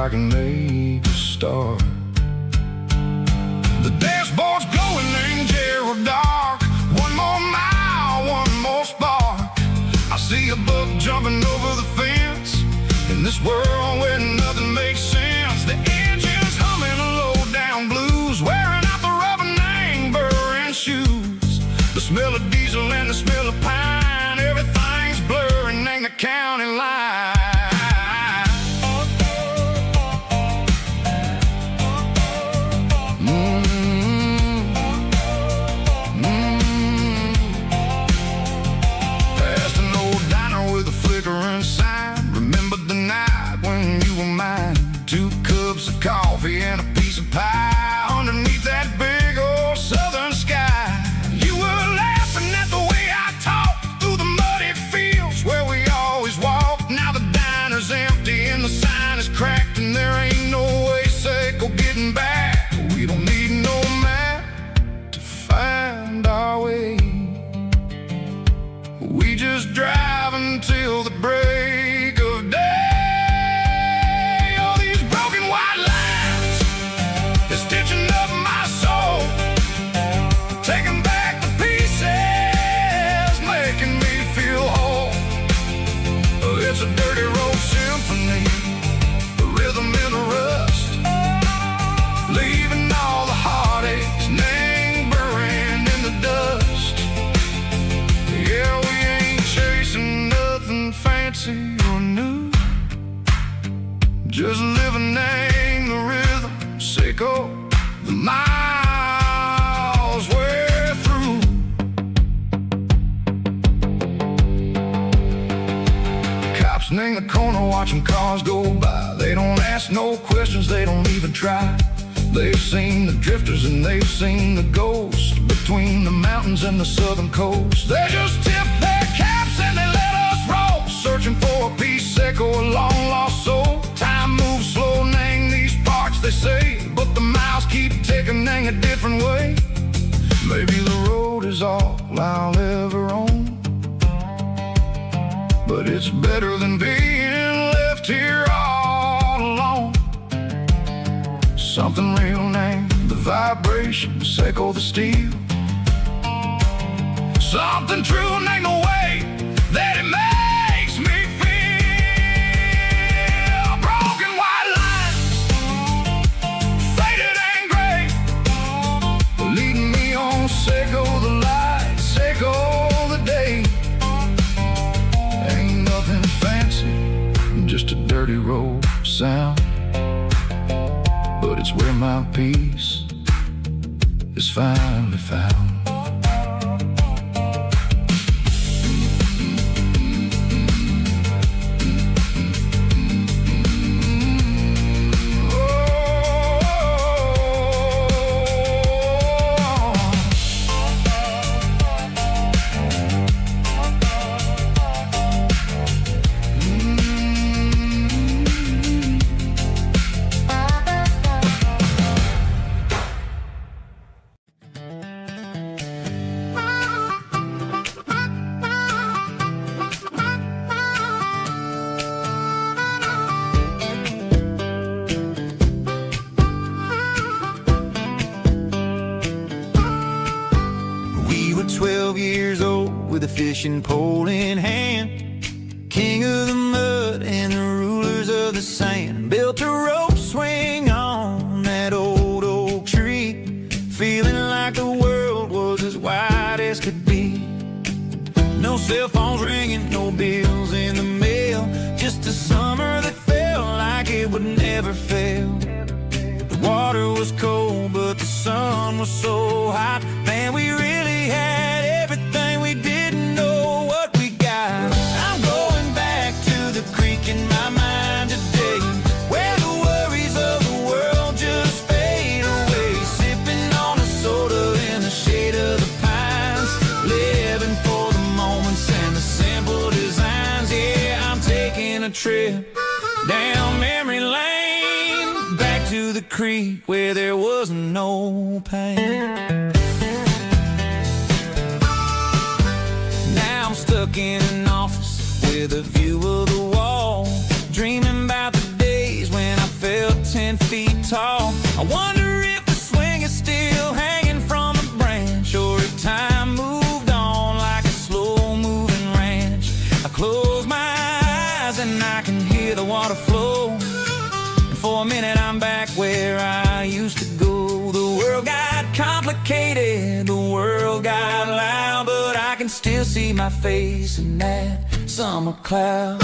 I can make a start. The dashboard's glowing in Gerald dark. One more mile, one more spark. I see a buck jumping over the fence in this world where nothing makes sense. The engine's humming a low-down blues, wearing out the rubber name burring shoes. The smell of diesel and the smell of pine, everything's blurring in the county line. Past an old diner with a flickering sign. Remember the night when you were mine. 2 cups of coffee and a piece of pie underneath that big old southern sky. You were laughing at the way I talked through the muddy fields where we always walked. Now the diner's empty and the sign is cracked, and there ain't no way Seco getting back. We don't need no map to find our way. We just drive until the break of day. All these broken white lines is stitching up my soul, taking back the pieces, making me feel whole. It's a dirty road symphony, a rhythm in the rust, leaving all the heartaches lingering in the dust. Yeah, we ain't chasing nothing fancy or new, just living in the rhythm, Seco, the miles we're through. Cops in the corner watching cars go by. They don't ask no questions, they don't even try. They've seen the drifters and they've seen the ghosts between the mountains and the southern coast. They just tip their caps and they let us roll, searching for a piece, Seco, a long lost soul. Time moves slow in these parts, they say, but the miles keep ticking in a different way. Maybe the road is all I'll ever own, but it's better than being left here all alone. Something real named the vibration, Seco the steel. Something true named the way that it makes me feel. Broken white lines, faded and gray, leading me on, Seco the light, Seco the day. Ain't nothing fancy, just a dirty road sound, but it's where my peace is finally found. We were 12 years old with a fishing pole in hand, king of the mud and the rulers of the sand. Built a rope swing on that old oak tree, feeling like the world was as wide as could be. No cell phones ringing, no bills in the mail, just a summer that felt like it would never fail. The water was cold, but the sun was so hot. Man, we really had everything, we didn't know what we got. I'm going back to the creek in my mind today, where the worries of the world just fade away. Sipping on a soda in the shade of the pines, living for the moments and the simple designs. Yeah, I'm taking a trip down memory lane, back to the creek where there was no pain. Now I'm stuck in an office with a view of the wall, dreaming about the days when I felt million feet tall. I wonder if the swing is still hanging from the branch, or if time moved on like a slow-moving ranch. I close my eyes and I can hear the water flow, and for a minute I'm back where I used to go. The world got complicated, the world got loud, but I can still see my face in that summer cloud.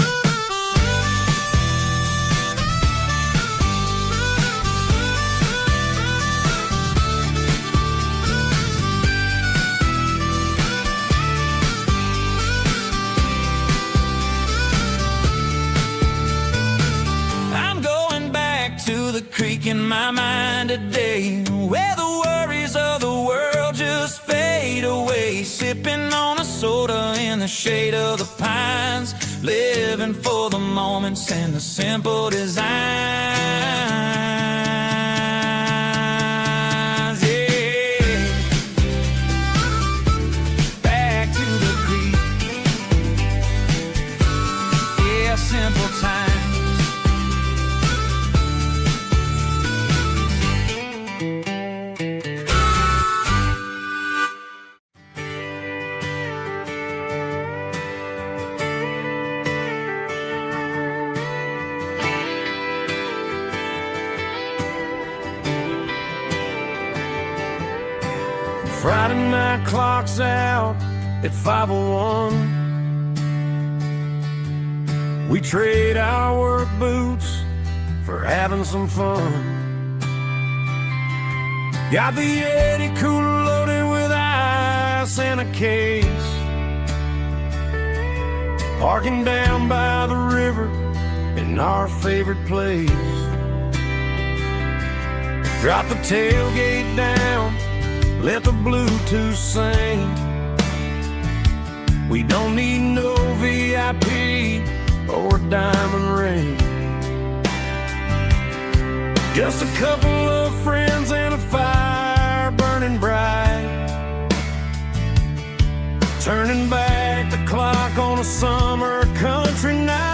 To the creek in my mind today, where the worries of the world just fade away, sipping on a soda in the shade of the pines, living for the moments and the simple designs. Yeah, back to the creek. Yeah, simple times. Friday night clock's out at 5:01. We trade our work boots for having some fun. Got the Yeti cooler loaded with ice and a case, parking down by the river in our favorite place. Drop the tailgate down, let the Bluetooth sing. We don't need no VIP or a diamond ring. Just a couple of friends and a fire burning bright, turning back the clock on a summer country night.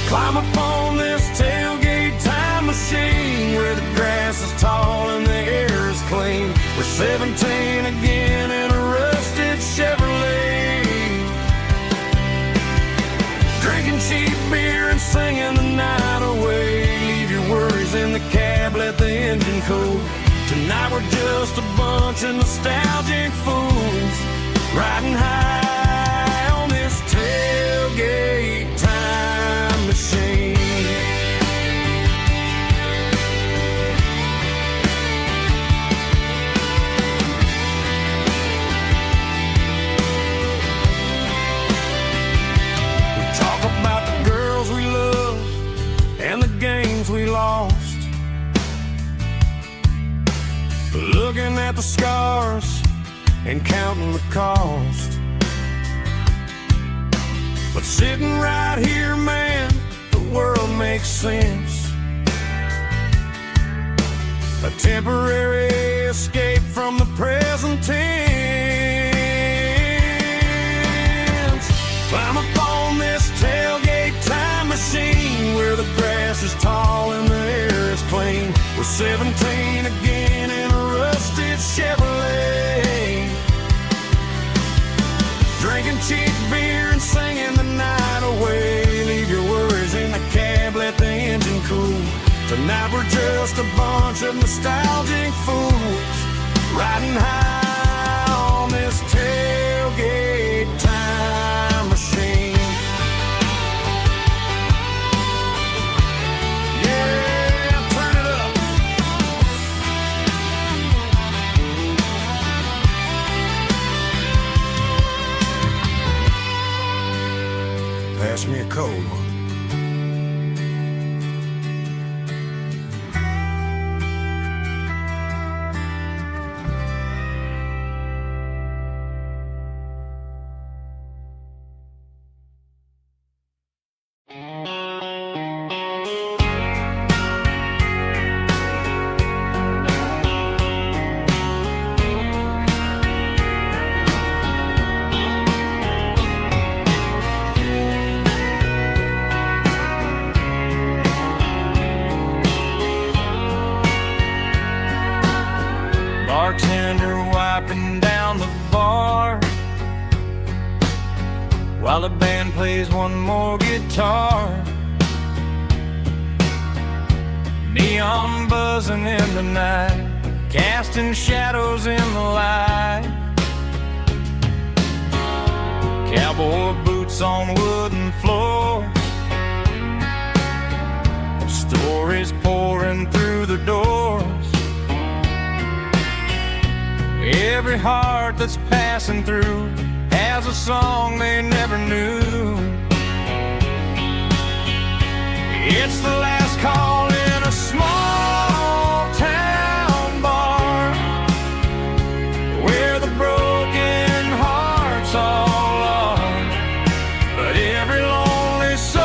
Climb up on this tailgate time machine, where the grass is tall and the air is clean. We're 17 again in a rusted Chevrolet, drinking cheap beer and singing the night away. Leave your worries in the cab, let the engine cool. Tonight we're just a bunch of nostalgic fools, riding high on this tailgate time machine. We lost, looking at the scars and counting the cost. But sitting right here, man, the world makes sense. A temporary escape from the present tense. Climb up on this tailgate time machine, where the grass is tall and the air is clean. We're 17 again in a rusted Chevrolet, drinking cheap beer and singing the night away. Leave your worries in the cab, let the engine cool. Tonight we're just a bunch of nostalgic fools, riding high on this tailgate time machine. Pass me a cold one. bartender wiping down the bar while the band plays one more guitar. Neon buzzing in the night, casting shadows in the light. Cowboy boots on wooden floors, stories pouring through the doors. Every heart that's passing through has a song they never knew. It's the last call in a small town bar where the broken hearts all are. But every lonely soul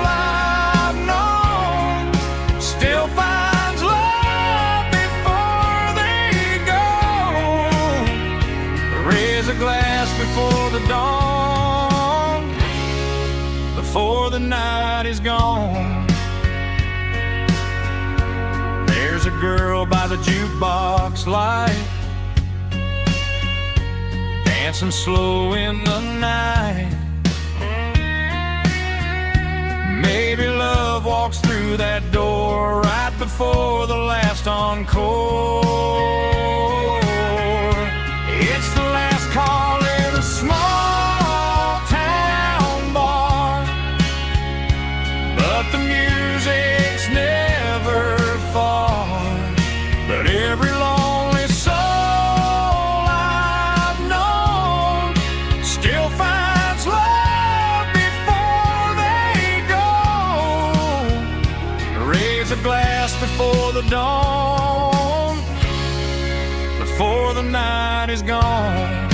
I've known still finds love before they go. Raise a glass before the dawn, before the night is gone. There's a girl by the jukebox light, dancing slow in the night. Maybe love walks through that door right before the last encore. It's the last call in a small town bar, but the music's never far. But every lonely soul I've known still finds love before they go. Raise a glass before the dawn, before the night is gone.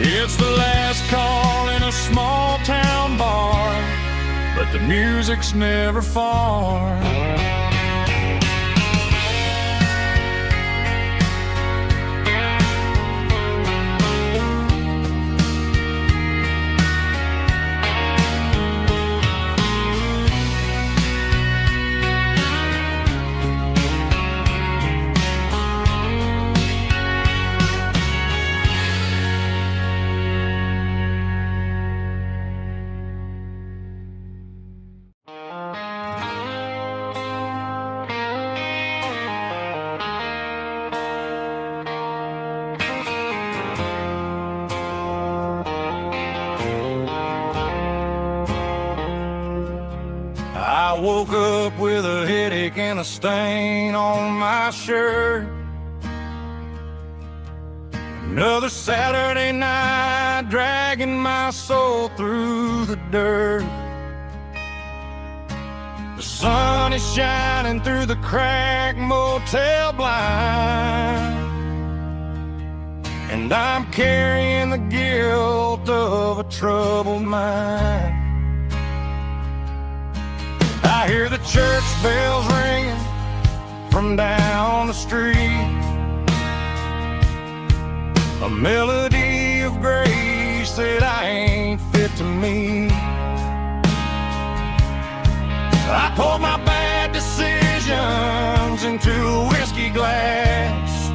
It's the last call in a small town bar, but the music's never far. I woke up with a headache and a stain on my shirt. Another Saturday night dragging my soul through the dirt. The sun is shining through the cracked motel blind, and I'm carrying the guilt of a troubled mind. I hear the church bells ringing from down the street, a melody of grace that I ain't fit to meet. I poured my bad decisions into a whiskey glass.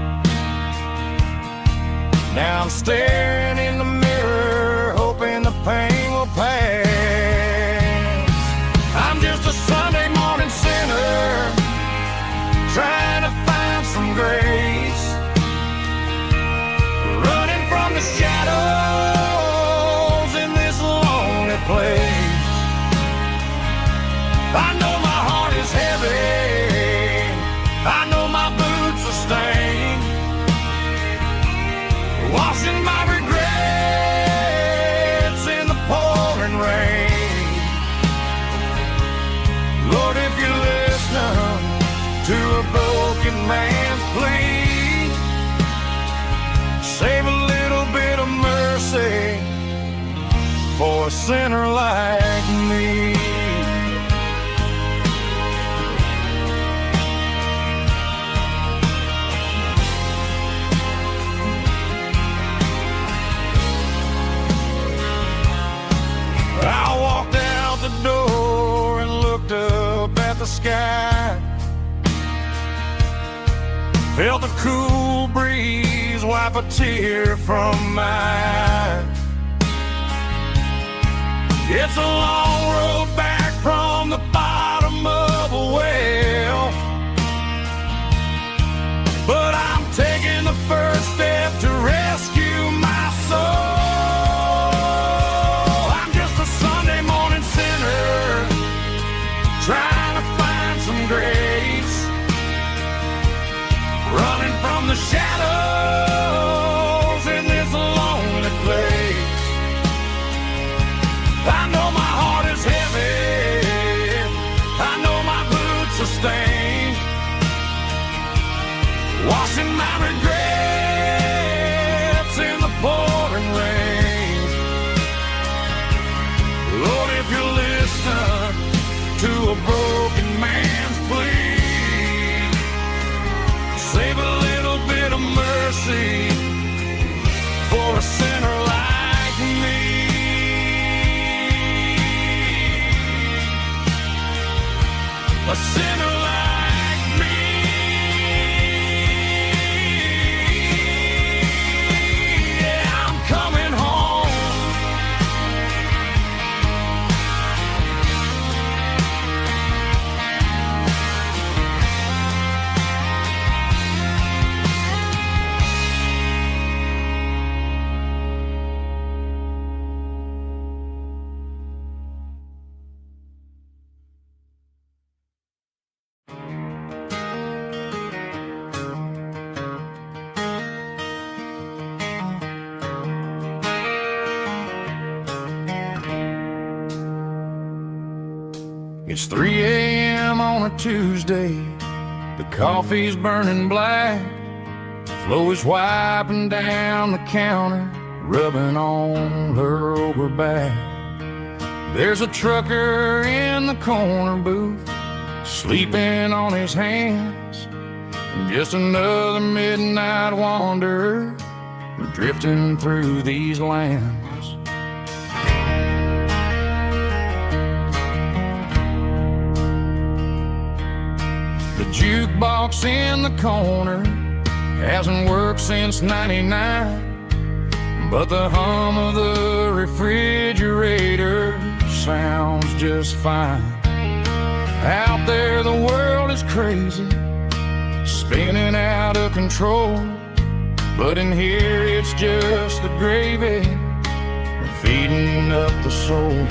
Now I'm staring in the mirror, hoping the pain will pass. I'm just a Sunday morning sinner, trying to find some grace, running from the shadows in this lonely place. I know my heart is heavy, I know my boots are stained, washing my regrets in the pouring rain. Lord, if you're listening to a broken man's plea, save a little bit of mercy for a sinner like me. sky. Felt the cool breeze wipe a tear from my eye. It's a long road back from the bottom of a well, but I'm taking the first step to rescue my soul. I'm just a Sunday morning sinner trying to find some grace, running from the shadows in this lonely place. I know my heart is heavy, I know my boots are stained, washing my regrets in the pouring rain. Lord, if you listen to a broken man's plea, save a little bit of mercy for a sinner like me. A sinner like me. Yeah, I'm coming home. It's 3 a.m. on a Tuesday. The coffee's burning black. Flo is wiping down the counter, rubbing on her over back. There's a trucker in the corner booth, sleeping on his hands. Just another midnight wanderer, drifting through these lands. The jukebox in the corner hasn't worked since '99, but the hum of the refrigerator sounds just fine. Out there the world is crazy, spinning out of control, but in here it's just the gravy feeding up the soul.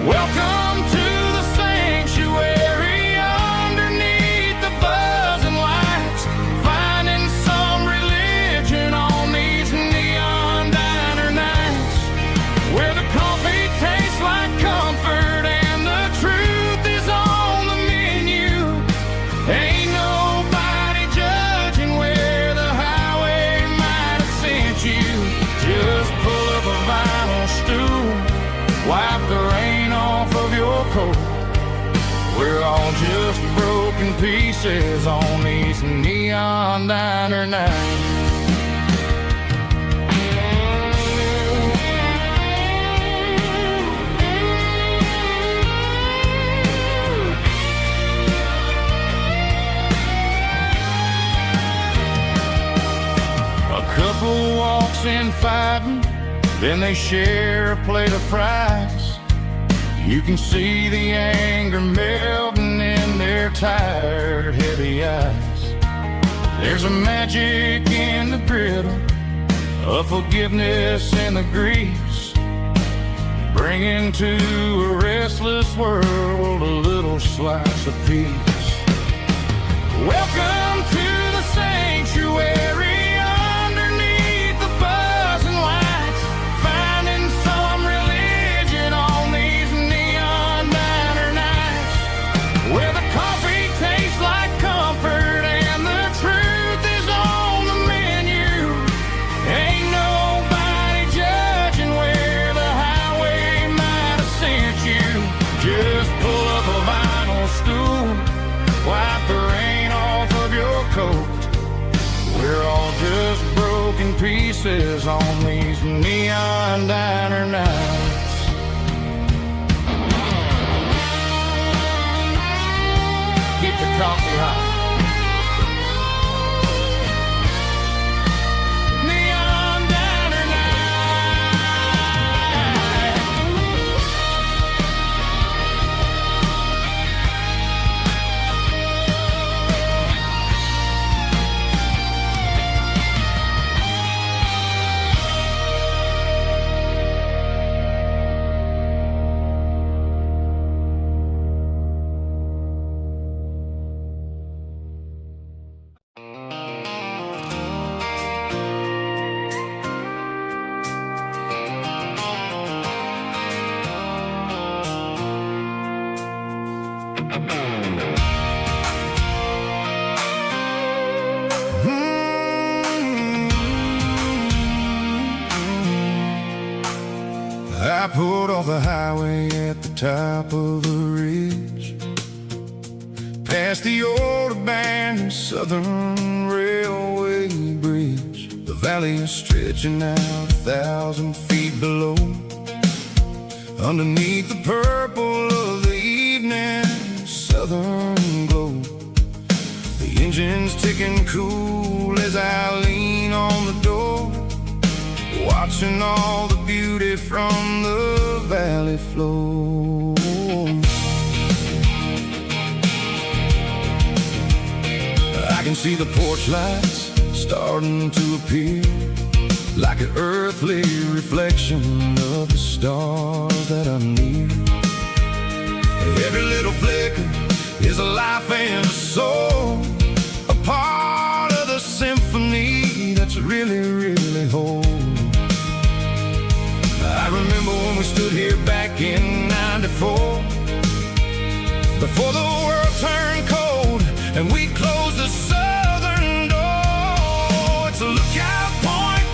Welcome to the sanctuary, underneath the buzzing lights, finding some religion on these neon diner nights, where the coffee tastes like comfort and the truth is on the menu. Ain't nobody judging where the highway might have sent you. Just pull up a vinyl stool, wipe the rain off of your coat. We're all just broken pieces on these neon diner nights. A couple walks in fighting, then they share a plate of fries. You can see the anger melting in their tired, heavy eyes. There's a magic in the griddle, a forgiveness in the grease, bringing to a restless world a little slice of peace. Welcome to the sanctuary, underneath the buzzing lights, finding some religion on these neon diner nights, where the coffee tastes like comfort and the truth is on the menu. Ain't nobody judging where the highway might have sent you. Just pull up a vinyl stool, wipe the rain off of your coat. We're all just broken pieces on these neon diner nights. coffee hot. Neon diner night. I pulled off the highway at the top of a ridge, past the old abandoned Southern Railway bridge. The valley is stretching out 1,000 feet below, underneath the purple of the evening southern glow. The engine's ticking cool as I lean on the door, watching all the beauty from the valley flow. I can see the porch lights starting to appear, like an earthly reflection of the stars that are near. Every little flicker is a life and a soul, a part of the symphony that's really, really whole. I remember when we stood here back in '94, before the world turned cold and we closed the southern door. It's a lookout point,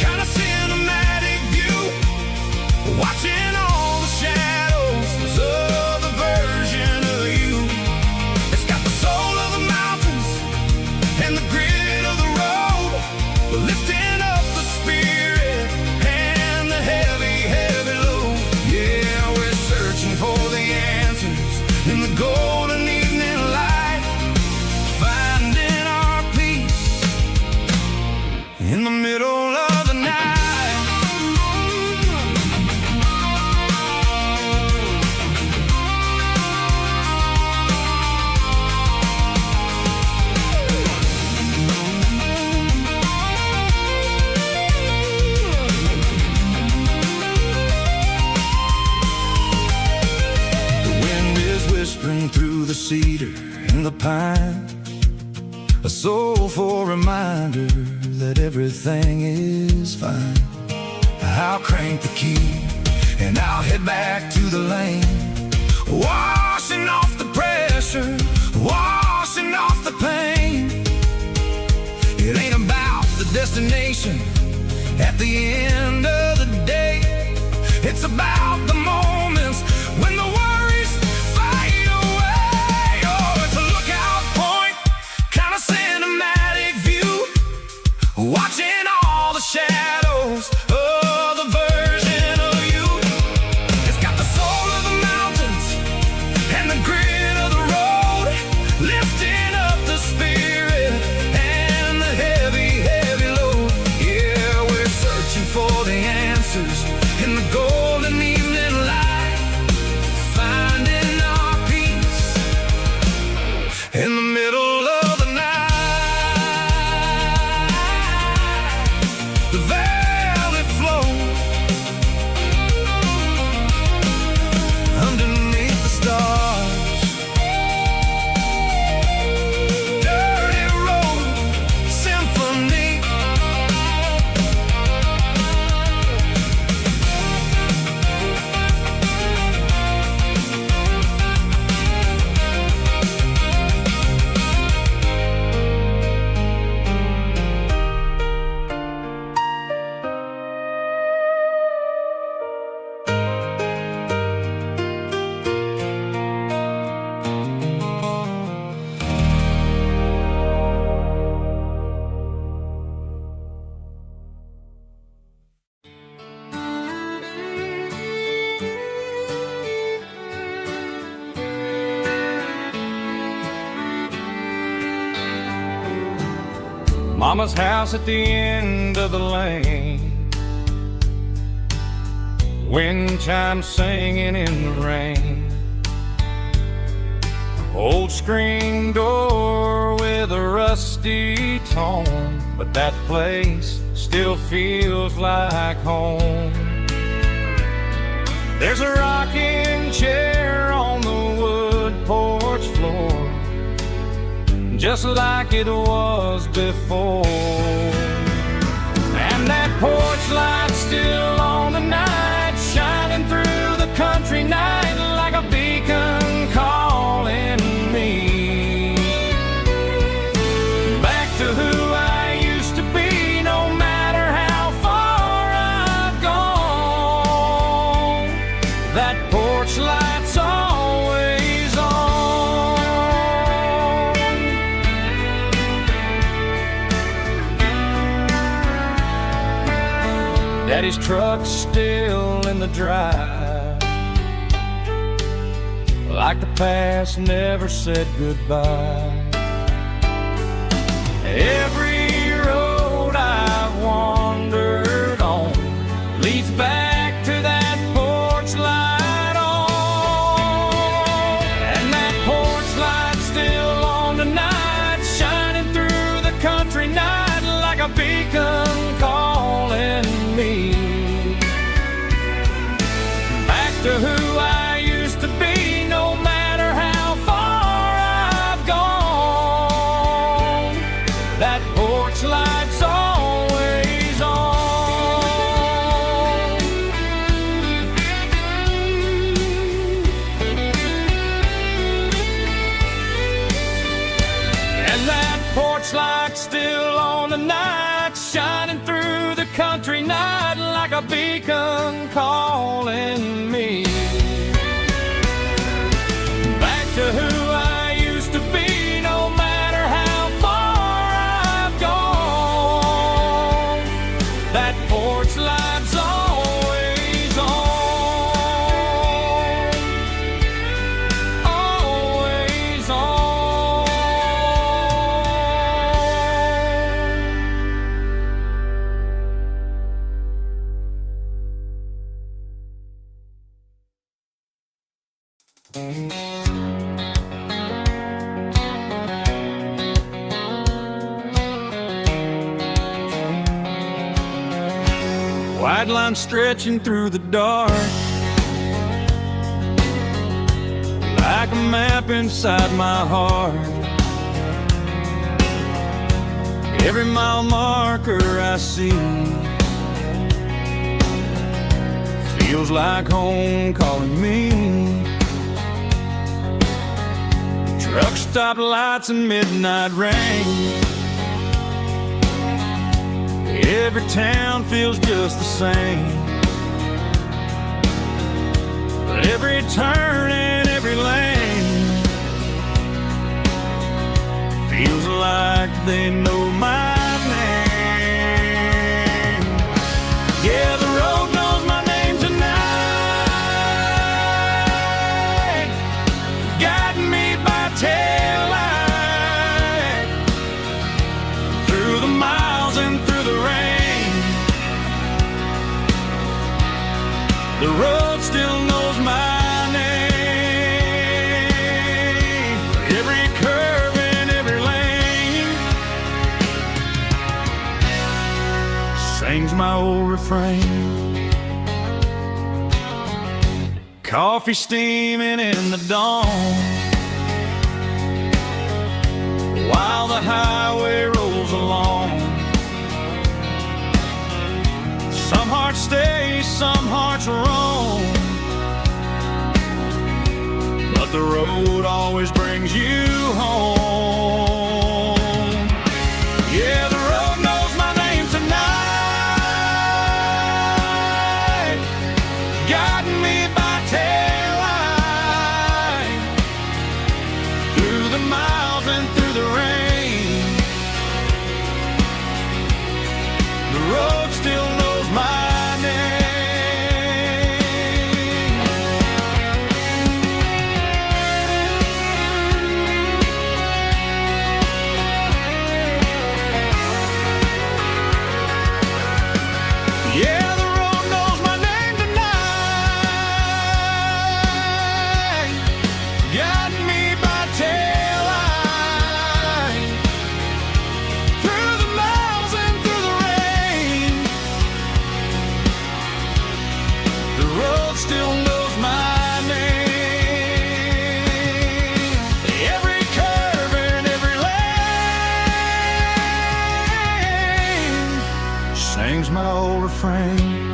kind of cinematic view, watching all the shadows of the version of you. It's got the soul of the mountains and the grit of the road, lifting up the spirit and the heavy, heavy load. Yeah, we're searching for the answers in the golden evening light, finding our peace in the middle of the night. Whispering through the cedar and the pine, a soulful reminder that everything is fine. I'll crank the key and I'll head back to the lane, washing off the pressure, washing off the pain. It ain't about the destination at the end of the day, it's about the moments when the worries fade away. Oh, it's a lookout point, kind of cinematic view, watching all the shadows of the version of you. It's got the soul of the mountains and the grit of the road, lifting up the spirit and the heavy, heavy load. Yeah, we're searching for the answers in the golden evening light, finding our peace in the middle of the night. The valley Mama's house at the end of the lane, wind chimes singing in the rain. Old screen door with a rusty tone, but that place still feels like home. There's a rocking chair on the wood porch floor, just like it was before. And that porch light still on the night, shining through the country night like a beacon calling me back to who I used to be. No matter how far I've gone, that porch light's always on. Daddy's truck's still in the drive, like the past never said goodbye. Every road I've wandered on leads back to that porch light on. And that porch light's still on tonight, shining through the country night like a beacon calling me back to who I used to be. No matter how far I've gone, that porch light's always on. And that porch light's still on tonight, shining through the country night like a beacon calling me back to who I used to be. No matter how far I've gone, that porch light's always on, always on. White line stretching through the dark, like a map inside my heart. Every mile marker I see feels like home calling me. Truck stop lights and midnight rain, every town feels just the same. But every turn and every lane feels like they know my name. Yeah, the road knows my name tonight, guiding me by taillight through the miles and through the rain. The road still knows my name, every curve and every lane sings my old refrain. Coffee steaming in the dawn, while the highway rolls along. Some hearts stay, some hearts roam, but the road always brings you home. Yeah, the road knows my name tonight, guiding me by taillight through the miles and through the rain. The road still knows my name. sings my old refrain.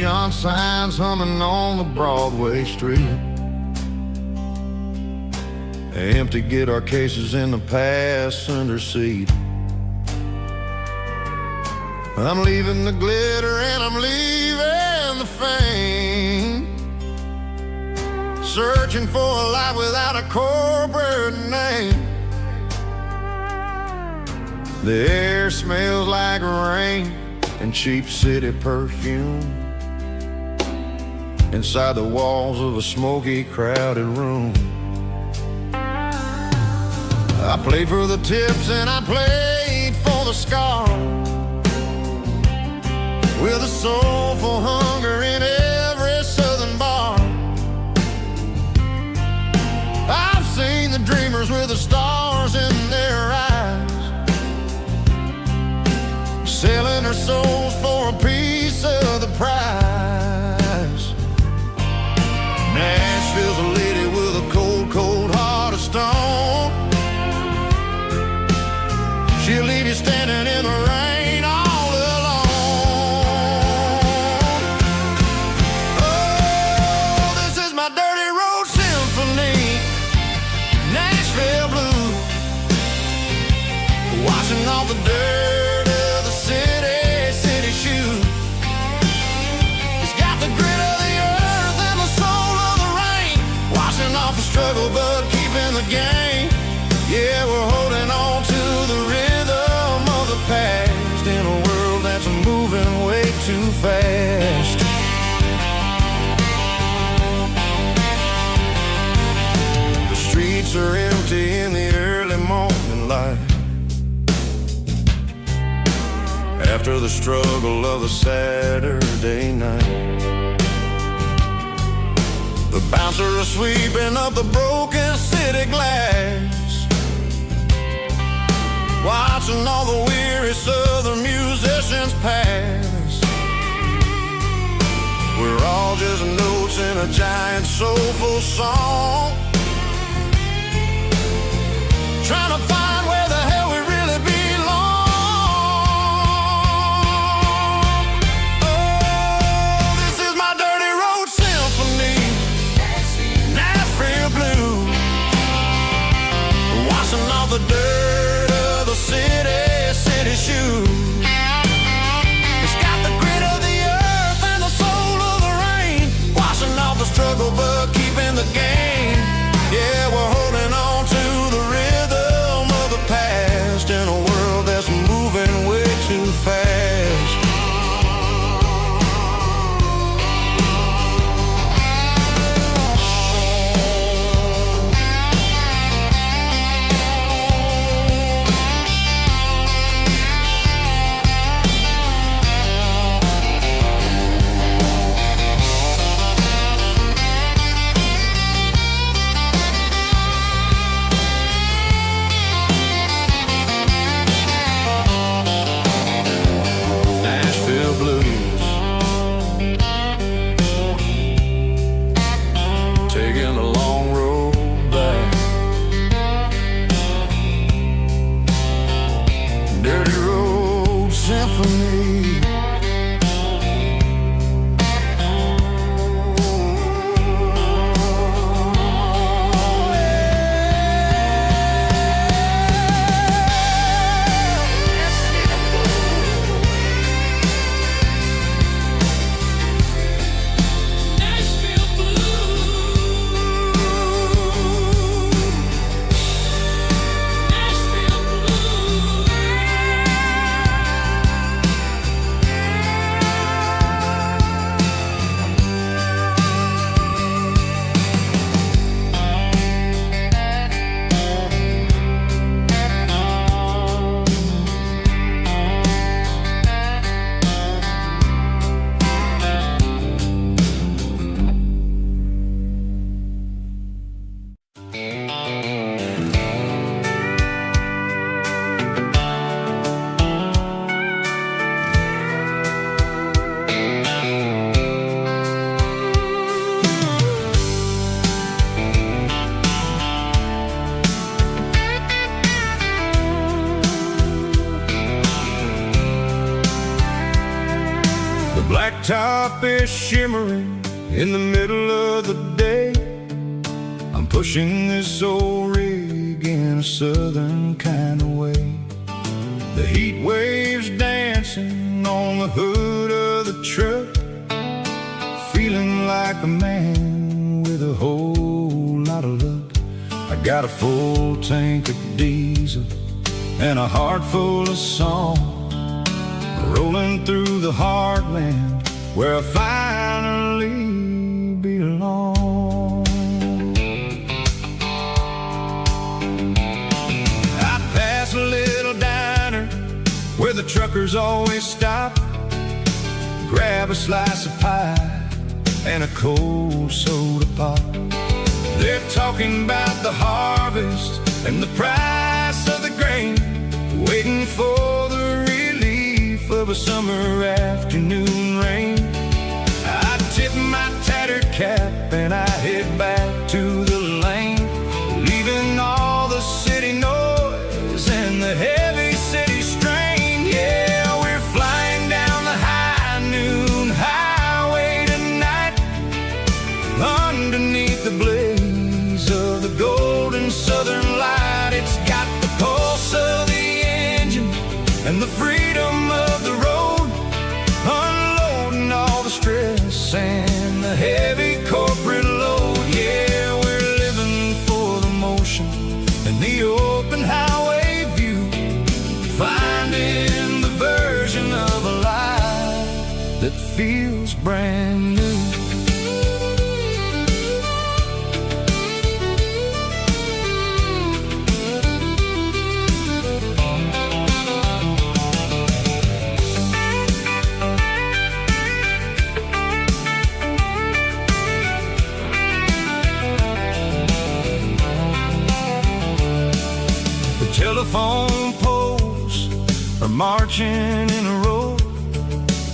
Neon signs humming on the Broadway street. Empty guitar cases in the passenger seat. I'm leaving the glitter and I'm leaving the fame, searching for a life without a corporate name. The air smells like rain and cheap city perfume inside the walls of a smoky, crowded room. I played for the tips and I played for the scars, with a soulful hunger in every southern bar. I've seen the dreamers with the stars in their eyes, selling their souls for a piece of the prize. Nashville's a lady with a cold, cold heart of stone. She'll leave you standing in the rain all alone. Oh, this is my dirty road symphony, Nashville blues, washing off the dirt of the city shoes. It's got the grit of the earth and the soul of the rain, washing off the struggle but keeping the game. Yeah, we're holding on to the rhythm of the past in a world that's moving way too fast. The streets are empty in the early morning light, after the struggle of the Saturday night. The bouncers are sweeping up the broken city glass, watching all the weary southern musicians pass. We're all just notes in a giant soulful song, trying to find where the hell we really belong. Oh, this is my dirty road symphony, Nashville blues, washing off the dirt of the city shoes. It's got the grit of the earth and the soul of the rain, washing off the struggle but keeping the game. Yeah, we're holding on to the rhythm of the past in a world that's moving way too fast. blacktop is shimmering in the middle of the day. I'm pushing this old rig in a southern kind of way. The heat waves dancing on the hood of the truck, feeling like a man with a whole lot of luck. I got a full tank of diesel and a heart full of song, rolling through the heartland where I finally belong. I pass a little diner where the truckers always stop, grab a slice of pie and a cold soda pop. They're talking about the harvest and the price of the grain, waiting for the relief of a summer afternoon rain. I tip my tattered cap and I head back to the lane, leaving all the city noise and the heavy city strain. Yeah, we're flying down the high noon highway tonight, underneath the blaze of the golden southern light. It's got the pulse of the engine and the freedom of the road, unloading all the stress and the heavy corporate load. Yeah, we're living for the motion and the open highway view, finding the version of a life that feels brand new. Telephone poles are marching in a row,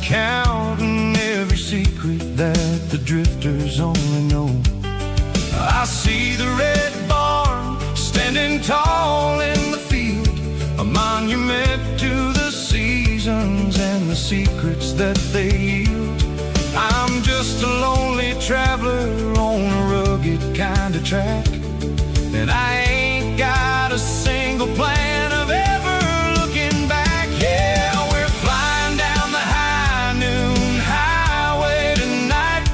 counting every secret that the drifters only know. I see the red barn standing tall in the field, a monument to the seasons and the secrets that they yield. I'm just a lonely traveler on a rugged kind of track, and I ain't got a single plan of ever looking back. Yeah, we're flying down the high noon highway tonight,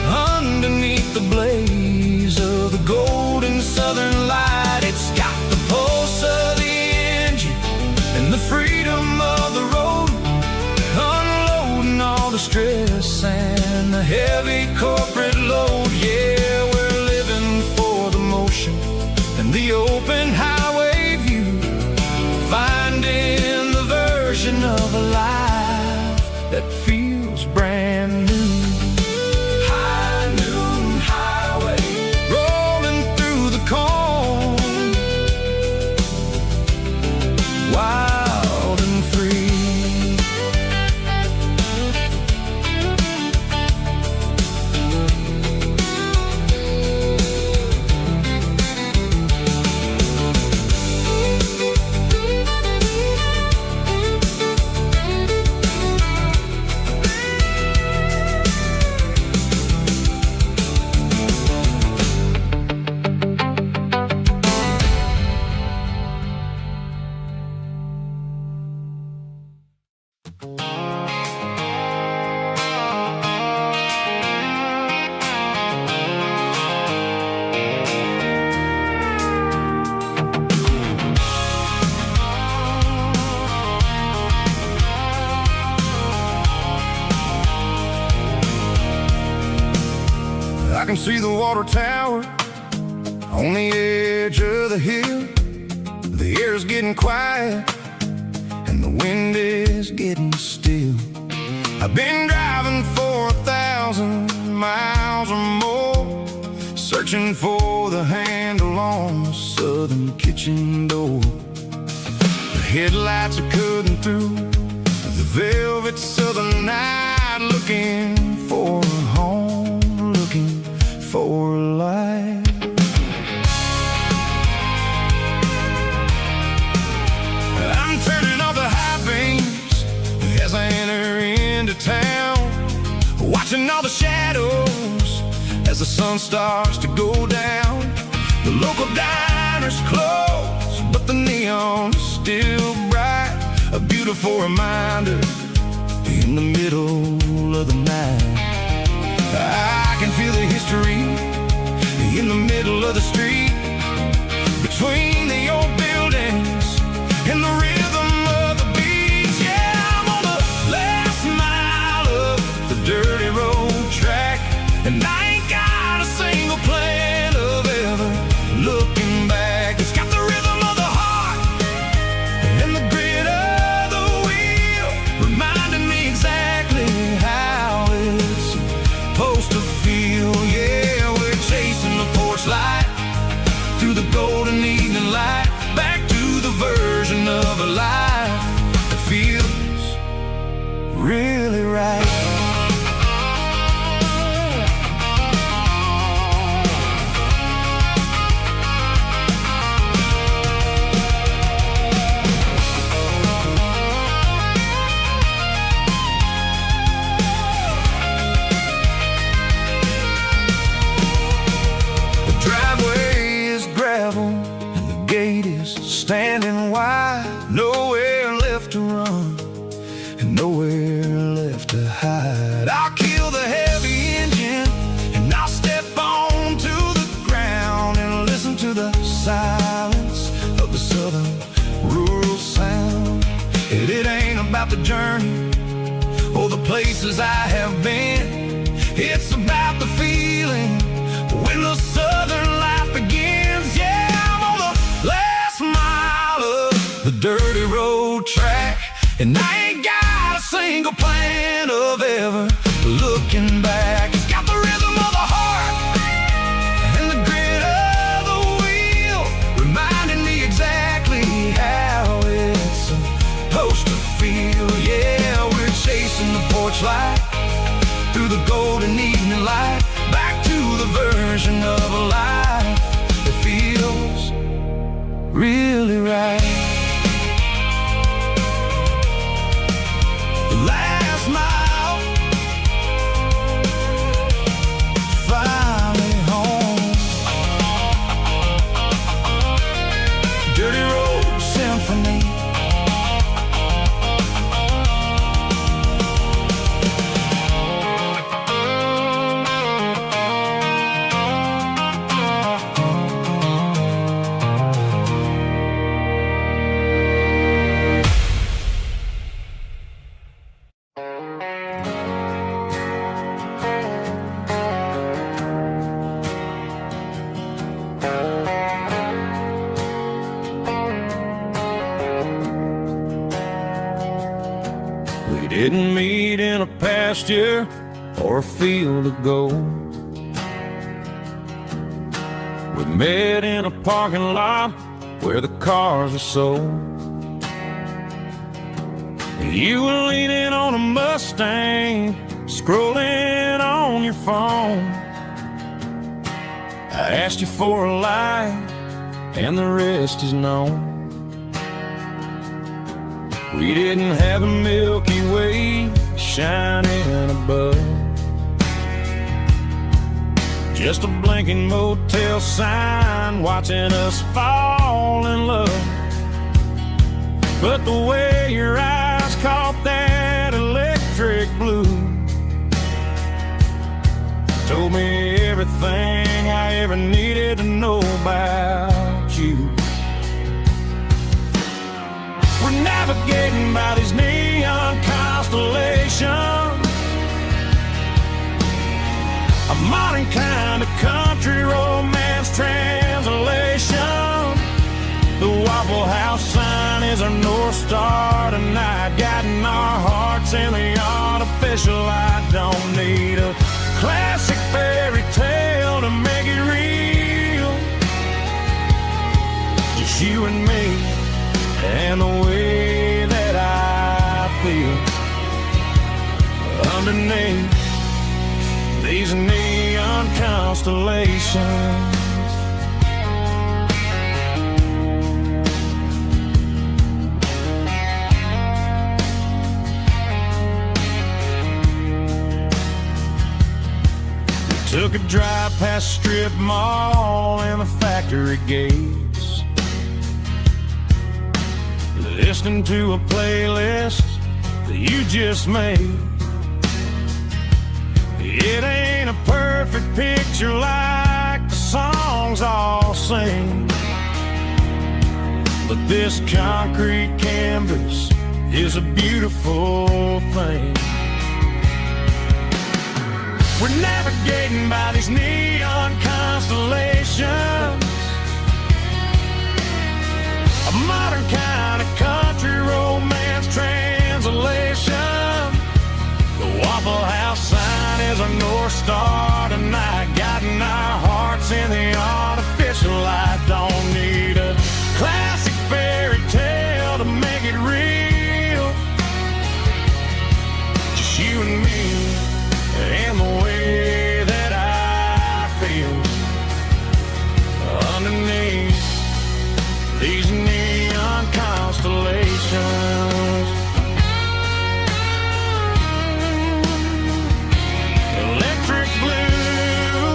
underneath the blaze of the golden southern light. It's got the pulse of the engine and the freedom of the road, unloading all the stress and the heavy corporate load. Yeah, we're living for the motion and the open highway view, finding the version of a life that feels brand new. High noon highway, rolling through the corn, wild and free. I can see the water tower on the edge of the hill. The air's getting quiet and the wind is getting still. I've been driving for 1,000 miles or more, searching for the handle on the southern kitchen door. The headlights are cutting through the velvet southern night, looking for a home, looking for a life. I'm turning off the high beams as I enter into town. watching all the shadows as the sun starts to go down. The local diner's closed, but the neon is still bright. A beautiful reminder in the middle of the night. I can feel the history in the middle of the street, between the old buildings and the rhythm of the beats. Yeah, I'm on the last mile of the dirty road track, and I ain't got a single plan of ever looking back. It's got the rhythm of the heart and the grit of the wheel, reminding me exactly how it's supposed to feel. Yeah, we're chasing the porch light through the golden evening light, back to the version of a life that feels really right. And the gate is standing wide. Nowhere left to run and nowhere left to hide. I'll kill the heavy engine and I'll step onto the ground and listen to the silence of the southern rural sound. It ain't about the journey or the places I have been. It's about the feeling when the southern life begins. Yeah, I'm on the last mile of the dirty road track, and I ain't got a single plan of ever looking back. It's got the rhythm of the heart and the grit of the wheel, reminding me exactly how it's supposed to feel. Yeah, we're chasing the porch light through the golden evening light, back to the version of a life that feels really right. The last mile, finally home. Dirty Road Symphony. We didn't meet in a pasture or a field of gold. We met in a parking lot where the cars are sold. You were leaning on a Mustang, scrolling on your phone. I asked you for a light, and the rest is known. We didn't have a Milky Way shining above, just a blinking motel sign watching us fall in love. But the way your eyes caught that electric blue told me everything I ever needed to know about you. We're navigating by these neon constellations, a modern kind of country romance translation. The Waffle House sign is our North Star tonight, guiding our hearts in the artificial. I don't need a classic fairy tale to make it real, just you and me and the way that I feel underneath these neon constellations. drive past strip mall and the factory gates, listening to a playlist that you just made. It ain't a perfect picture like the songs all sing, but this concrete canvas is a beautiful thing. We're navigating by these neon constellations, a modern kind of country romance translation. The Waffle House sign is a North Star tonight, guiding our hearts in the artificial light. Don't need a classic fairy tale to make it real, just you and me and the way that I feel underneath these neon constellations. Electric blue,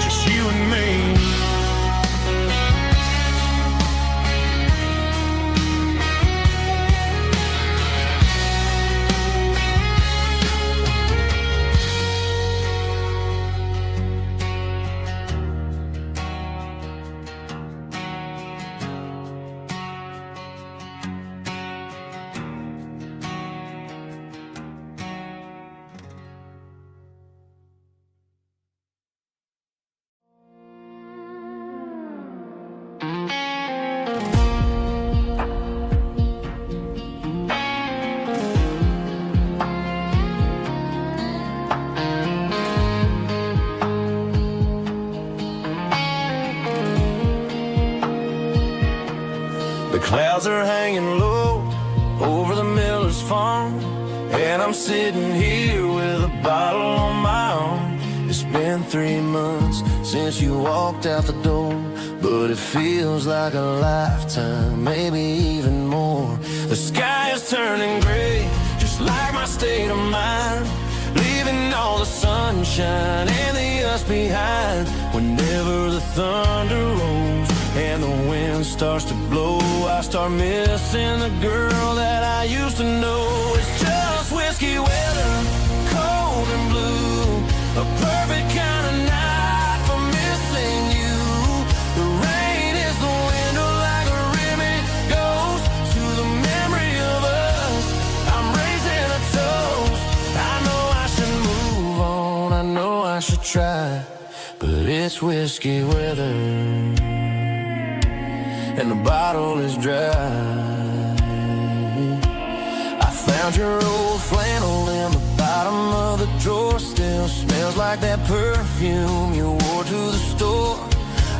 just you and me. The clouds are hanging low over the miller's farm, and I'm sitting here with a bottle on my arm. It's been 3 months since you walked out the door, but it feels like a lifetime, maybe even more. The sky is turning gray, just like my state of mind, leaving all the sunshine and the us behind. Whenever the thunder rolls and the wind starts to blow, I start missing the girl that I used to know. It's just whiskey weather, cold and blue, a perfect kind of night for missing you. The rain is the window like a ribbon goes to the memory of us. I'm raising a toast. I know I should move on, I know I should try, but it's whiskey weather and the bottle is dry. I found your old flannel in the bottom of the drawer, still smells like that perfume you wore to the store.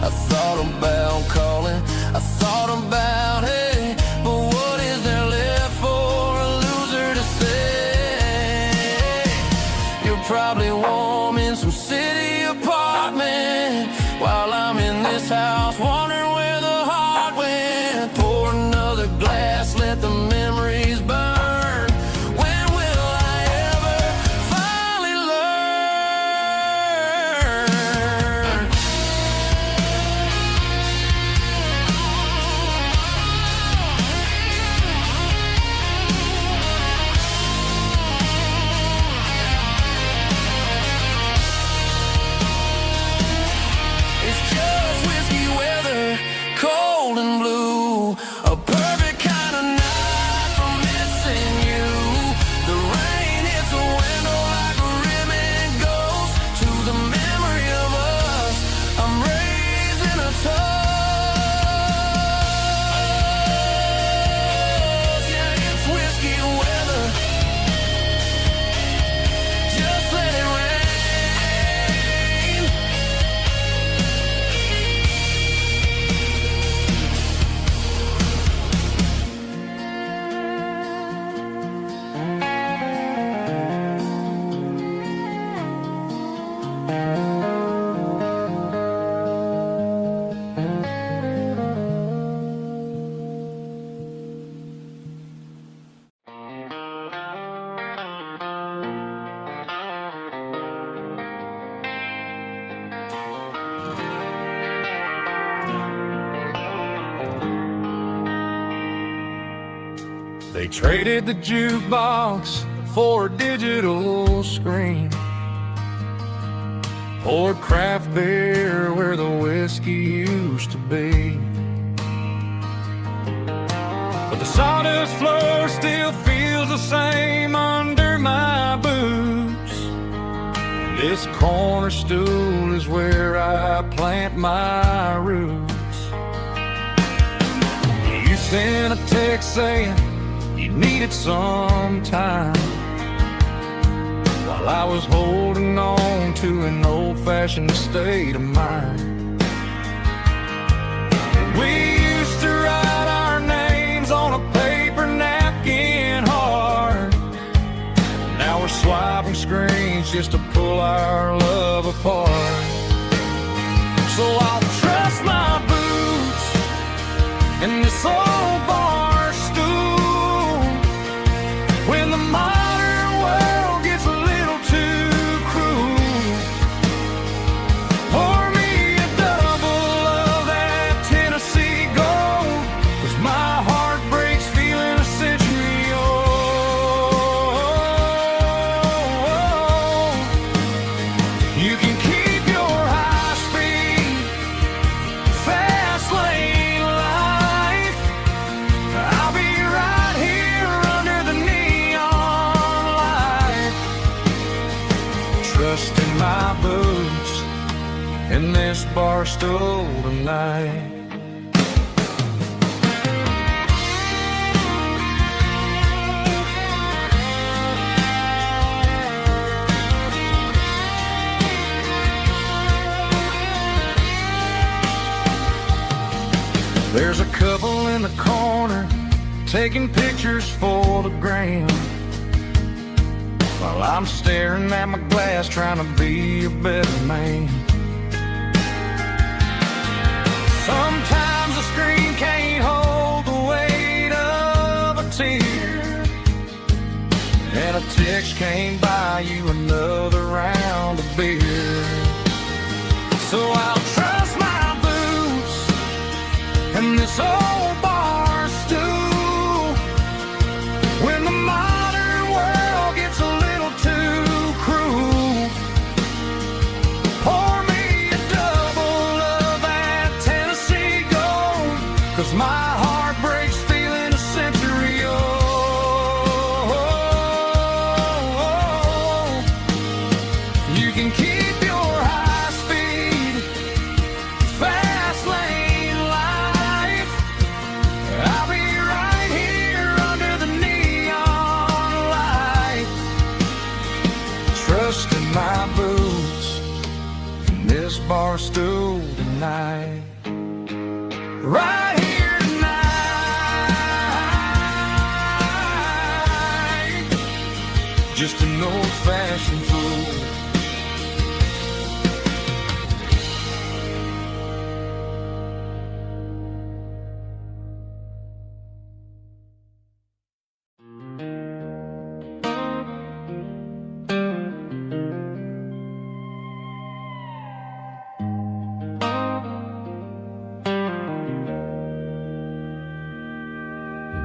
I thought about calling, I thought about, hey, but what is there left for a loser to say? You're probably warm in some city apartment, while I'm in this house wondering where the heart went. Pour another glass, let the memories burn. When will I ever finally learn? It's just whiskey They traded the jukebox for a digital screen, poured craft beer where the whiskey used to be. But the sawdust floor still feels the same under my boots. This corner stool is where I plant my roots. You sent a text saying you needed some time, while I was holding on to an old-fashioned state of mind. We used to write our names on a paper napkin hard. Now we're swiping screens just to pull our love apart. So I'll trust my boots and this old bar stool when the modern world gets a little too cruel. Pour me a double of that Tennessee Gold, 'cause my heart breaks feeling a century old. You can keep your high-speed, fast lane life. I'll be right here under the neon light, trusting my boots in this bar stool tonight. There's a couple in the corner taking pictures for the gram, while I'm staring at my glass trying to be a better man. Sometimes the screen can't hold the weight of a tear, and a text can't buy you another round of beer. So I'll trust my boots and this old bar stool when the modern world gets a little too cruel. Pour me a double of that Tennessee Gold, 'cause my heart breaks feeling a century old. You can keep your high-speed, fast lane life. I'll be right here under the neon light, trusting my boots in this bar stool tonight. Right here tonight, just an old-fashioned fool.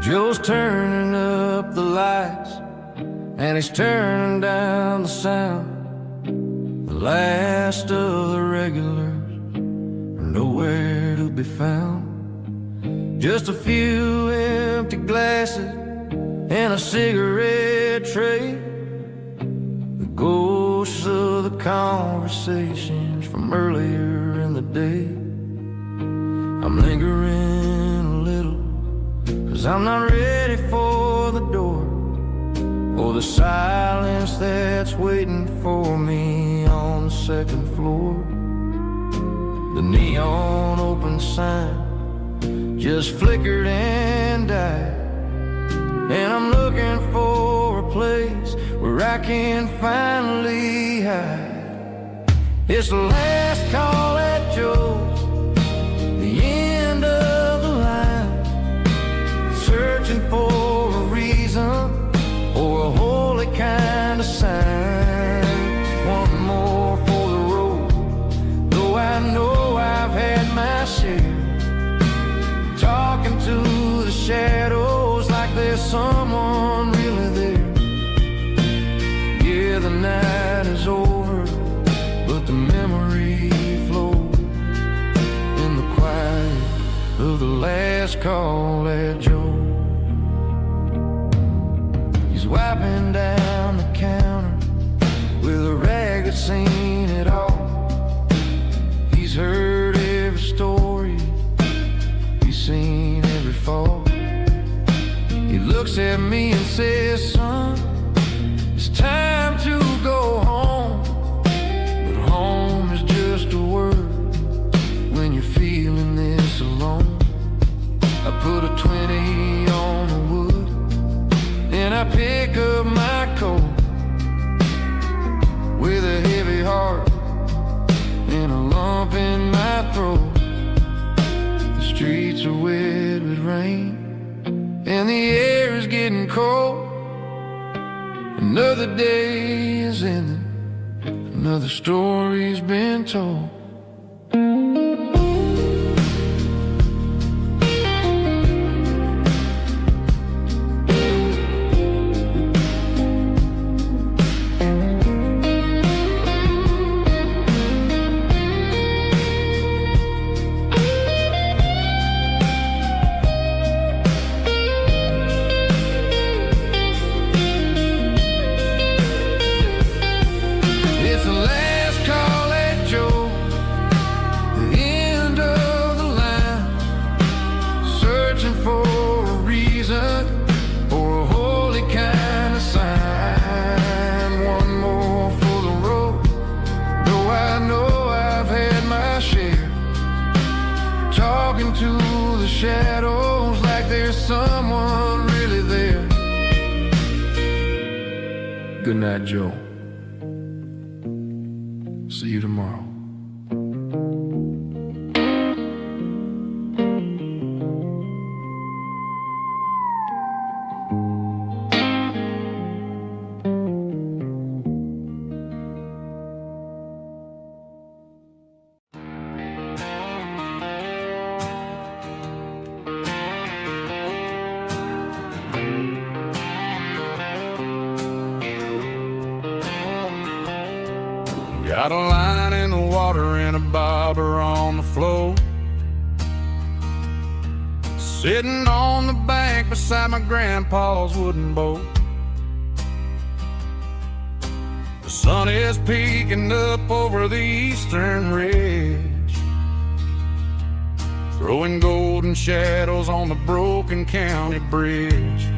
Joe's turning up the lights and he's turning down the sound. The last of the regulars are nowhere to be found. Just a few empty glasses and a cigarette tray, the ghosts of the conversations from earlier in the day. I'm lingering a little, 'cause I'm not ready for the door or the silence that's waiting for me on the second floor. The neon open sign just flickered and died, and I'm looking for a place where I can finally hide. It's the last call at Joe's, the end of the line, searching for a reason or a holy kind of sign. One more for the road, though I know I've had my share, talking to the shadows like there's some last call at Joe. He's wiping down the counter with a rag that's seen it all. He's heard every story, he's seen every fall. He looks at me and says, son, it's time to go home. But home is just a word when you're feeling this alone. I put a 20 on the wood and I pick up my coat with a heavy heart and a lump in my throat. The streets are wet with rain and the air is getting cold. Another day is ending, another story's been told. To the shadows like there's someone really there. Good night, Joe. See you tomorrow. Got a line in the water and a bobber on the floor, sitting on the bank beside my grandpa's wooden boat. The sun is peeking up over the eastern ridge, throwing golden shadows on the broken county bridge.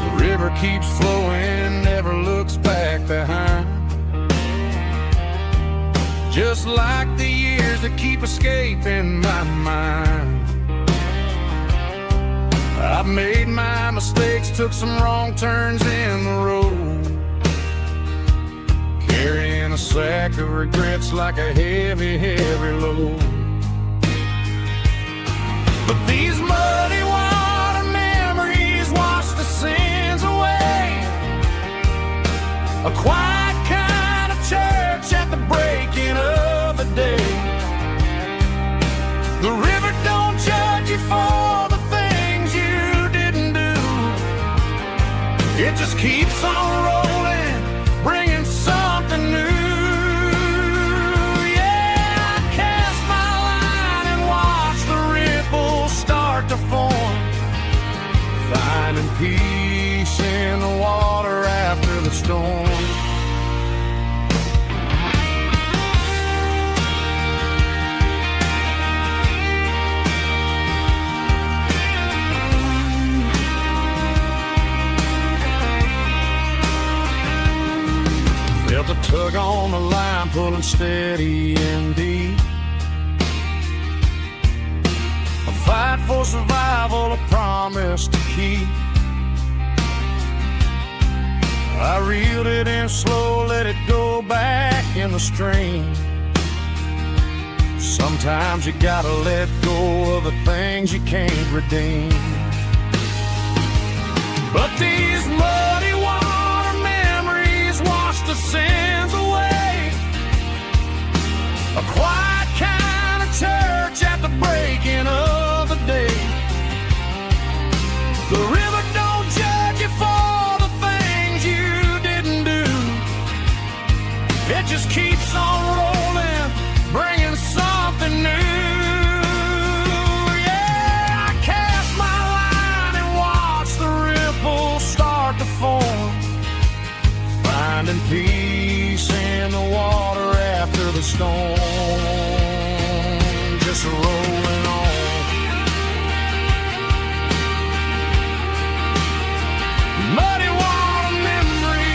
The river keeps flowing, never looks back behind, just like the years that keep escaping my mind. I've made my mistakes, took some wrong turns in the road, carrying a sack of regrets like a heavy, heavy load. But these muddy water memories wash the sins away. A quiet kind of church at the breaking of the day. The river don't judge you for the things you didn't do. It just keeps on rolling, bringing something new. Yeah, I cast my line and watch the ripples start to form, finding peace in the water after the storm. Felt a tug on the line, pulling steady and deep. A fight for survival, a promise to keep. I reeled it in slow, let it go back in the stream. Sometimes you gotta let go of the things you can't redeem. But these muddy water memories wash the sins away. A quiet kind of church at the breaking of the day. The river don't judge you for the things you didn't do. It just keeps on rolling, bringing something new. finding peace in the water after the storm, just rolling on. Muddy water memory,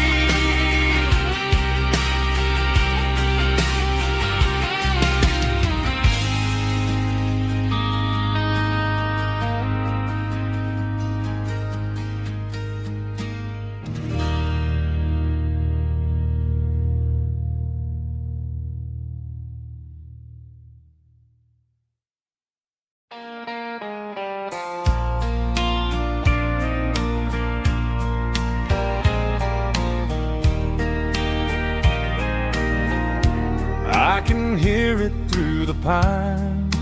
I can hear it through the pines,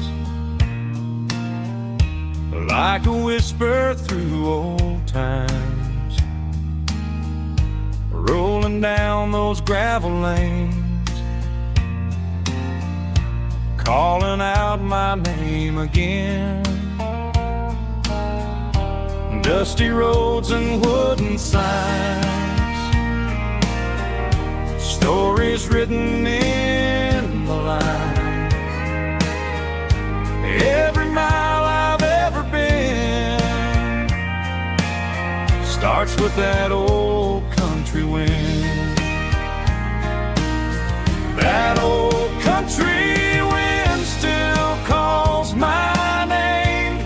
like a whisper through old times, rolling down those gravel lanes, calling out my name again. Dusty roads and wooden signs, stories written in the lines. Every mile I've ever been starts with that old country wind. That old country wind still calls my name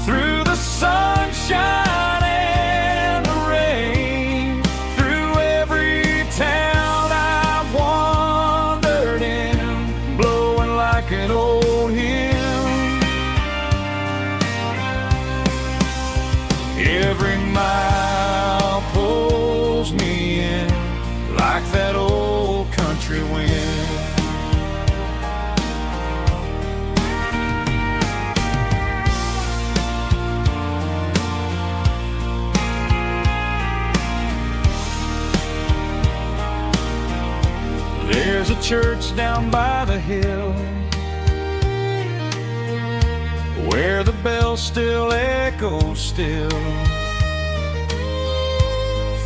through the sunshine and the rain, through every town I've wandered in, blowing like an old hymn. Every mile pulls me in like that old country wind. There's a church down by the hill where the bells still echo still.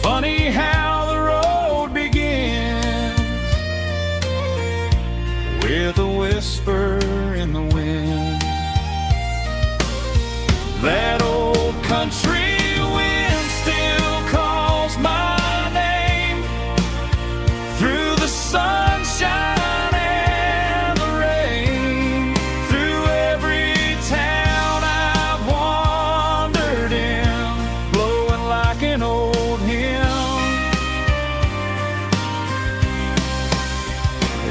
Funny how the road begins with a whisper in the wind. That old country wind still calls my name through the sunshine and the rain, through every town I've wandered in, blowing like an old hymn.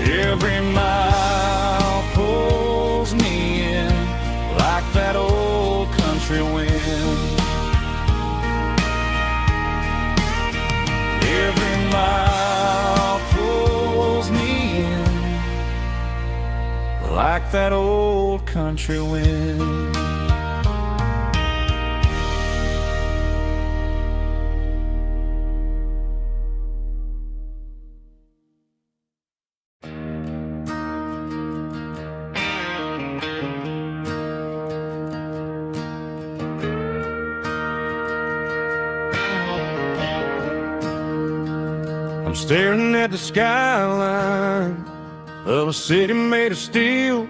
Every mile pulls me in like that old country wind. Every mile pulls me in like that old country wind. I'm staring at the skyline of a city made of steel,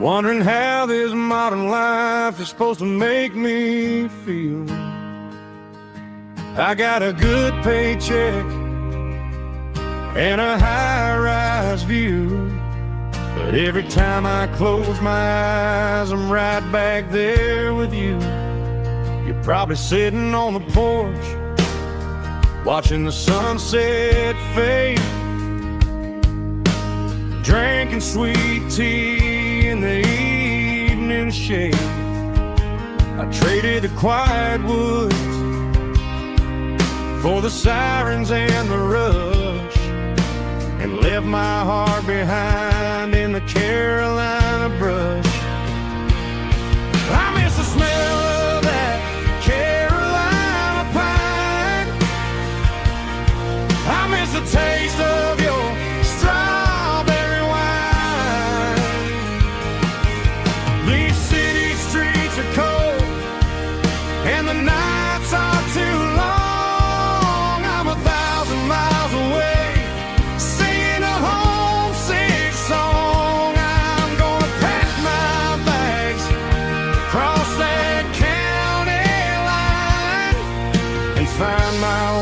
wondering how this modern life is supposed to make me feel. I got a good paycheck and a high-rise view, but every time I close my eyes, I'm right back there with you. You're probably sitting on the porch watching the sunset fade, drinking sweet tea in the evening shade. I traded the quiet woods for the sirens and the rush, and left my heart behind in the Carolina brush. I miss the smell of that Carolina pine. I miss the taste of your strawberry wine. These city streets are cold and the nights are too long.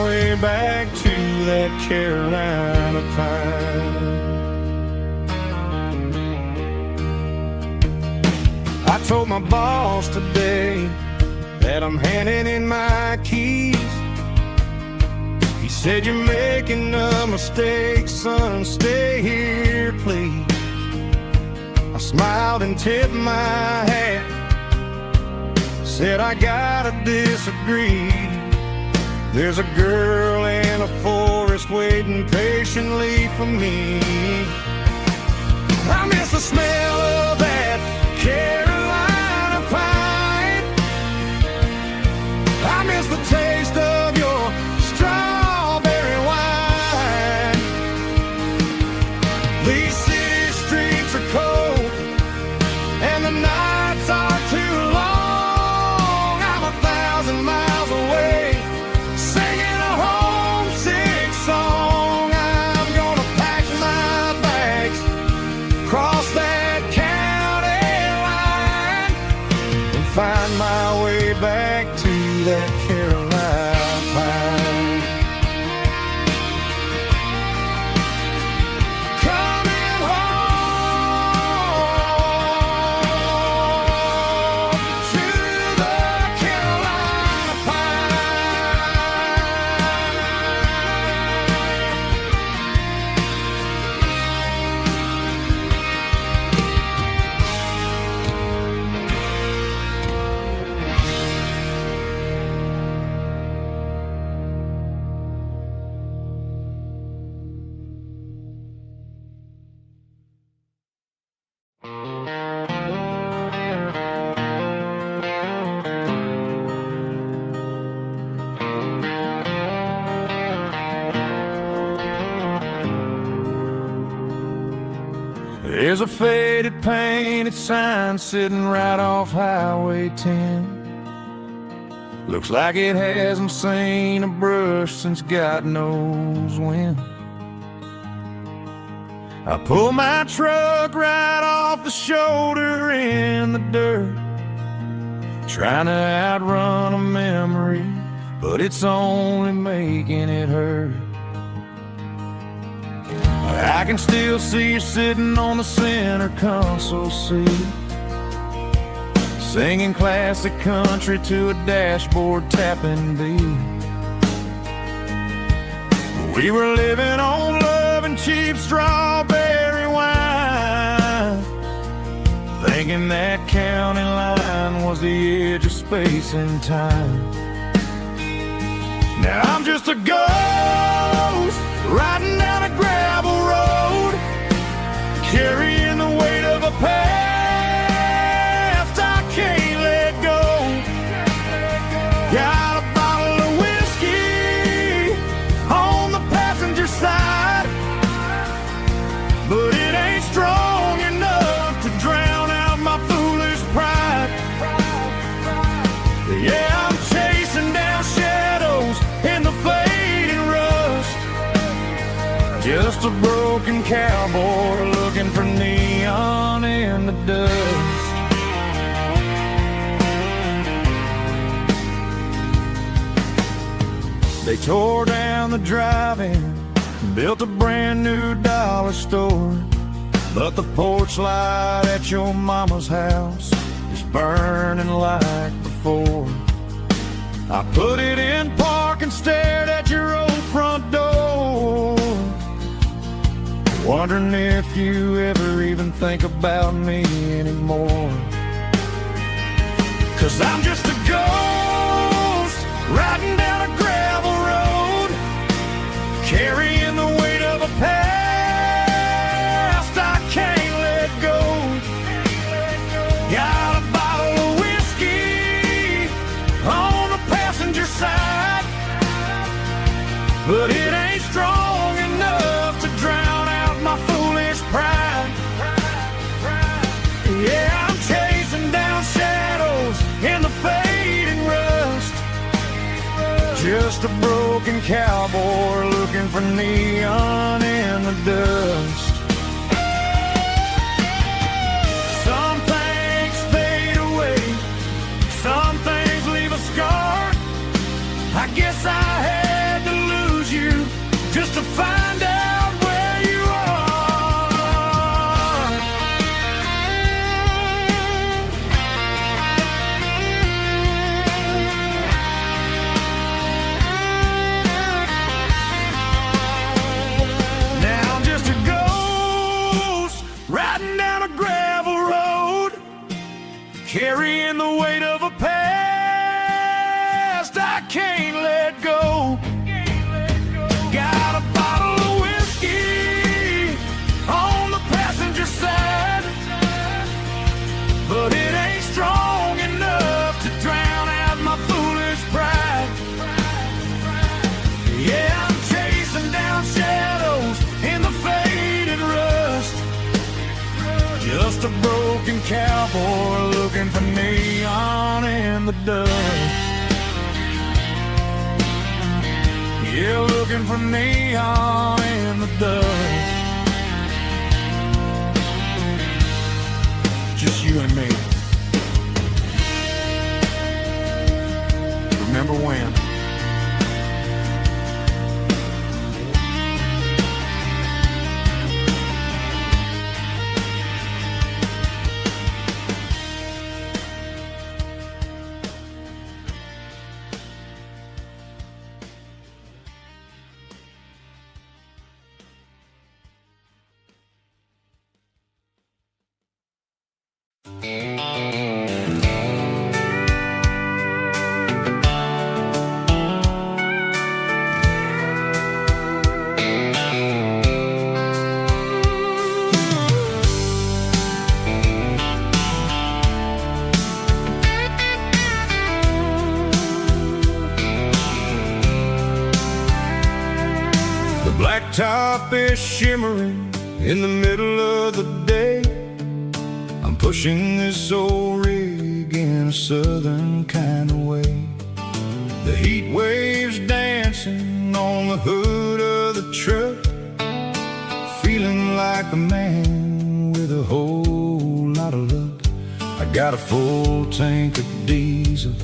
way back to that Carolina pine. I told my boss today that I'm handing in my keys. He said, "You're making a mistake, son, stay here, please." I smiled and tipped my hat, said, "I gotta disagree. There's a girl in a forest waiting patiently for me. I miss the smell of that Carolina pine. I miss the taste of your strawberry wine. These city streets are cold and the nights are too long. I'm 1,000 miles away, singing a homesick song. I'm gonna pack my bags, cross that county line, and find my way back to that Carolina pine. Coming home to the Carolina pine. There's a faded painted sign sitting right off Highway 10. Looks like it hasn't seen a brush since God knows when. I pull my truck right off the shoulder in the dirt, trying to outrun a memory, but it's only making it hurt. I can still see you sitting on the center console seat, singing classic country to a dashboard tapping beat. We were living on love and cheap strawberry wine, thinking that county line was the edge of space and time. Now I'm just a ghost riding down a gravel road, carrying the weight of a past I can't let go. Got a bottle of whiskey on the passenger side, but it ain't strong enough to drown out my foolish pride. Yeah, I'm chasing down shadows in the fading rust, just a broken cowboy looking for neon in the dust. They tore down the drive-in, built a brand new dollar store, but the porch light at your mama's house is burning like before. I put it in park and stared at your old front door, wondering if you ever even think about me anymore. 'Cause I'm just a ghost riding down a gravel road, carrying the weight of a past I can't let go. Got a bottle of whiskey on the passenger side, but it ain't strong enough to drown out my foolish pride. Yeah, I'm chasing down shadows in the fading rust, just a broken cowboy looking for neon in the dust. Some things fade away, some things leave a scar. I guess I had to the dust. Yeah, looking for neon in the dust. Just you and me. Remember when? Blacktop is shimmering in the middle of the day. I'm pushing this old rig in a southern kind of way. The heat waves dancing on the hood of the truck, feeling like a man with a whole lot of luck. I got a full tank of diesel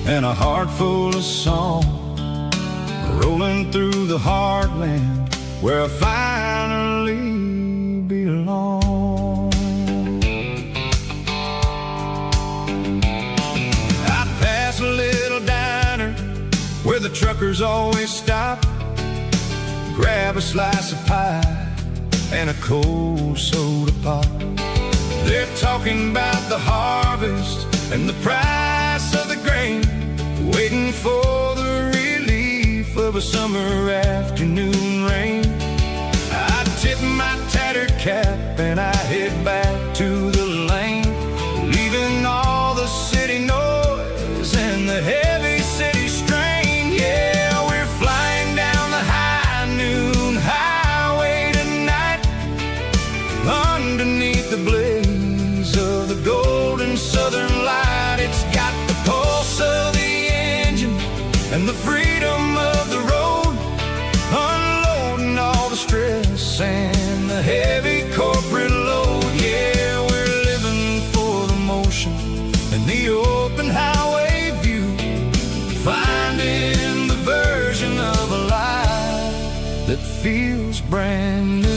and a heart full of song, rolling through the heartland where I finally belong. I pass a little diner where the truckers always stop, grab a slice of pie and a cold soda pop. They're talking about the harvest and the price of the grain, waiting for the relief of a summer afternoon rain. I tip my tattered cap and I head back to the lane, leaving all the city noise and the heavy city strain. Yeah, we're flying down the high noon highway tonight, underneath the blaze of the golden southern light. It's got the pulse of the engine and the freedom of the road, unloading all the stress and the heavy corporate load. Yeah, we're living for the motion and the open highway view, finding the version of a life that feels brand new.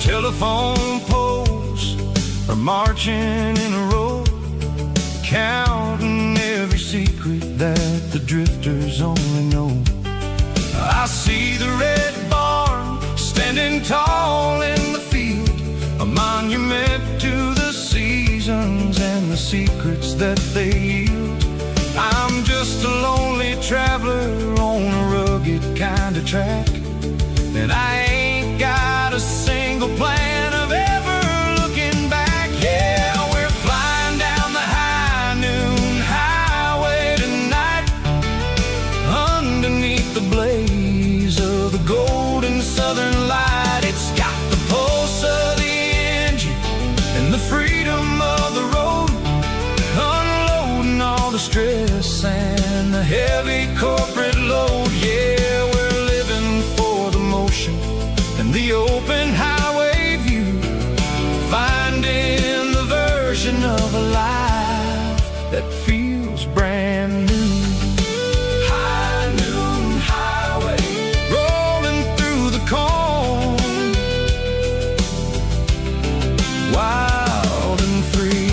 Telephone poles are marching in a row, counting every secret that the drifters only know. I see the red barn standing tall in the field, a monument to the seasons and the secrets that they yield. I'm just a lonely traveler on a rugged kind of track, and I ain't got a single plan of ever looking back. Yeah, we're flying down the high noon highway tonight, underneath the blaze of the golden southern light. It's got the pulse of the engine and the freedom of the road, unloading all the stress and the heavy corporate load. Yeah, we're living for the motion and the open highway view, finding the version of a life that feels brand new. High noon highway, rolling through the corn, wild and free.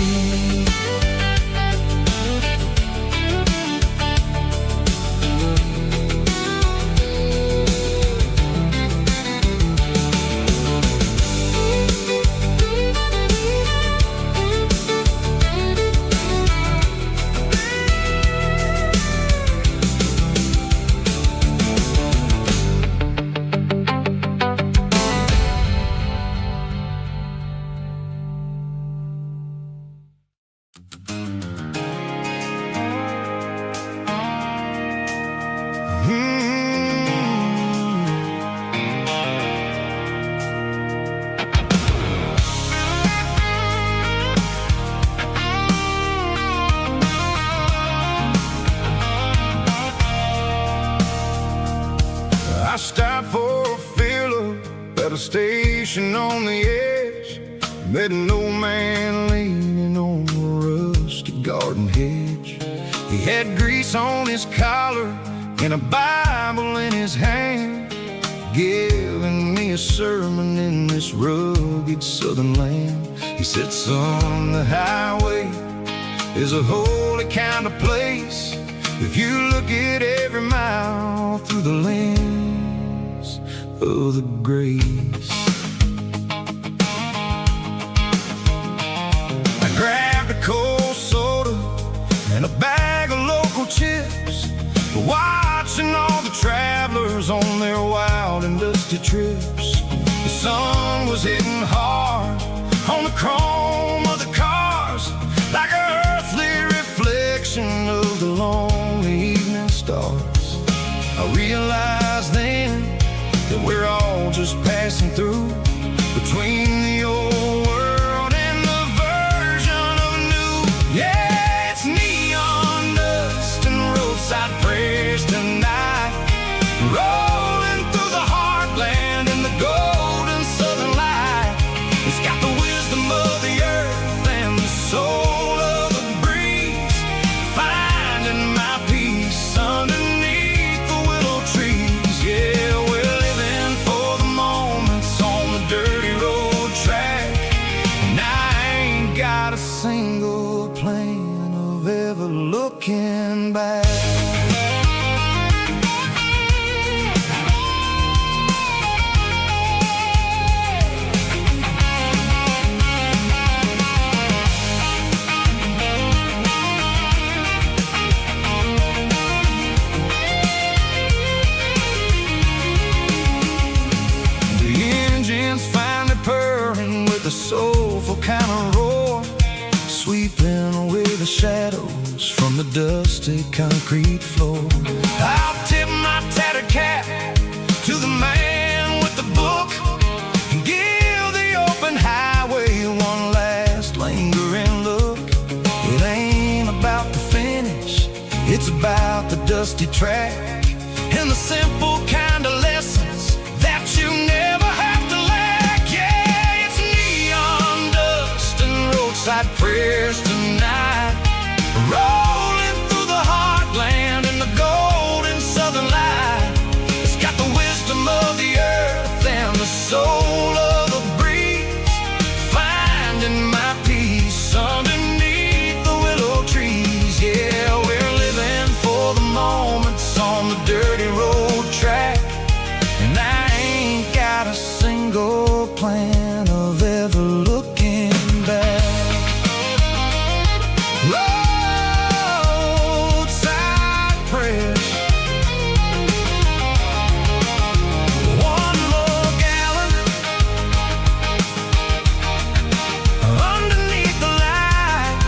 station on the edge, met an old man leaning on a rusty garden hedge. He had grease on his collar and a Bible in his hand, giving me a sermon in this rugged southern land. He said, son, the highway is a holy kind of place if you look at every mile through the lens of the grace. I grabbed a cold soda and a bag of local chips, watching all the travelers on their wild and dusty trips. The sun was hitting hard on the chrome of the cars, like an earthly reflection of the lonely evening stars. I realized then that we're all just passing through between the old world and the version of new. Yeah, it's neon dust and roadside prayers tonight, rolling through the heartland in the golden southern light. It's got the wisdom of the earth and the soul of the breeze, finding my peace underneath the willow trees. Yeah, we're living for the moments on the dirty road track, and I ain't got a single plan of ever looking back. Finally purring with a soulful kind of roar, sweeping away the shadows from the dusty concrete floor. I'll tip my tattered cap to the man with the book and give the open highway one last lingering look. It ain't about the finish, it's about the dusty track and the simple kind of lessons that you never have to lack. Yeah, it's neon dust and roadside prayers tonight, rolling through the heartland in the golden southern light. It's got the wisdom of the earth and the soul of the breeze, finding my peace underneath the willow trees. Yeah, we're living for the moments on the dirty road track, and I ain't got a single plan of ever looking back. Roadside prayers, one more gallon underneath the light.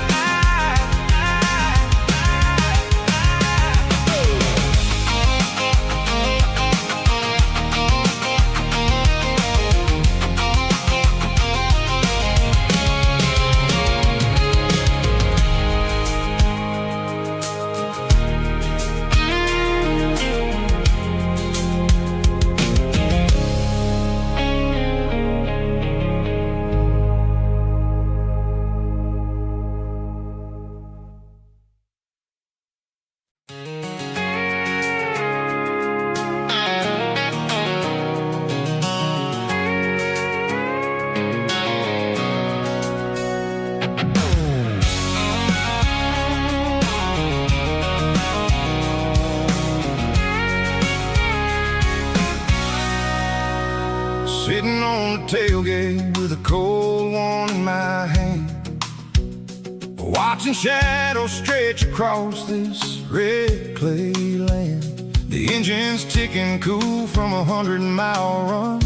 Sitting on the tailgate with a cold one in my hand, watching shadows stretch across this red clay land. The engine's ticking cool from 100-mile run,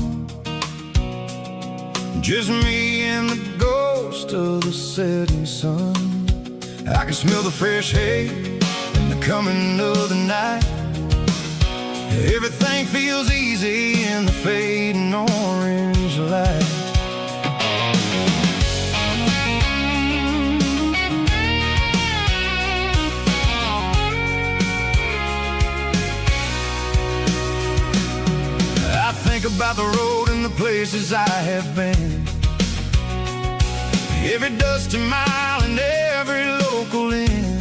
just me and the ghost of the setting sun. I can smell the fresh hay and the coming of the night. Everything feels easy in the fading orange light. I think about the road and the place places I have been, every dusty mile and every local inn.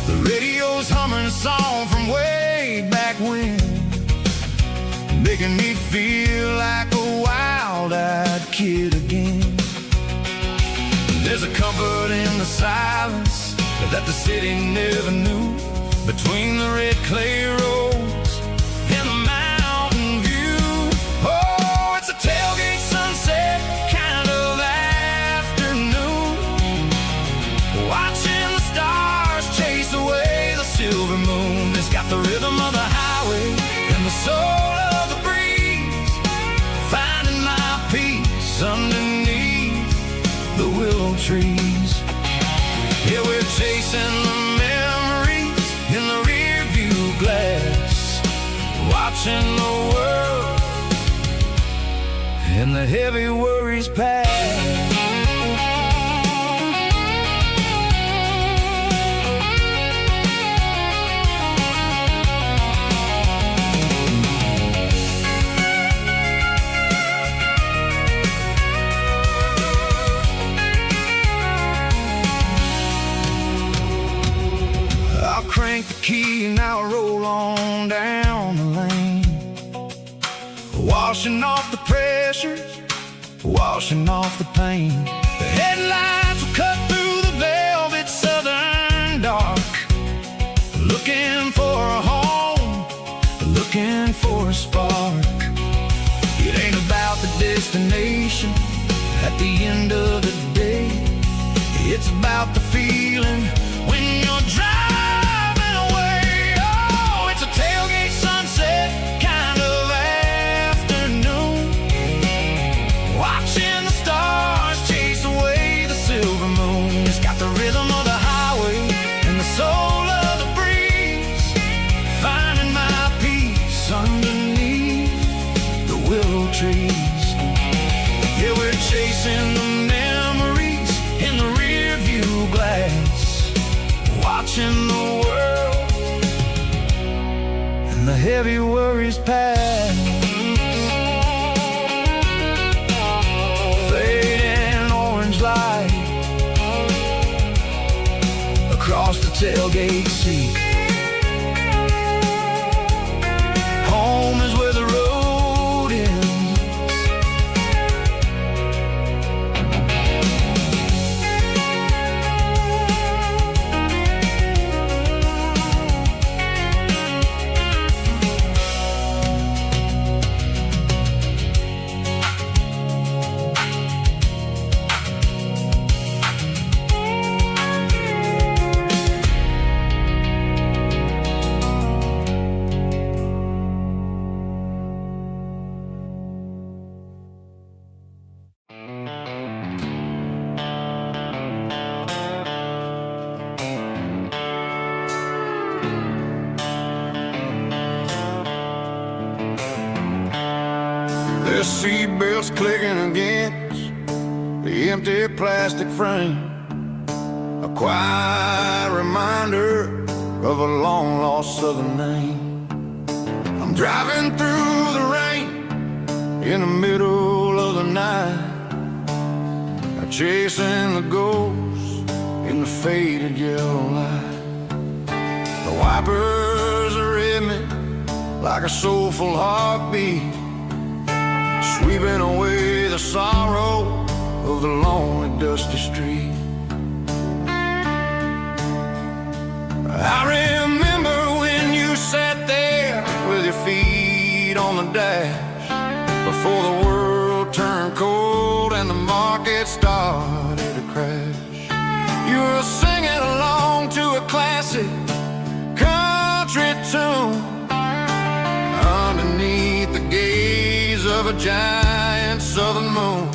The radio's humming a song from way back when, making me feel like a wild-eyed kid again. There's a comfort in the silence that the city never knew, between the red clay roads and the mountain view. Oh, it's a tailgate sunset kind of afternoon, watching the stars chase away the silver moon. It's got the rhythm of the highway and the soul of the breeze, finding my peace underneath the willow trees. Yeah, we're chasing the memories in the rear view glass, watching the world and the heavy worries pass. I'll crank the key and I'll roll on down the lane, washing off the pressure, washing off the pain. The headlights will cut through the velvet southern dark, looking for a home, looking for a spark. It ain't about the destination at the end of the day, it's about the feeling when you're driving away. Oh, it's a tailgate sunset kind of afternoon, watching the stars chase away the silver moon. It's got the rhythm of the highway and the soul of the breeze, finding my peace underneath the willow trees. Yeah, we're chasing the memories in the rear view glass, watching the world and the heavy worries pass. Fading orange light across the tailgate seat. Home is where the road ends. The seatbelts clicking against the empty plastic frame, a quiet reminder of a long-lost southern name. I'm driving through the rain in the middle of the night, chasing the ghosts in the faded yellow light. The wipers are in me like a soulful heartbeat, sweeping away the sorrow of the lonely, dusty street. I remember when you sat there with your feet on the dash, before the world turned cold and the market started to crash. You were singing along to a classic country tune underneath the gaze of a giant southern moon.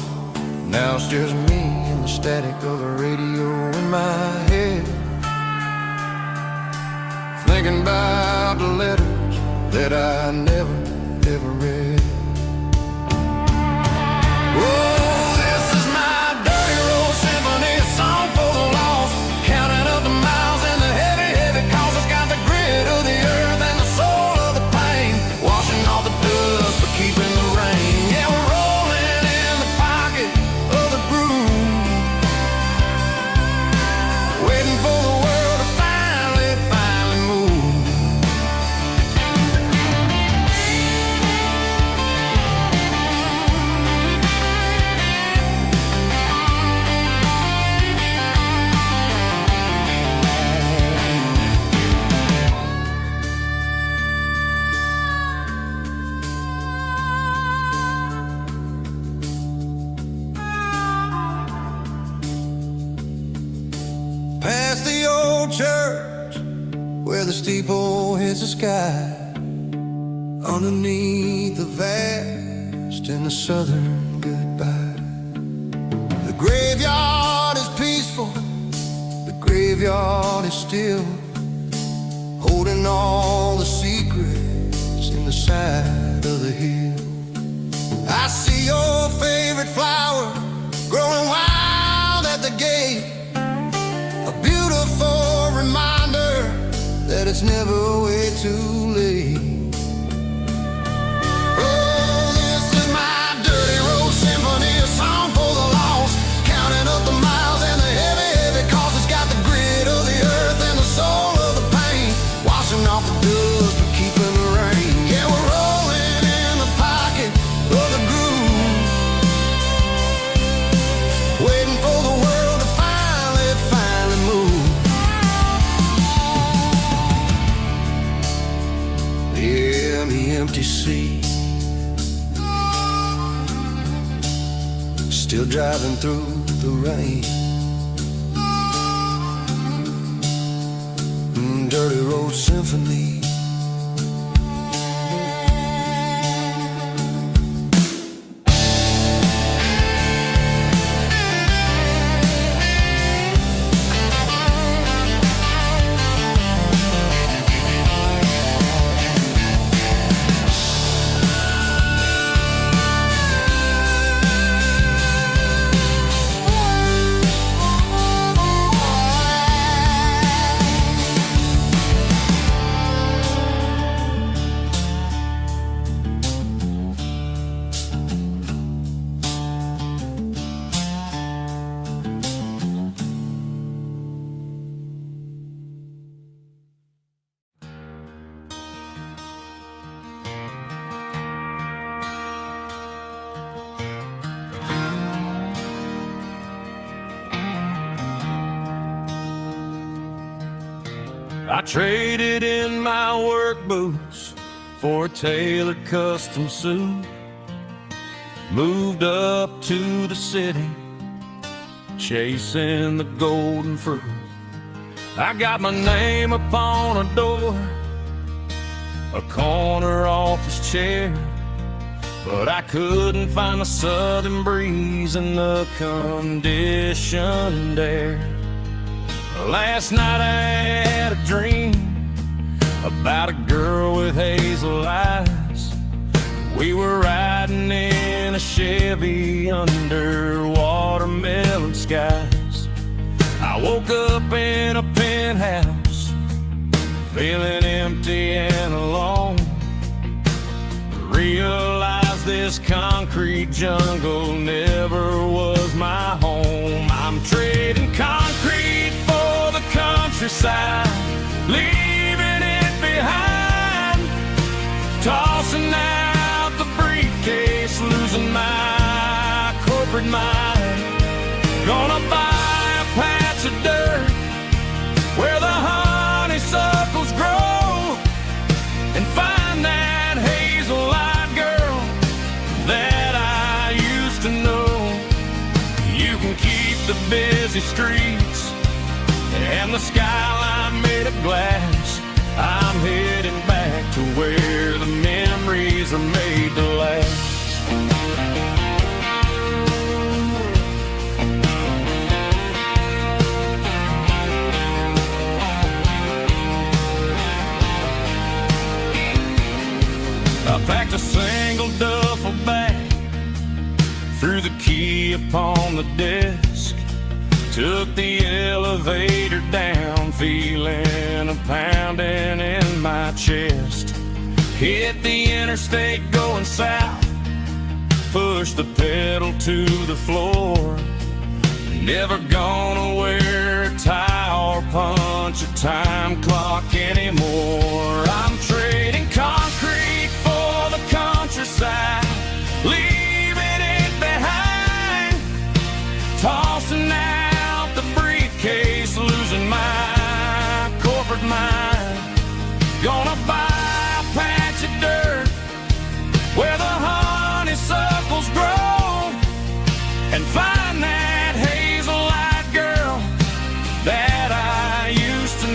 Now it's just me and the static of the radio in my head, thinking about the letters that I never, ever read. Oh, this is my dirty road symphony, a song for the lost, counting up the miles and the heavy, heavy calls. It's got the grit of the earth and the soul of the pain, washing off the dust but keeping the rain. Yeah, old church where the steeple hits the sky, underneath the vast and the southern goodbye. The graveyard is peaceful, the graveyard is still, holding all the secrets in the side of the hill. I see your favorite flower growing wild at the gate, a beautiful reminder that it's never way too late. Oh, this is my dirty road symphony, a song for the lost, counting up the miles and the heavy, heavy cost. It's got the grit of the earth and the soul of the pain, washing off the dust but keeping the rain. Yeah, we're rolling in the pocket of the groove, waiting for the world to finally move. Yeah, the empty sea, still driving through the rain. Dirty road symphony. I traded in my work boots for a tailored custom suit, moved up to the city, chasing the golden fruit. I got my name upon a door, a corner office chair, but I couldn't find the southern breeze in the conditioned air. Last night I had a dream about a girl with hazel eyes. We were riding in a Chevy under watermelon skies. I woke up in a penthouse, feeling empty and alone. Realized this concrete jungle never was my home. I'm trading concrete for the countryside, leaving it behind, tossing out the briefcase, losing my corporate mind. Gonna buy a patch of dirt where the honeysuckles grow and find that hazel-eyed girl that I used to know. You can keep the busy streets and the skyline made of glass. I'm heading back to where the memories are made to last. I packed a single duffel bag, threw the key upon the desk, took the elevator down, feeling a pounding in my chest. Hit the interstate going south, pushed the pedal to the floor. Never gonna wear a tie or punch a time clock anymore. I'm trading concrete for the countryside, leaving it behind, tossing out the briefcase, losing my corporate mind. Gonna buy a patch of dirt where the honeysuckles grow and find that hazel-eyed girl that I used to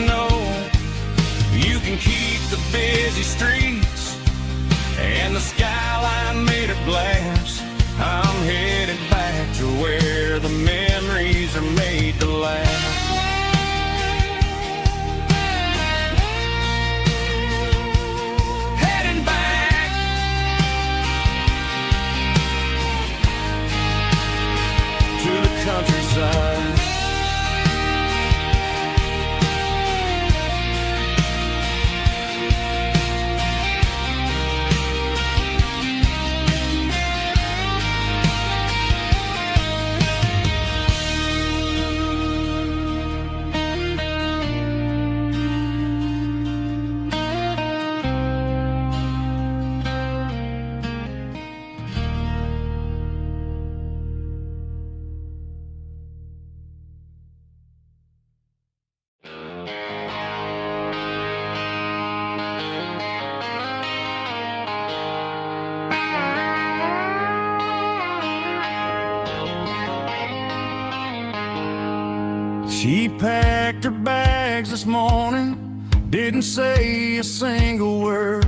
She packed her bags this morning, didn't say a single word,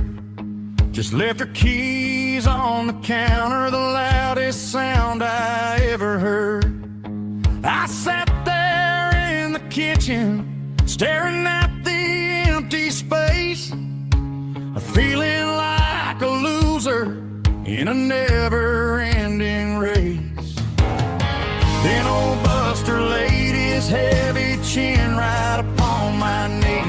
just left her keys on the counter, the loudest sound I ever heard. I sat there in the kitchen, staring at the empty space, feeling like a loser in a never-ending race. Then old Buster laid his heavy chin right upon my knee,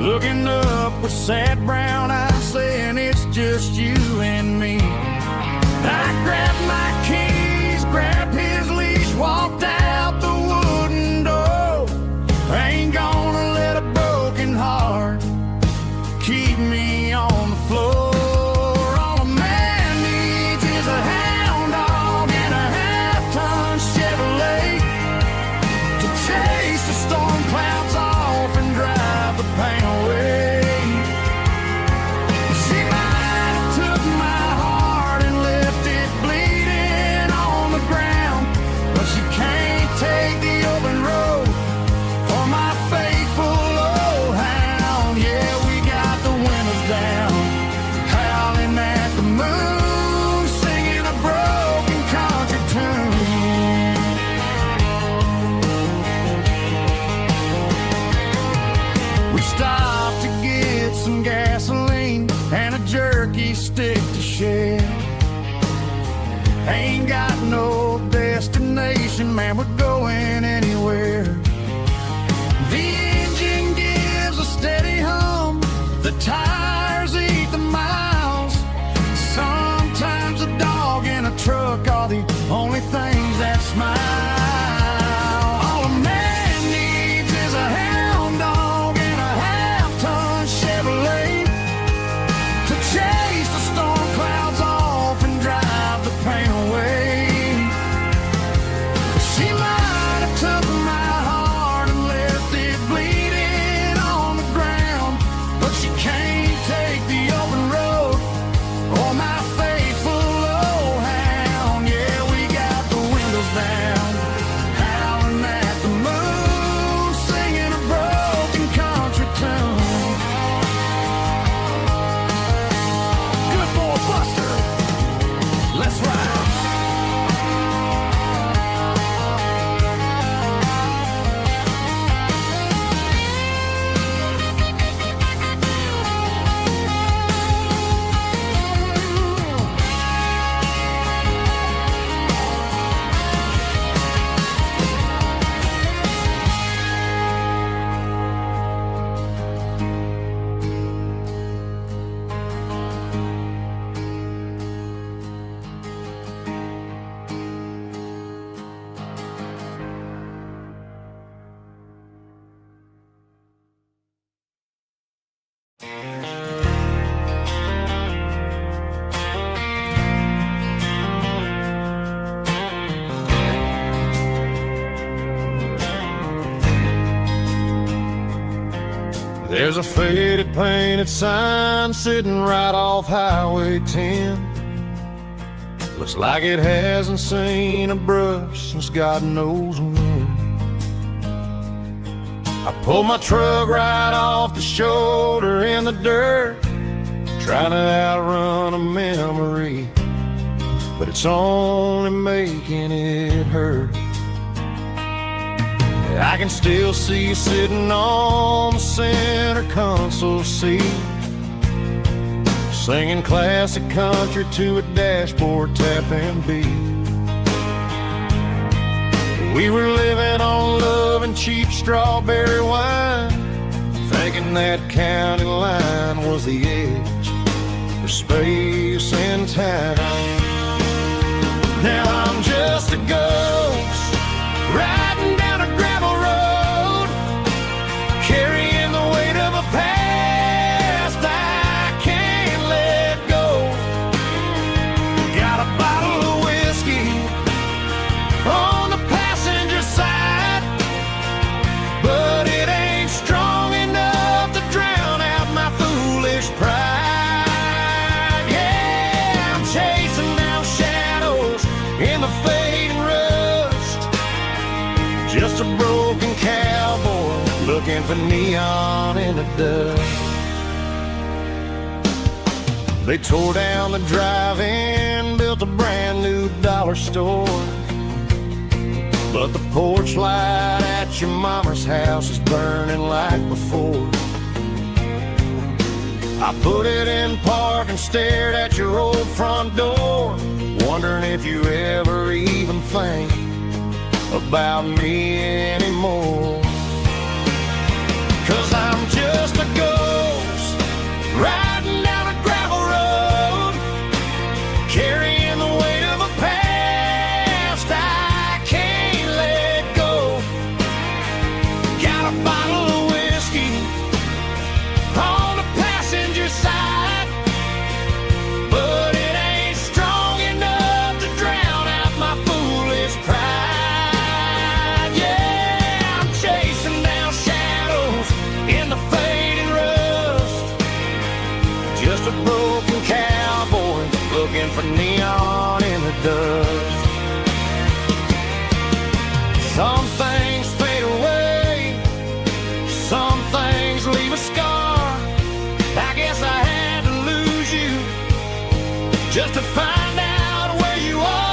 looking up with sad brown eyes, saying it's just you and me. I grabbed my keys, grabbed his leash, walked out the wooden door. I ain't gonna let a broken heart keep me on the floor. All a man needs is a hound dog and a half-ton Chevrolet to chase the storm clouds off and drive the pain away. She might have took my heart and left it bleeding on the ground, but she can't take the open road or my faithful old hound. Yeah, we got the windows down, howling at the moon, singing a broken country tune. We stopped to get some gasoline and a jerky stick to share. Ain't got no destination, man, we're going anywhere. The engine gives a steady hum, the tires eat the miles. Sometimes a dog in a truck are the only things that smile. All a man needs is a hound dog and a half-ton Chevrolet to chase the storm clouds off and drive the pain away. She might have took my heart and left it bleeding on the ground, but she can't take the open road or my faithful old hound. Yeah, we got the windows down, howling at the moon, singing a broken country tune. Good boy, Buster, let's ride. There's a faded painted sign sitting right off Highway 10. Looks like it hasn't seen a brush since God knows when. I pulled my truck right off the shoulder in the dirt, trying to outrun a memory, but it's only making it hurt. I can still see you sitting on the center console seat, singing classic country to a dashboard tapping beat. We were living on love and cheap strawberry wine, thinking that county line was the edge for space and time. Now I'm just a ghost riding down a gravel road, carrying the weight of a past I can't let go. Got a bottle of whiskey on the passenger side, but it ain't strong enough to drown out my foolish pride. Yeah, I'm chasing looking for neon in the dust. They tore down the drive-in, built a brand new dollar store, but the porch light at your mama's house is burning like before. I put it in park and stared at your old front door, wondering if you ever even think about me anymore. 'Cause I'm just a ghost riding down a gravel road, carrying the weight of a past I can't let go. Got a bottle of whiskey on the passenger side, but it ain't strong enough to drown out my foolish pride. Yeah, I'm chasing down shadows in the fading rust, just a broken cowboy looking for neon in the dust. Some things fade away, some things leave a scar. I guess I had to lose you just to find out where you are.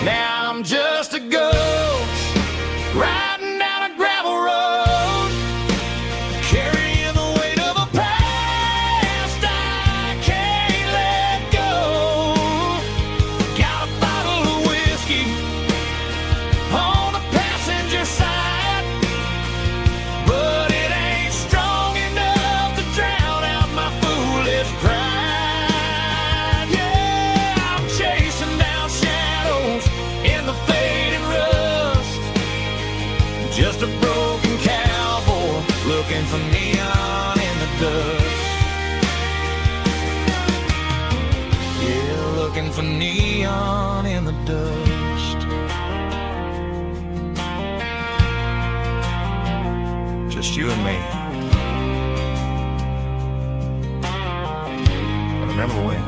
Now I'm just a ghost riding down a gravel road, carrying the weight of a past I can't let go. Got a bottle of whiskey on the passenger side, but it ain't strong enough to drown out my foolish pride. Yeah, I'm chasing down shadows in the fading rust, just a broken cowboy looking for neon in the dust. Yeah, looking for neon in the dust. Just you and me. I remember when.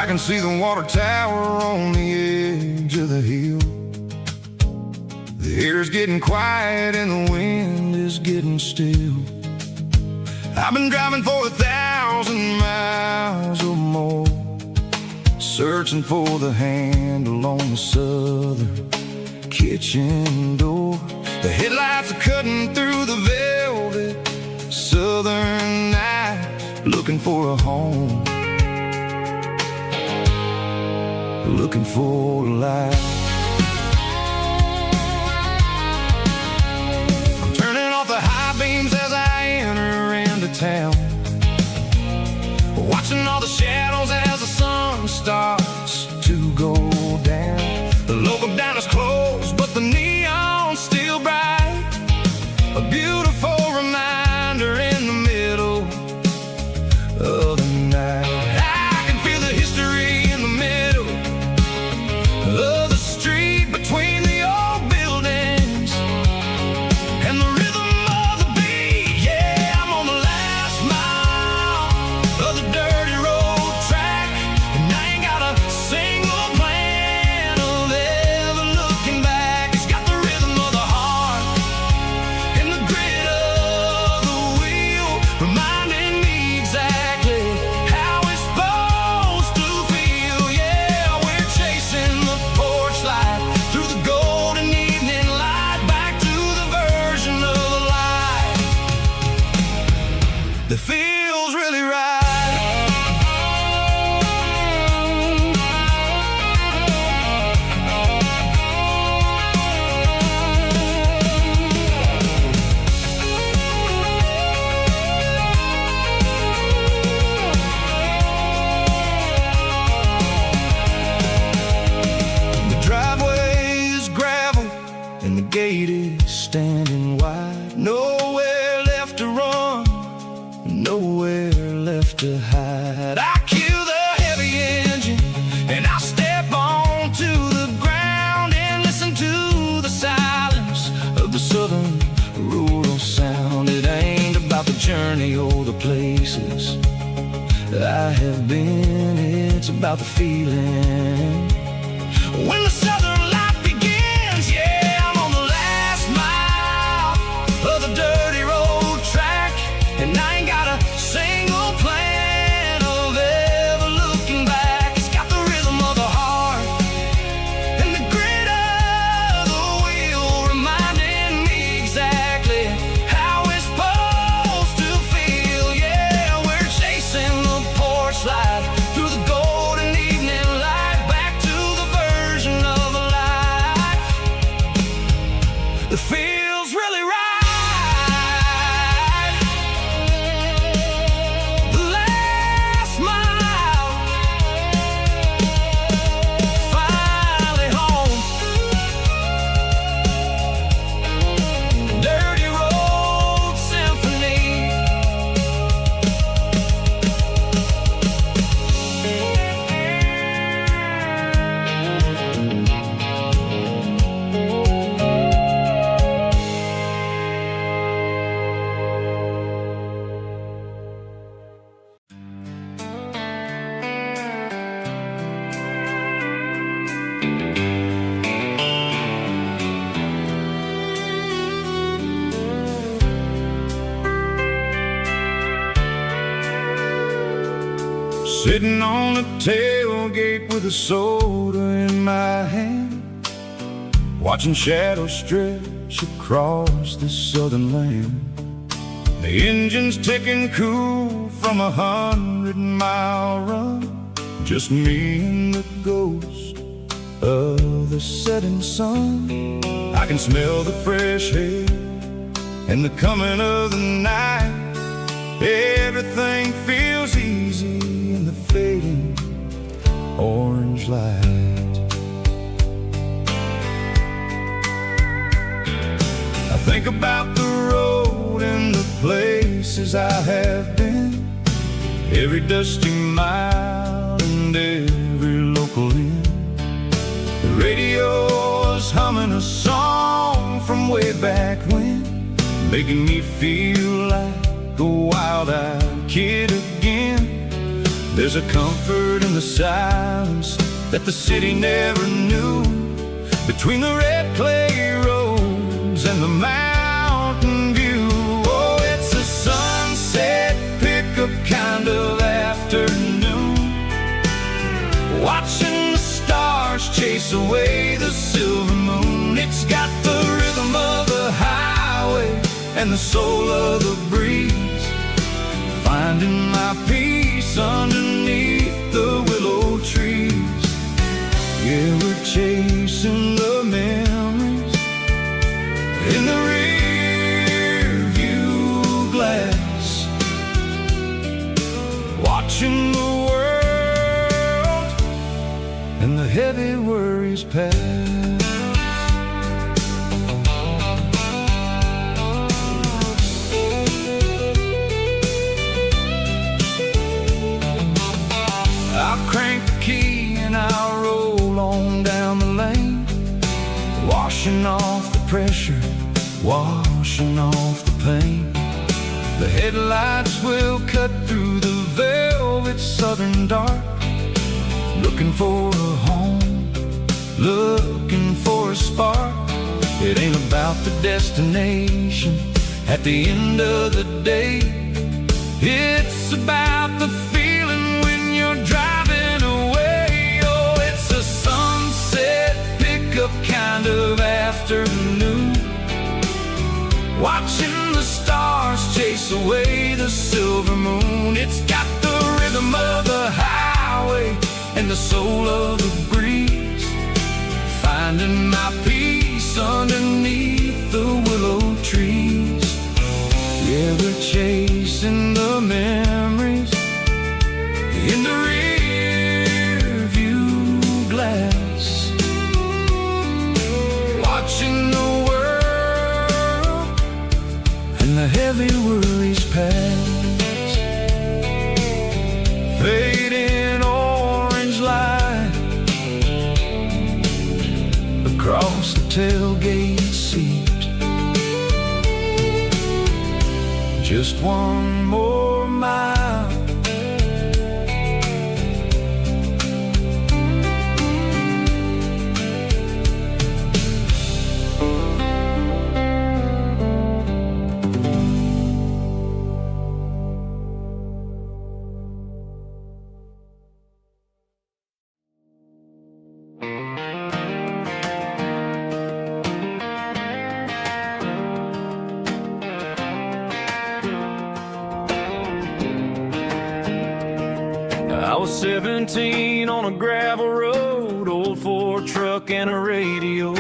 I can see the water tower on the edge of the hill. The air's getting quiet and the wind is getting still. I've been driving for 1,000 miles or more, searching for the handle on the southern kitchen door. The headlights are cutting through the velvet southern night, looking for a home, looking for a light. I'm turning off the high beams as I enter into town, watching all the shadows as the sun starts to go down. The local diner's closed, but the neon's still bright, a beautiful reminder in the middle of the night. I can feel the history in the middle of the street, between the old buildings and the rhythm of the beat. Yeah, I'm on the last mile of the dirty road track, and I ain't got a single plan of ever looking gate is standing wide. Nowhere left to run, nowhere left to hide. I kill the heavy engine and I step onto the ground and listen to the silence of the southern rural sound. It ain't about the journey or the places I have been, it's about the feeling. When the southern life begins, yeah, I'm on the last mile of the dirty road track, and I ain't got a single plan of ever looking back. It's got the rhythm of the heart and the grit of the wheel, reminding me exactly how it's supposed to feel. Yeah, we're chasing the porch light through the golden evening light, back to the version of a life that feels really right. The last mile, finally home. Dirty Road Symphony. Sitting on the tailgate with a soda in my hand, watching shadows stretch across this southern land. The engine's ticking cool from 100-mile run, just me and the ghost of the setting sun. I can smell the fresh air and the coming of the night. Everything feels easy in the fading orange light. I think about the road and the places I have been, every dusty mile and every local inn. The radio is humming a song from way back when, making me feel like a wild-eyed kid again. There's a comfort in the silence that the city never knew, between the red clay roads and the mountain view. Oh, it's a sunset pickup kind of afternoon, watching the stars chase away the silver moon. It's got the rhythm of the highway and the soul of the breeze, finding my peace underneath the willow trees. Yeah, we're chasing the memories in the rear view glass, watching the world and the heavy worries pass. I'll crank the key and I'll roll on down the lane, washing off the pressure, washing off the pain. The headlights will cut through the velvet southern dark, looking for a home, looking for a spark. It ain't about the destination at the end of the day, it's about the feeling when you're driving away. Oh, it's a sunset pickup kind of afternoon, watching the stars chase away the silver moon. It's got the rhythm of the highway and the soul of the breeze, finding my peace underneath the willow trees. Yeah, we're chasing the memories in the rear view glass, watching the world tailgate seat. Just one more mile. I was 17 on a gravel road, old Ford truck and a radio,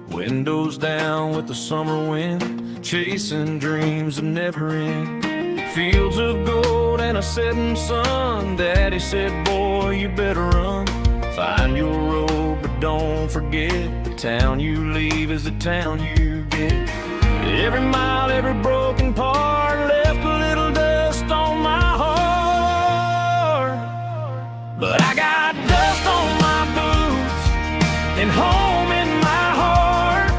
windows down with the summer wind, chasing dreams that never end. Fields of gold and a setting sun. Daddy said, boy, you better run. Find your road, but don't forget, the town you leave is the town you get. Every mile, every broken part left a little dust on my heart. But I got dust on my boots and home in my heart.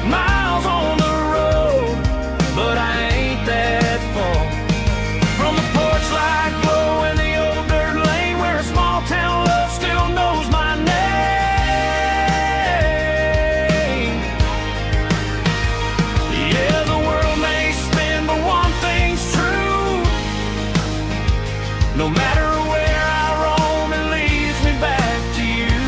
Miles on the road, but I ain't that far from the porch light glow and the old dirt lane where a small town love still knows my name. Yeah, the world may spin, but one thing's true. No matter where I roam, it leads me back to you.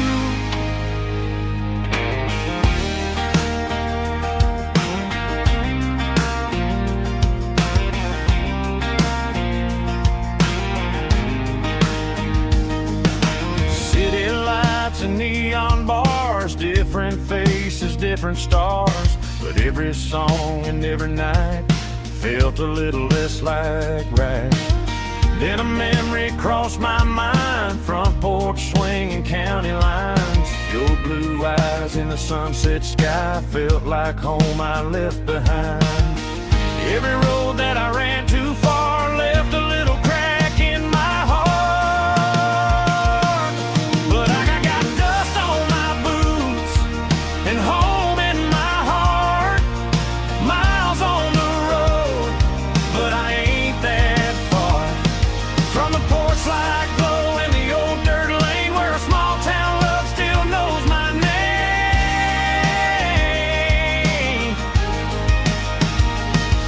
City lights and neon bars, different faces, different stars, but every song and every night felt a little less like right. Then a memory crossed my mind, front porch swinging county lines. Your blue eyes in the sunset sky felt like home I left behind. Every road that I ran too far left a little crack in my heart. But I got dust on my boots and home in my heart. Miles on the road, but I ain't that far from the porch light glow and the old dirt lane where a small town love still knows my name.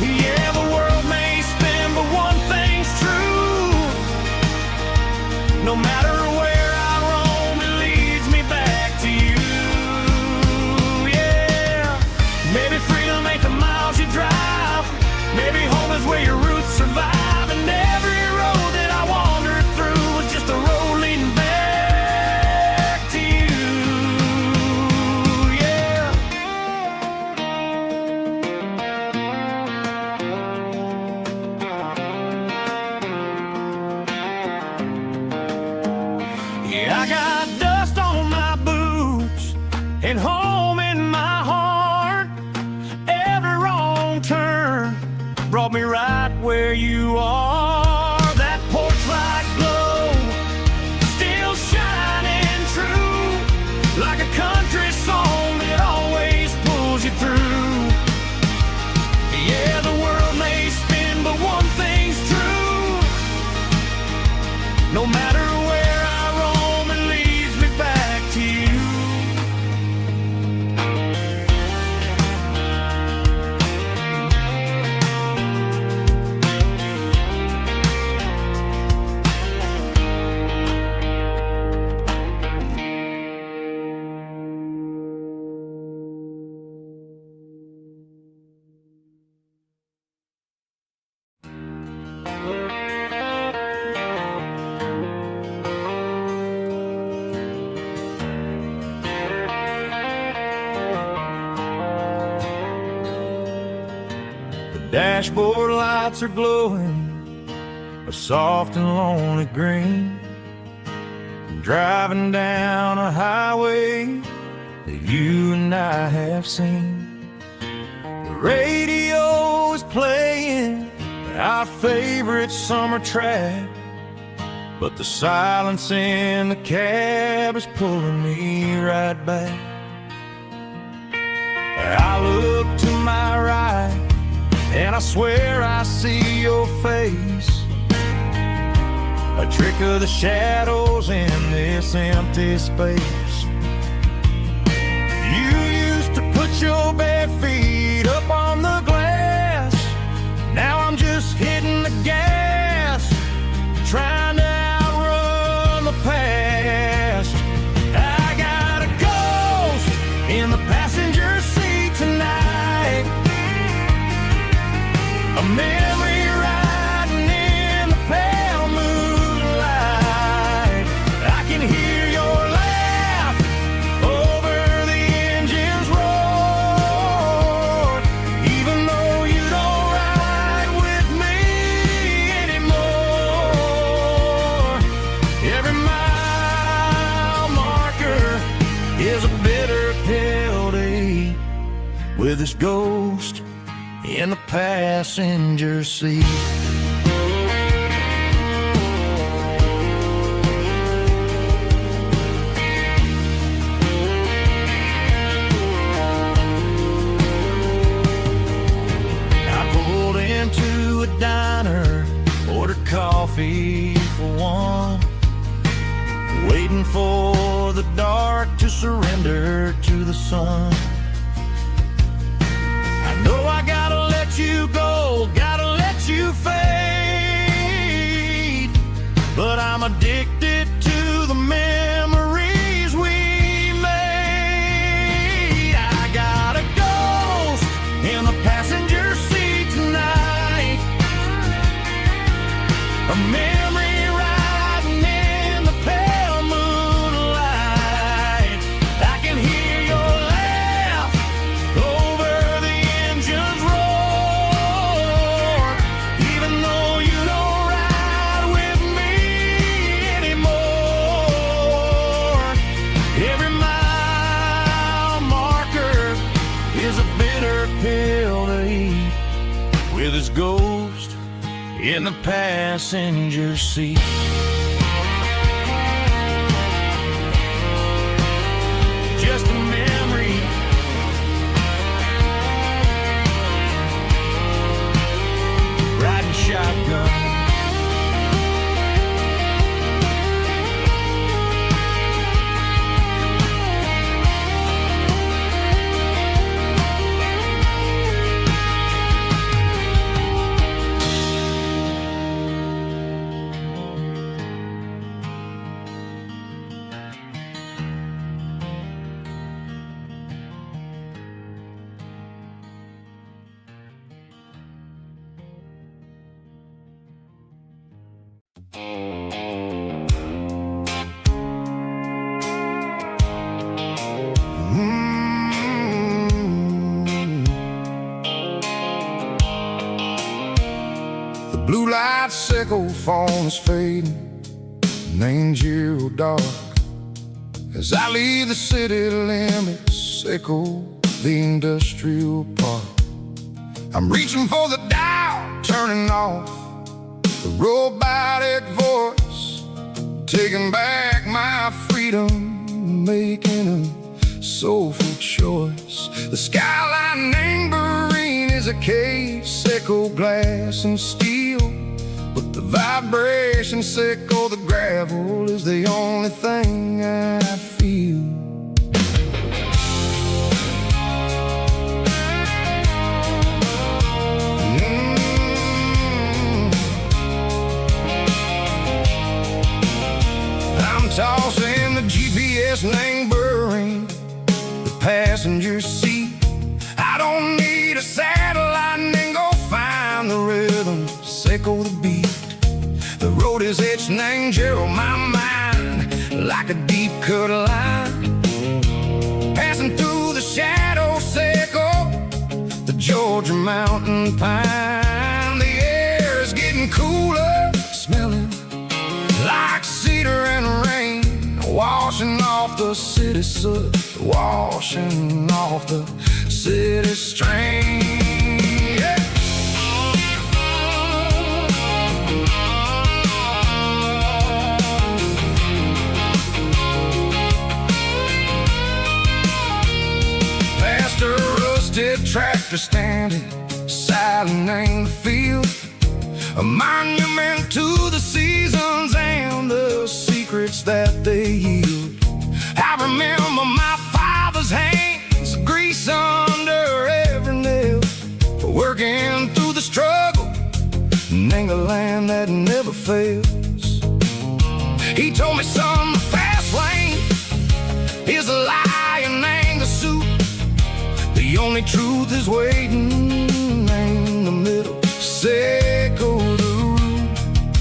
Yeah, the world may spin, but one thing's true. No matter where I roam, it leads me back to you. Yeah, maybe freedom ain't the miles you drive. Maybe home is where your roots survive. And every road that I wandered through was just a road leading back to you. Yeah. Yeah, I got dust on my boots and home in my heart. Every wrong turn brought me right where you are. That porch light glow still shining true, like a country song that always pulls you through. Yeah, the world may spin, but one thing's true. No matter where I roam, it leads me back to you. Dashboard lights are glowing a soft and lonely green. I'm driving down a highway that you and I have seen. The radio is playing our favorite summer track, but the silence in the cab is pulling me right back. I look to my right, and I swear I see your face. A trick of the shadows in this empty space. You used to put your bare feet up on the glass. Now I'm just hitting the gas, trying to outrun the past. I got a ghost in the passenger seat tonight, a memory riding in the pale moonlight. I can hear your laugh over the engine's roar, even though you don't ride with me anymore. Every mile marker is a bitter pill to eat, with this ghost in the passenger seat. I pulled into a diner, ordered coffee for one, waiting for the dark to surrender to the sun. I know I gotta let you go, gotta let you fade, but I'm addicted to the memories we made. I got a ghost in the passenger seat tonight, a memory riding in the pale moonlight. I can hear your laugh over the engine's roar, even though you don't ride with me anymore. Every mile marker is a bitter pill to eat, with its ghost in the passenger seat. Just a memory, riding shotgun. The blue light sickle phone is fading, names you dark. As I leave the city limits, sickle the industrial park. I'm reaching for the dial, turning off the robotic voice, taking back my freedom, making a soulful choice. The skyline Barine is a cave, sickle glass and steel, but the vibration sickle, the gravel, is the only thing I feel. I'm tossing the GPS Barine, the passenger seat. I don't need a satellite and go find the rhythm, sickle the beat. The road is etched Nangero, my mind, like a deep cut line, passing through the shadow sickle, the Georgia mountain pine. The air is getting cooler, smelling like cedar and rain, washing off the city soot, washing off the city strain. Yeah. Past a rusted tractor standing silent in the field, a monument to the seasons and the secrets that they yield. I remember my father's hands, grease under every nail, working through the struggle, name the land that never fails. He told me, son, the fast lane is a lie and ain't the suit. The only truth is waiting in the middle. Seco the root,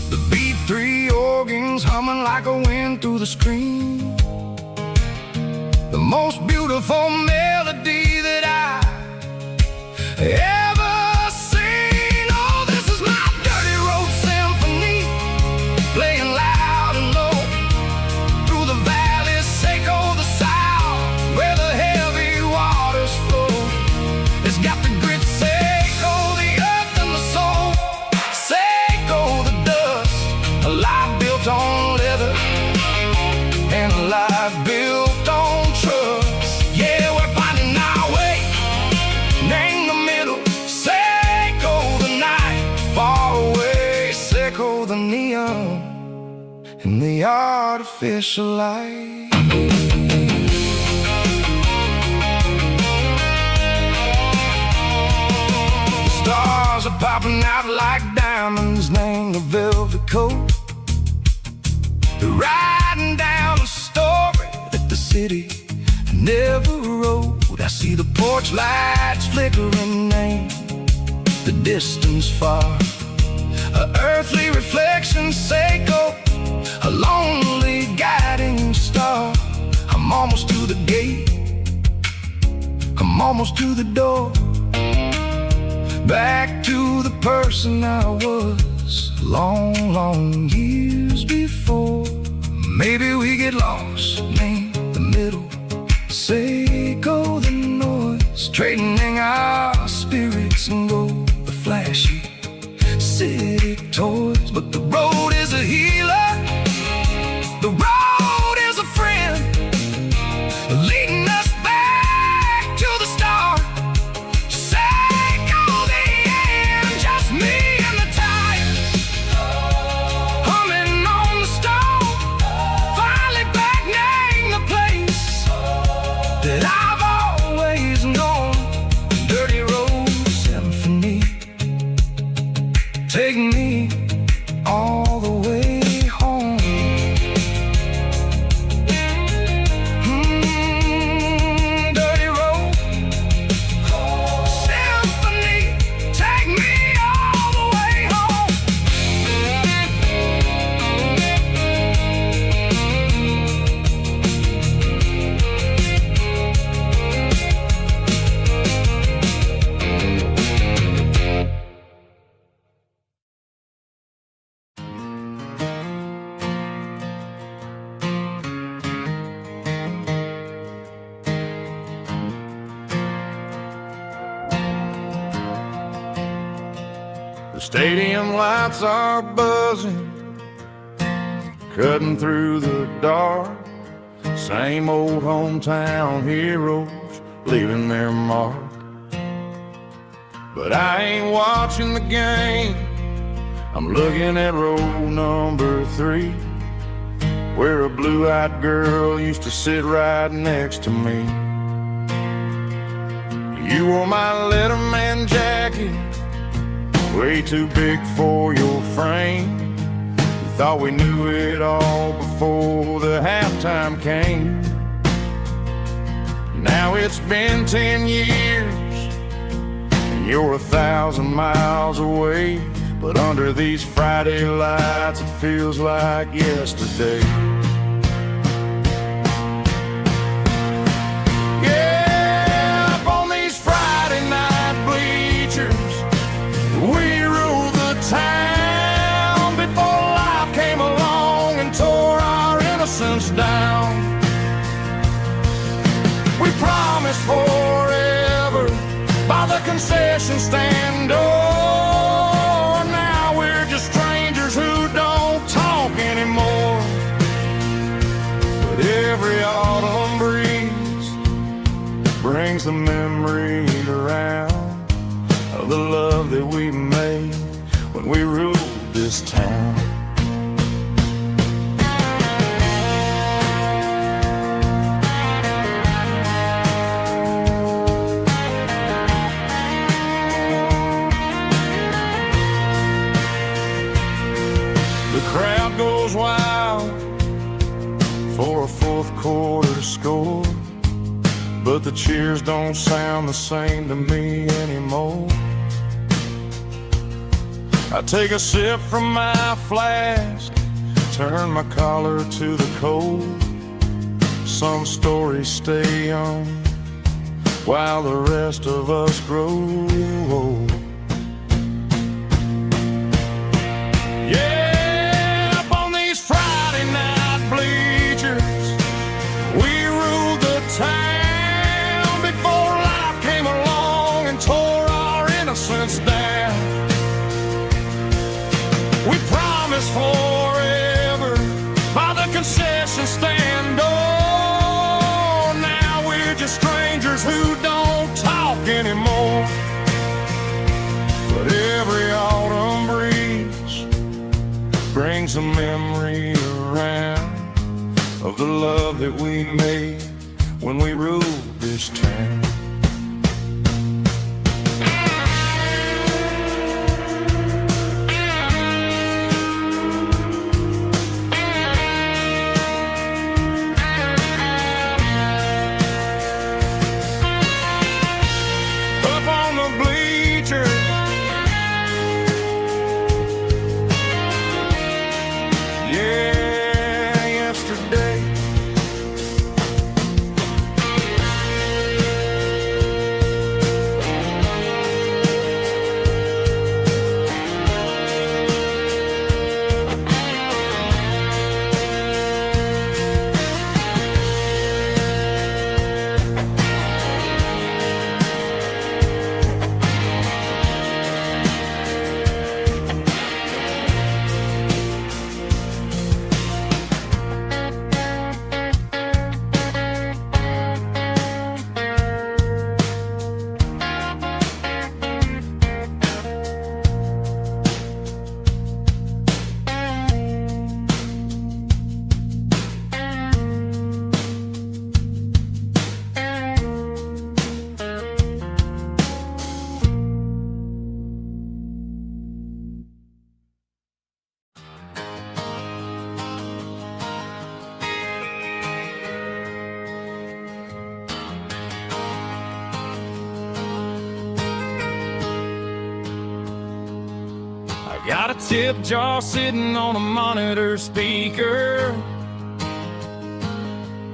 the B3 organs humming like a wind through the screen. The most beautiful melody that I ever seen. Oh, this is my dirty road symphony, playing loud and low through the valleys, Seco the south, where the heavy waters flow. It's got the grit, Seco the earth and the soul, Seco the dust, a life built on leather and a life built on trust. Yeah, we're finding our way, name the middle, Seco the night, far away, Seco the neon and the artificial light. The stars are popping out like diamonds, name the velvet coat. They're riding down a story that the city never wrote. I see the porch lights flickering, name the distance far, a earthly reflection, Seco, a lonely guiding star. I'm almost to the gate, I'm almost to the door, back to the person I was long, long years before. Maybe we get lost, name the middle, Seco the noise, trading our spirits and gold, the flashy city toys. But the road is a healer, the road is a friend, leading us back to the start. Seco the end, just me and the tires, humming on the stove, finally back, name the place that I've always known. Dirty road symphony, take me all the way home. Dirty road symphony, take me all the way home. The stadium lights are buzzing, cutting through the dark. Same old hometown heroes leaving their mark. But I ain't watching the game, I'm looking at row number 3, where a blue-eyed girl used to sit right next to me. You wore my Letterman jacket, way too big for your frame. You thought we knew it all before the halftime came. Now it's been 10 years and you're 1,000 miles away, but under these Friday lights it feels like yesterday. Yeah, up on these Friday night bleachers, we ruled the town before life came along and tore our innocence down. We promised forever by the concession stand door. Now we're just strangers who don't talk anymore. But every autumn breeze brings the memory around. that we made when we ruled this town. The crowd goes wild for a fourth quarter score, but the cheers don't sound the same to me anymore. I take a sip from my flask, turn my collar to the cold. Some stories stay young while the rest of us grow old. Yeah, up on these Friday night bleachers, we ruled the town before life came along and tore our innocence down. We promised forever by the concession stand door. Now we're just strangers who don't talk anymore. But every autumn breeze brings a memory around of the love that we made when we ruled this town. Got a tip jar sitting on a monitor speaker,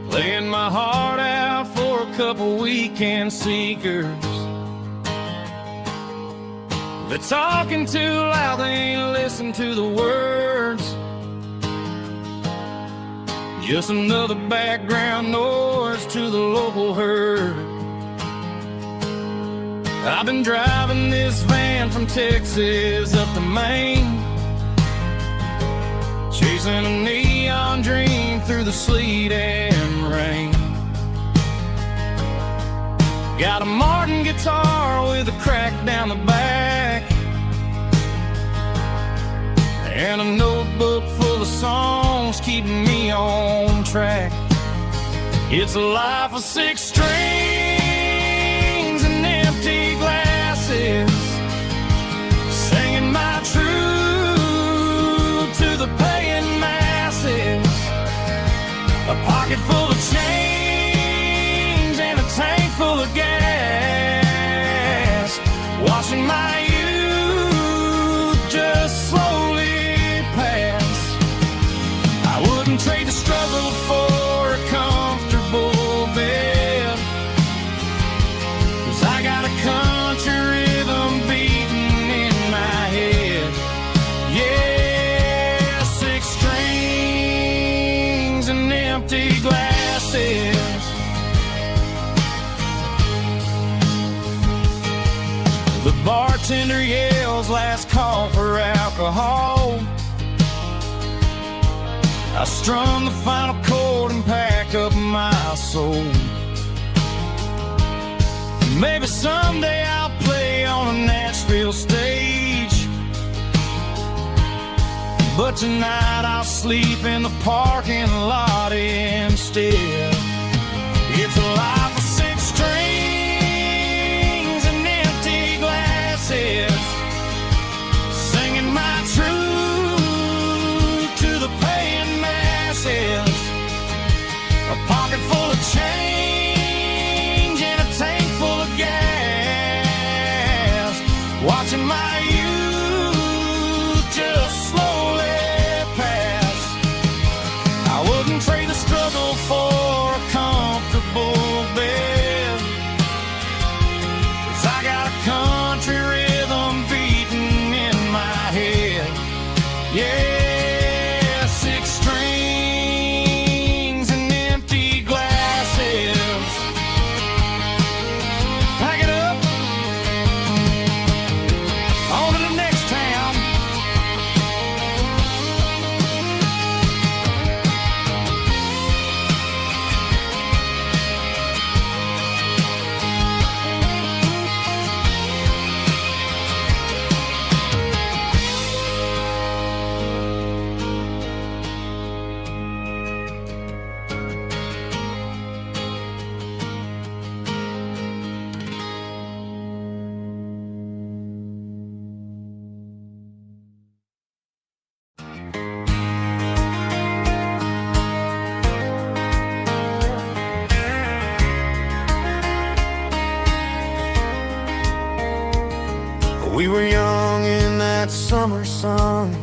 playing my heart out for a couple weekend seekers. They're talking too loud, they ain't listen to the words. Just another background noise to the local herd. I've been driving this van from Texas up to Maine, chasing a neon dream through the sleet and rain. Got a Martin guitar with a crack down the back, and a notebook full of songs keeping me on track. It's a life of 6 strings and empty glasses, singing my truth to the paying masses. A pocket full of change and a tank full of gas, watching my youth just slowly pass. I wouldn't trade the struggle for a comfortable bed, 'cause I got a country rhythm beating in my head. Yeah, 6 strings and empty glasses. The bartender yells last call for alcohol. I strum the final chord and pack up my soul. Maybe someday I'll play on a Nashville stage, but tonight I'll sleep in the parking lot instead. It's a life of six strings and empty glasses, singing my truth to the paying masses. A pocket full of change and a tank full of gas, watching my youth just slowly pass. I wouldn't trade the struggle for a comfortable bed, 'cause I got a country rhythm beating in my head. Yeah, six strings and empty glasses. Pack it up, on to the next town. We were young in that summer sun,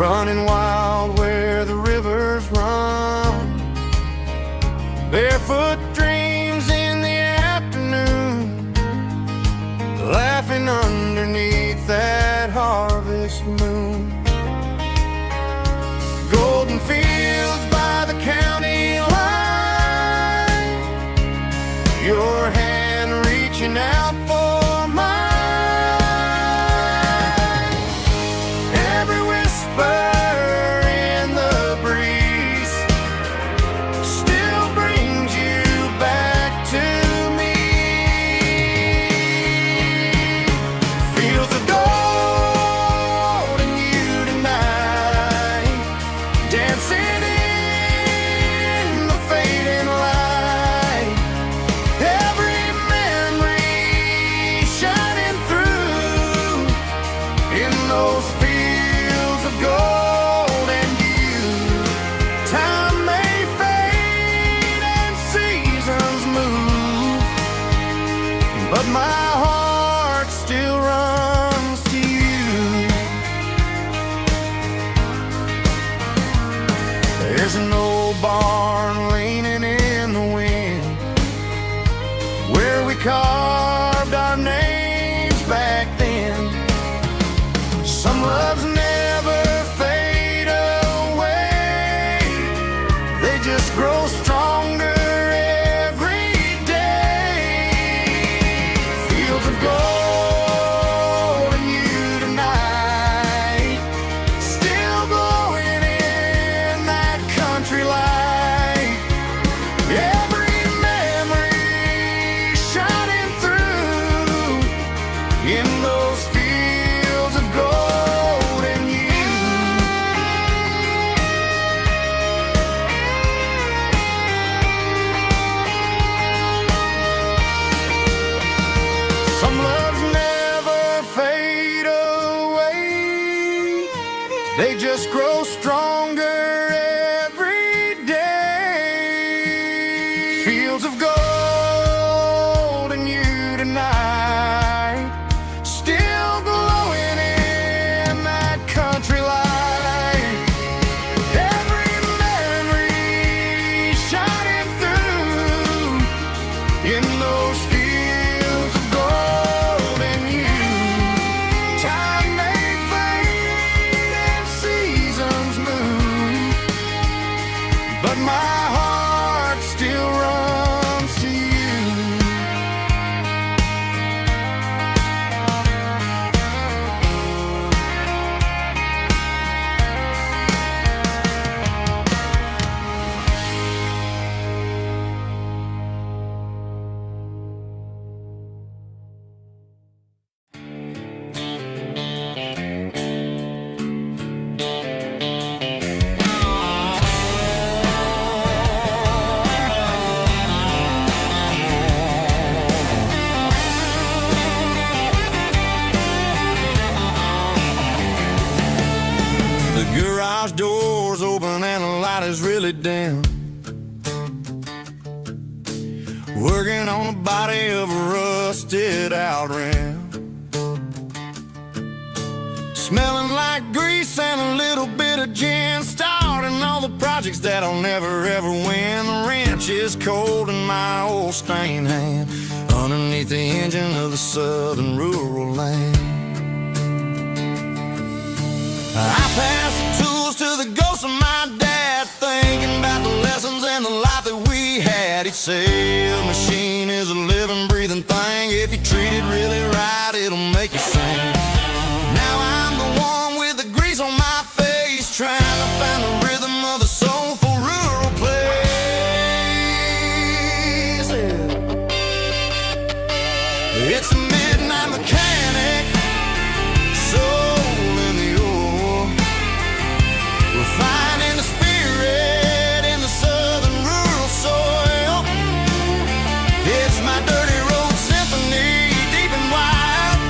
running wild where the rivers run, barefoot dreams in the afternoon, laughing underneath that harvest moon. Golden fields by the county line, your hand reaching out for mine. Every whisper in the breeze still brings you back to me. Fields of gold and you tonight, dancing in the fading light. Every memory shining through in those fields of gold and you. Time may fade and seasons move, but my heart still runs to you. There's an old barn leaning in the wind, where we carved our names back then. Some loves never fade away, they just grow stronger every day. Fields of gold and you tonight, still glowing in that country light. Every memory shining through in those fields of gold and you. Some loves never fade away, they just grow stronger every day. Fields of gold and you tonight, still glowing in that country light. Every memory shining through in those fields of gold and you. Time may fade and seasons move, but my heart still runs to you. is really dim, working on the body of a rusted out rim, smelling like grease and a little bit of gin, starting all the projects that I'll never ever win. The wrench is cold in my old stained hand, underneath the engine of the southern rural land. I pass the tools to the ghost of my dad, thinking about the lessons and the life that we had. He'd say a machine is a living, breathing thing. If you treat it really right, it'll make you sing. Now I'm the one with the grease on my face, trying to find the rhythm of the soulful rural place. It's a midnight mechanic, soul in the ore, refining the spirit in the southern rural soil. It's my dirty road symphony, deep and wide,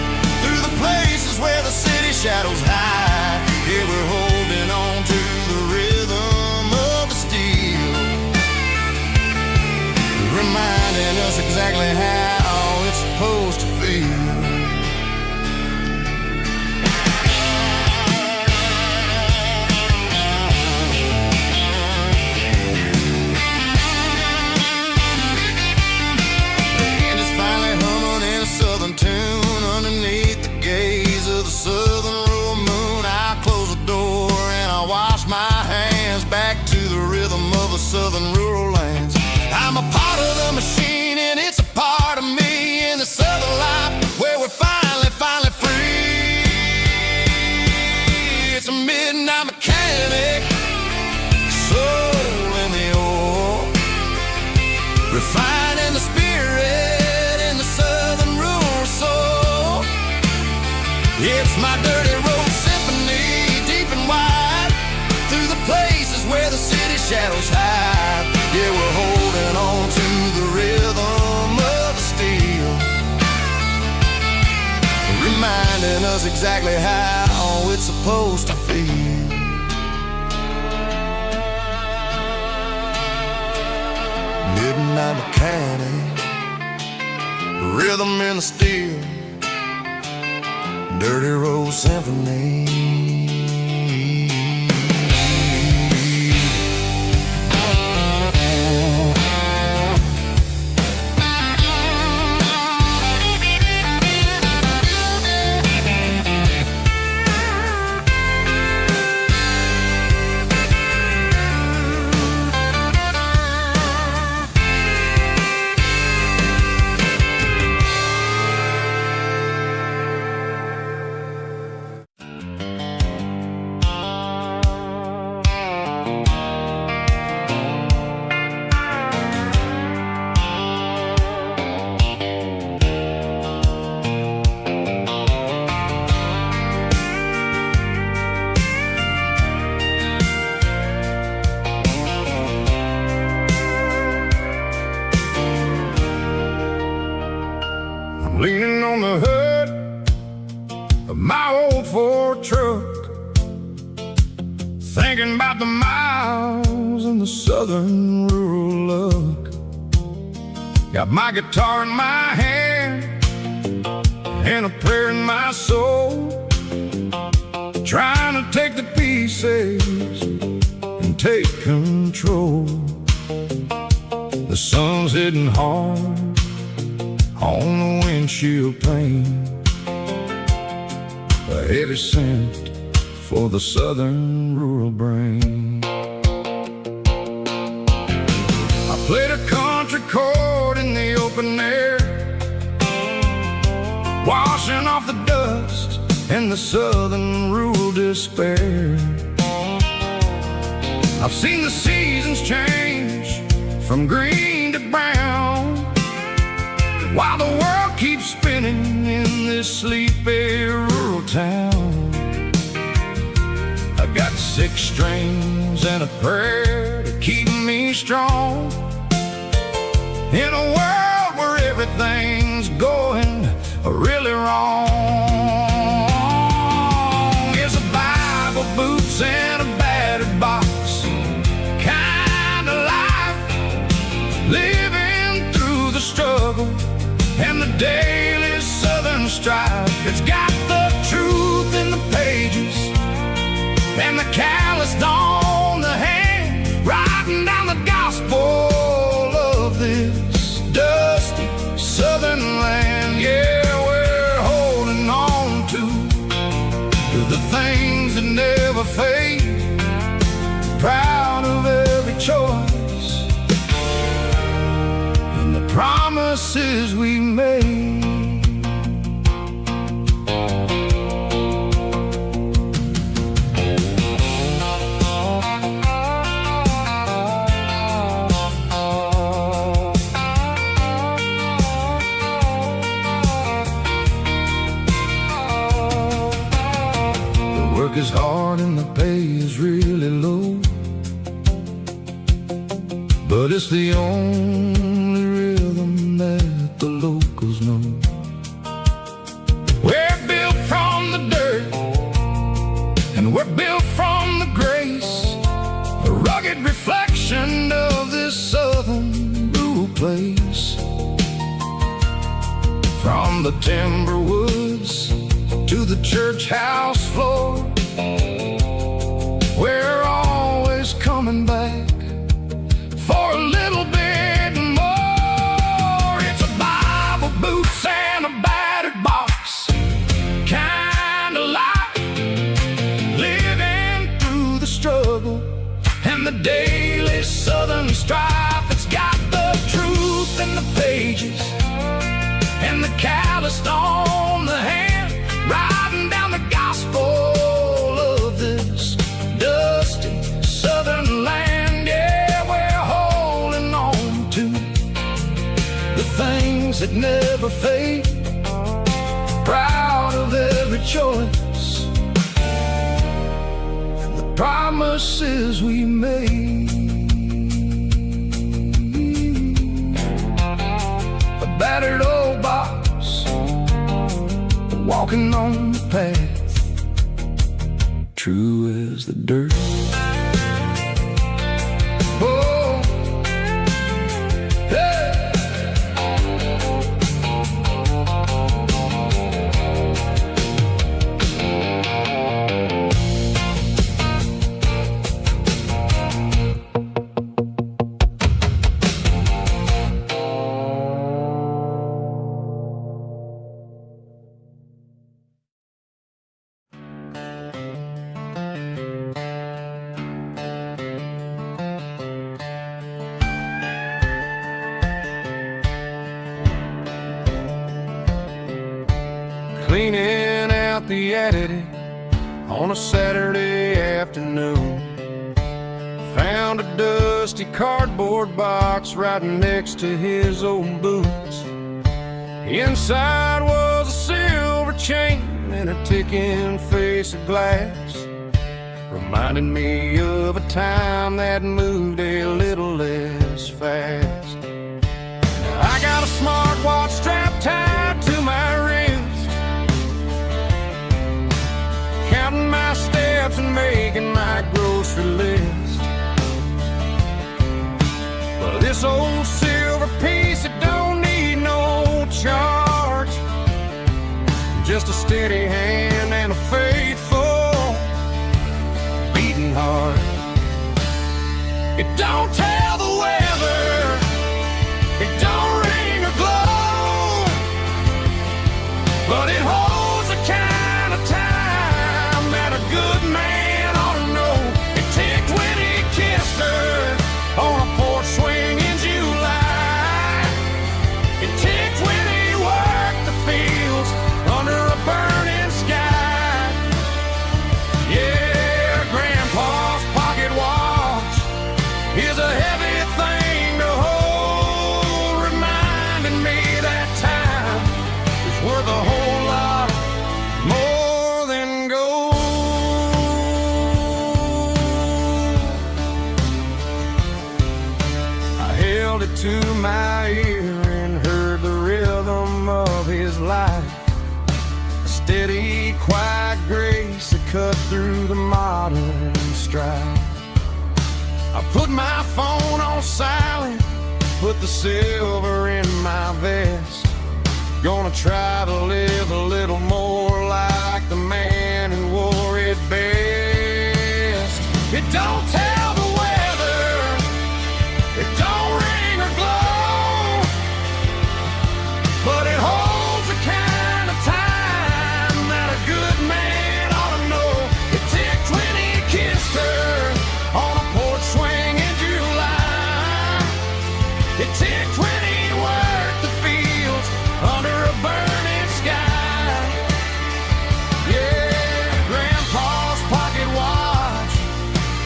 through the places where the city shadows hide. Yeah, we're holding on to the rhythm of the steel, reminding us exactly how it's supposed to feel. Tune underneath the gaze of the southern rural moon. I close the door and I wash my hands, back to the rhythm of the southern rural lands. I'm a part of the machine and it's a part of me in the southern life where we're finally free. It's a midnight mechanic, soul in the ore, refining the spirit in the southern rural soul. It's my dirty road symphony, deep and wide, through the places where the city shadows hide. Yeah, we're holding on to the rhythm of the steel, reminding us exactly how it's supposed to feel. Midnight mechanic, rhythm in the steel, dirty road symphony. Leaning on the hood of my old Ford truck, thinking about the miles and the southern rural look. Got my guitar in my hand and a prayer in my soul, trying to take the pieces and take control. The sun's hitting hard on the windshield pane, a heavy scent for the southern rural brain. I played a country chord in the open air, washing off the dust and the southern rural despair. I've seen the seasons change from green to brown, while the world keeps spinning in this sleepy rural town. I got 6 strings and a prayer to keep me strong in a world where everything's going really wrong. It's a Bible, boots, and a battered box, and the daily Southern strife. It's got the truth in the pages and the calloused on the hand, writing down the gospel of this dusty Southern land. Yeah, we're holding on to the things that never fade, proud of every choice and the promises we made. Work is hard and the pay is really low, but it's the only rhythm that the locals know. We're built from the dirt and we're built from the grace, a rugged reflection of this southern rural place. From the timber woods to the church house floor, we're always coming back for a little bit more. It's a Bible, boots, and a battered box kind of life, living through the struggle and the daily Southern strife. It's got the truth in the pages and the calloused on the hand, writing down the gospel of this dusty Southern land. Yeah, we're holding on to the things that never fade, proud of every choice and the promises we made. A battered old box, walking on the path, true as the dirt. Oh, hey. Cleaning out the attic on a Saturday afternoon, found a dusty cardboard box right next to his old boots. Inside was a silver chain and a ticking face of glass, reminding me of a time that moved a little less fast. Now I got a smartwatch strapped tied to my wrist, counting my steps and making my grocery list. But this old silver piece, it don't need no charge, just a steady hand and a faithful beating heart. It don't tell the weather, it don't ring or glow, but it holds the kind of time that a good man ought to know. It ticked when he kissed her on a porch swing in July. It ticked when he worked the fields under a burning sky. Yeah, Grandpa's pocket watch is a heavy thing to hold, reminding me that time is worth a whole lot more than gold. I held it to my ear and heard the rhythm of his life, a steady, quiet grace that cut through the modern strife. I put my phone on silent, put the silver in my vest, Gonna try to live a little more like the man who wore it best. It don't tell the weather, it don't ring or glow, but it holds the kind of time that a good man ought to know. It ticked when he kissed her on a porch swing in July. It ticked when he worked the fields under a burning sky. Yeah, Grandpa's pocket watch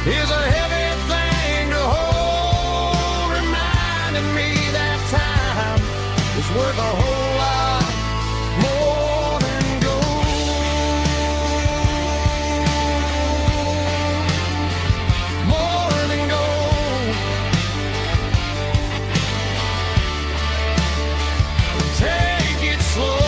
is a heavy thing to hold, reminding me that time is worth a whole lot more than gold. More than gold. Take it slow.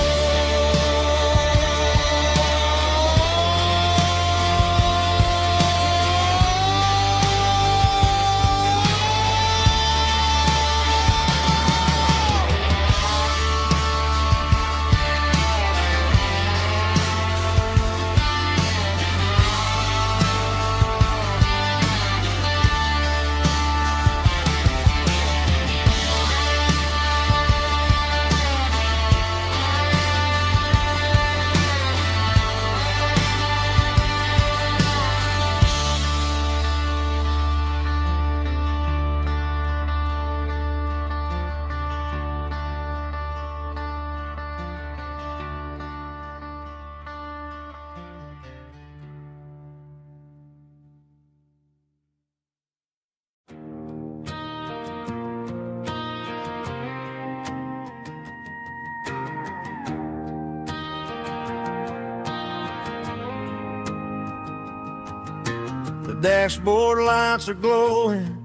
The dashboard lights are glowing,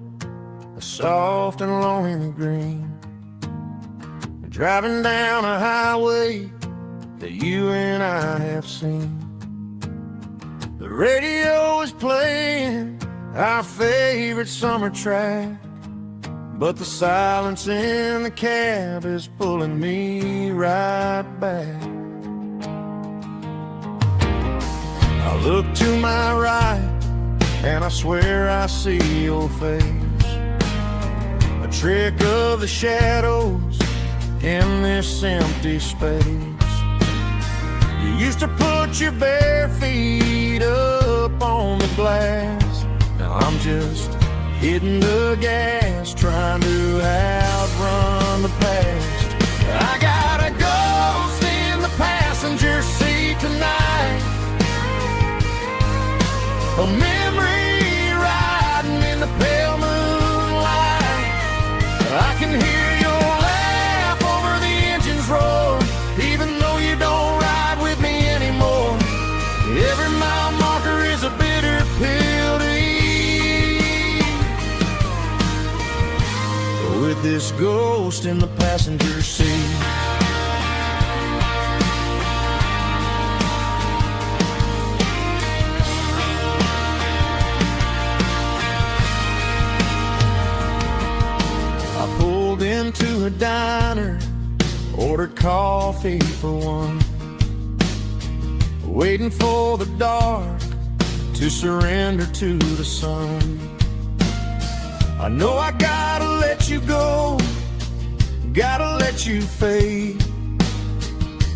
a soft and lonely green. You're driving down a highway that you and I have seen. The radio is playing our favorite summer track, but the silence in the cab is pulling me right back. I look to my right and I swear I see your face, a trick of the shadows in this empty space. You used to put your bare feet up on the glass. Now I'm just hitting the gas, trying to outrun the past. I got a ghost in the passenger seat tonight, a memory riding in the pale moonlight. I can hear your laugh over the engine's roar, even though you don't ride with me anymore. Every mile marker is a bitter pill to eat, with this ghost in the passenger seat. Into a diner, ordered coffee for one, waiting for the dark to surrender to the sun. I know I gotta let you go, gotta let you fade,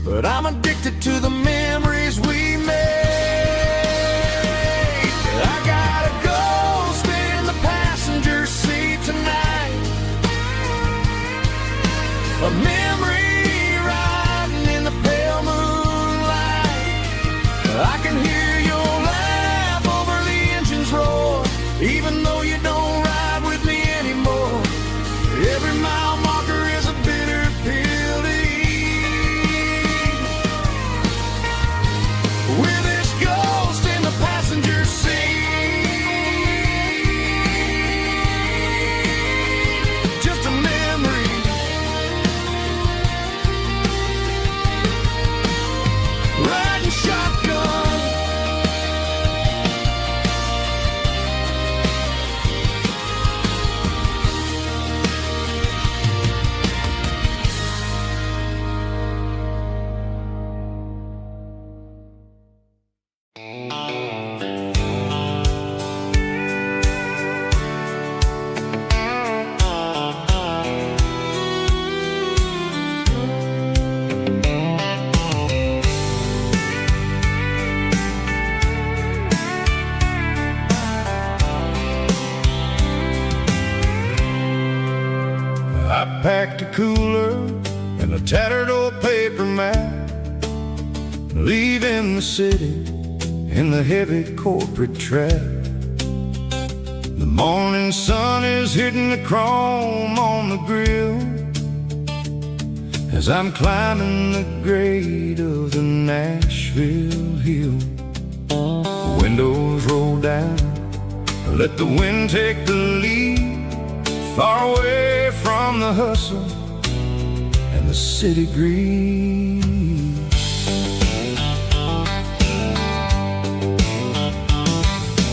but I'm addicted to the memories we made. I got a ghost in the passenger seat tonight, a memory riding in the pale moonlight. I can hear your laugh over the engine's roar, even though you don't ride with me anymore. Every mile marker is a bitter pill to eat, map, leaving the city in the heavy corporate trap. The morning sun is hitting the chrome on the grill as I'm climbing the grade of the Nashville hill. Windows roll down, let the wind take the lead, far away from the hustle and the city greed.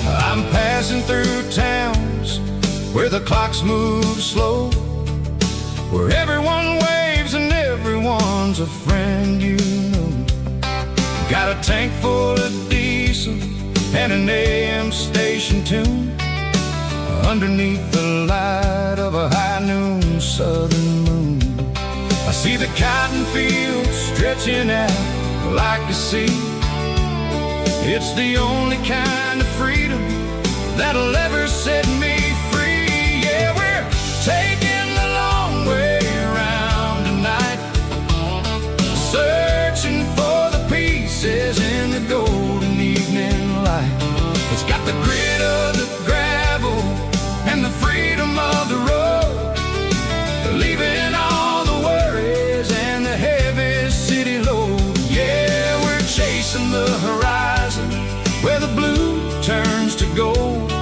I'm passing through towns where the clocks move slow, where everyone waves and everyone's a friend you know. Got a tank full of diesel and an AM station tune underneath the light of a high noon southern moon. I see the cotton fields stretching out like a sea. It's the only kind of freedom that'll ever set me free. Yeah, we're taking the long way around tonight, searching for the pieces in the golden evening light. It's got the grit of the gravel and the freedom of the road, leaving all the worries and the heavy city load. Yeah, we're chasing the horizon where the blue turns to gold,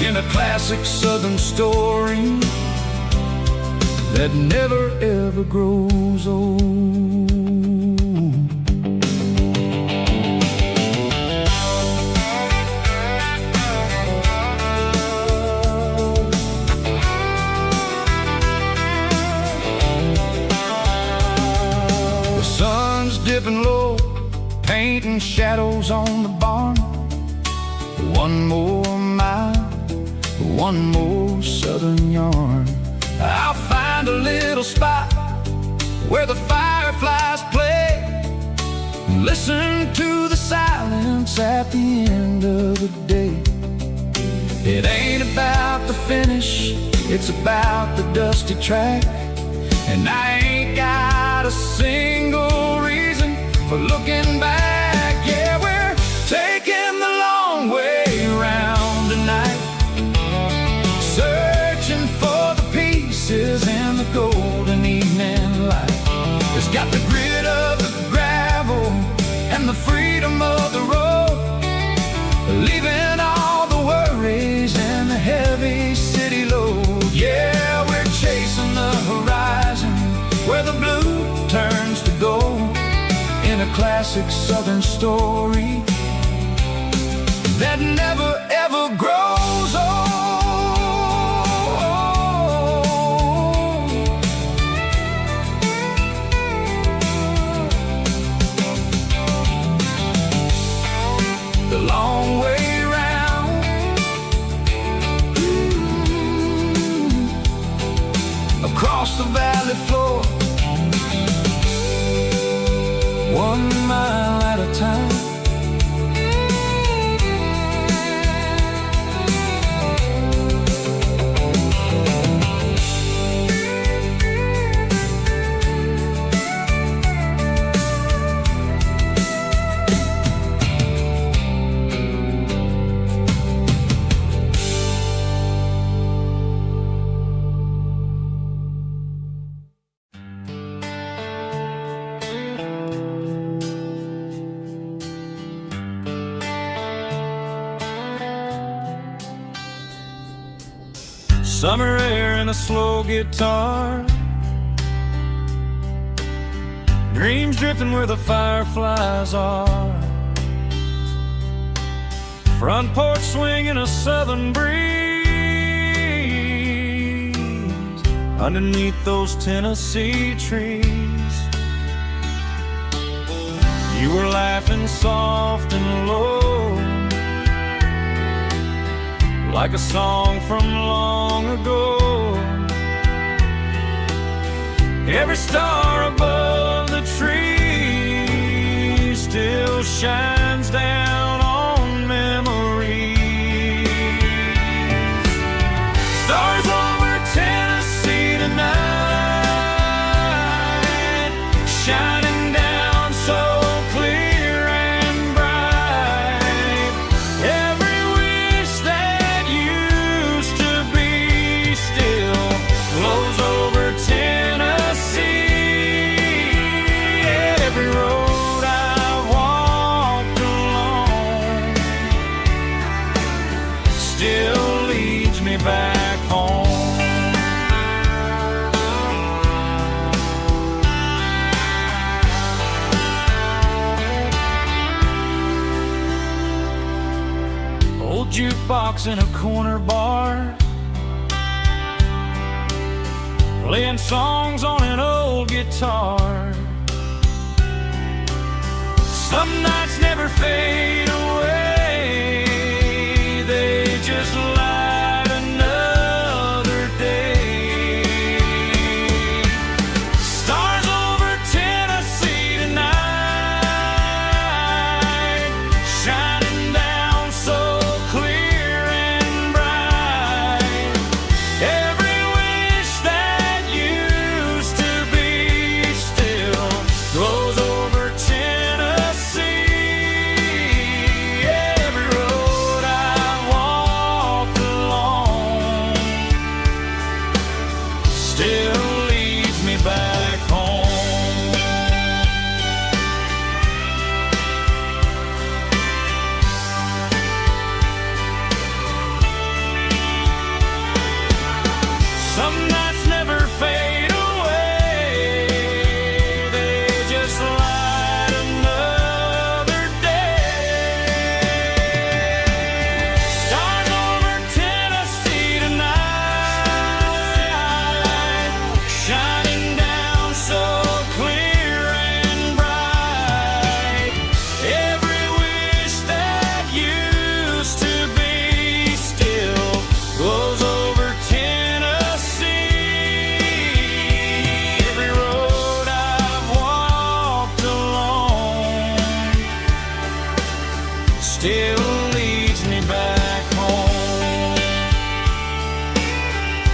in a classic southern story that never ever grows old. The sun's dipping low, painting shadows on the barn. One more mile, one more southern yarn. I'll find a little spot where the fireflies play, and listen to the silence at the end of the day. It ain't about the finish, it's about the dusty track, and I ain't got a single reason for looking back. Yeah, we're taking the long way around tonight, searching for the pieces in the golden evening light. It's got the grit of the gravel and the freedom of the road, leaving all the worries and the heavy city load. Yeah, we're chasing the horizon where the blue turns to gold, in a classic southern story that never ever grows old. The long way round, across the valley floor, 1 mile at a time. Summer air and a slow guitar, dreams drifting where the fireflies are, front porch swinging a southern breeze underneath those Tennessee trees. You were laughing soft and low, like a song from long ago. Every star above the tree still shines down on memories. Stars over Tennessee tonight, shining down jukebox in a corner bar, playing songs on an old guitar. Some nights never fade away, they just light another day. Stars over Tennessee tonight, shining down so clear and bright. Every wish that used to be still glows over Tennessee. Every road I've walked along still leads me back home. Some nights never fade away, they just light another day. Stars over Tennessee tonight, shining down so clear and bright. Every wish that used to be still glows over Tennessee. Every road I've walked along still leads me back home.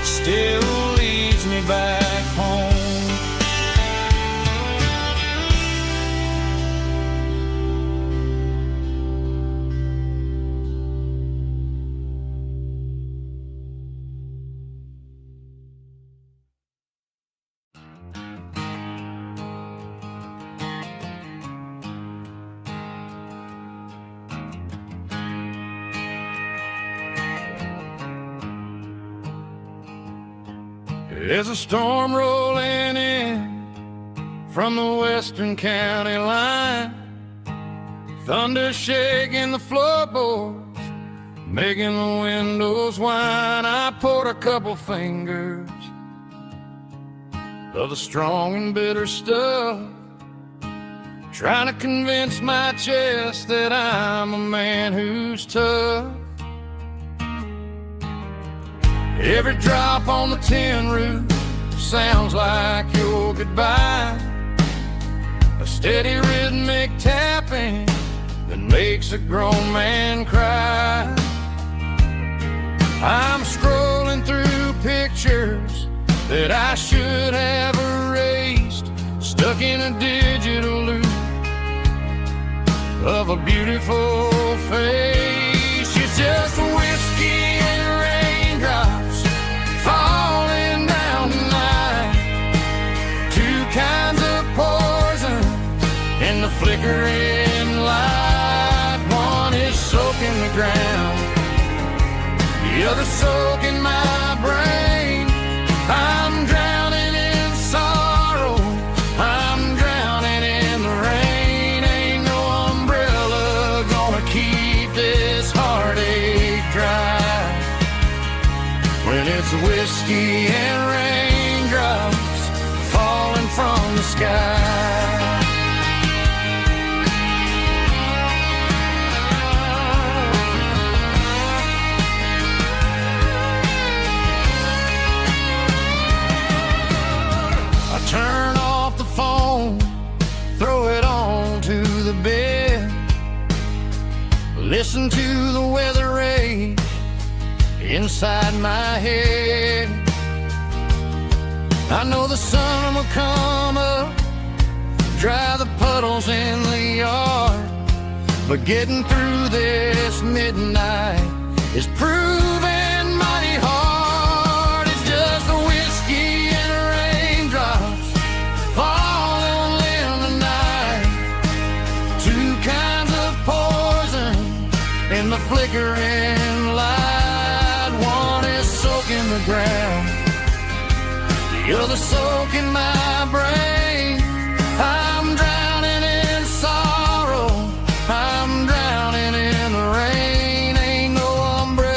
Still leads me back home. There's a storm rolling in from the western county line, thunder shaking the floorboards, making the windows whine. I poured a couple fingers of the strong and bitter stuff, trying to convince my chest that I'm a man who's tough. Every drop on the tin roof sounds like your goodbye, a steady rhythmic tapping that makes a grown man cry. I'm scrolling through pictures that I should have erased, stuck in a digital loop of a beautiful face. It's just whiskey and raindrops falling down tonight, two kinds of poison in the flickering light. One is soaking the ground, the other soaking my brain. I'm drowning in sorrow, I'm drowning in the rain. Ain't no umbrella gonna keep this heartache dry when it's whiskey and raindrops falling from the sky. I turn off the phone, throw it on to the bed, listen to the weather rage inside my head. I know the sun will come up, dry the puddles in the yard, but getting through this midnight is proving mighty hard. It's just the whiskey and raindrops falling in the night, two kinds of poison in the flickering light. One is soaking the ground, the other soaking my brain. I'm drowning in sorrow, I'm drowning in the rain. Ain't no umbrella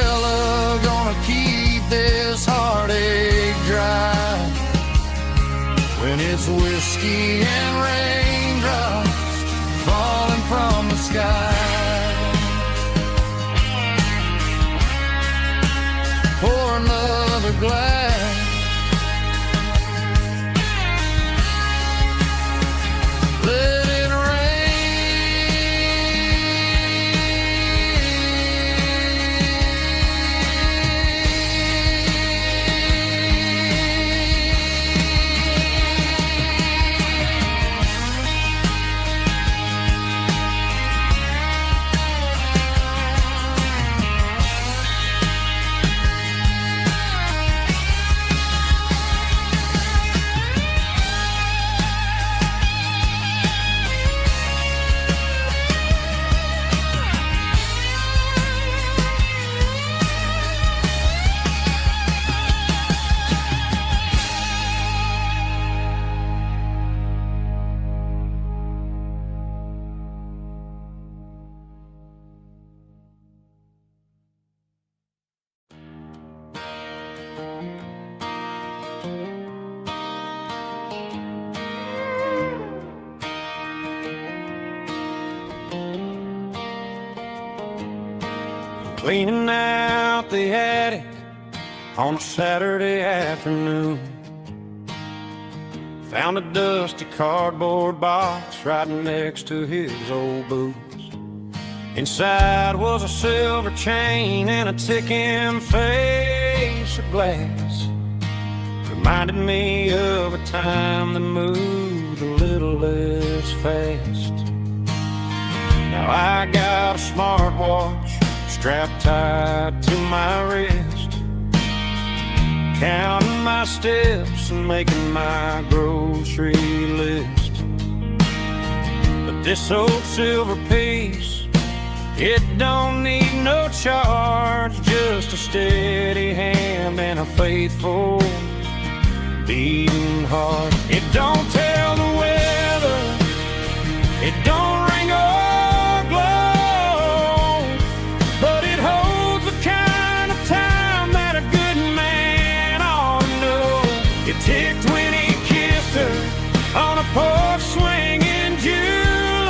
cleaning out the attic on a Saturday afternoon. Found a dusty cardboard box right next to his old boots. Inside was a silver chain and a ticking face of glass. Reminded me of a time that moved a little less fast. Now I got a smartwatch strapped tight to my wrist, counting my steps and making my grocery list. But this old silver piece, it don't need no charge, just a steady hand and a faithful beating heart. It don't tell the weather, it don't ring or glow, but it holds the kind of time that a good man ought to know. It ticked when he kissed her on a porch swing in July.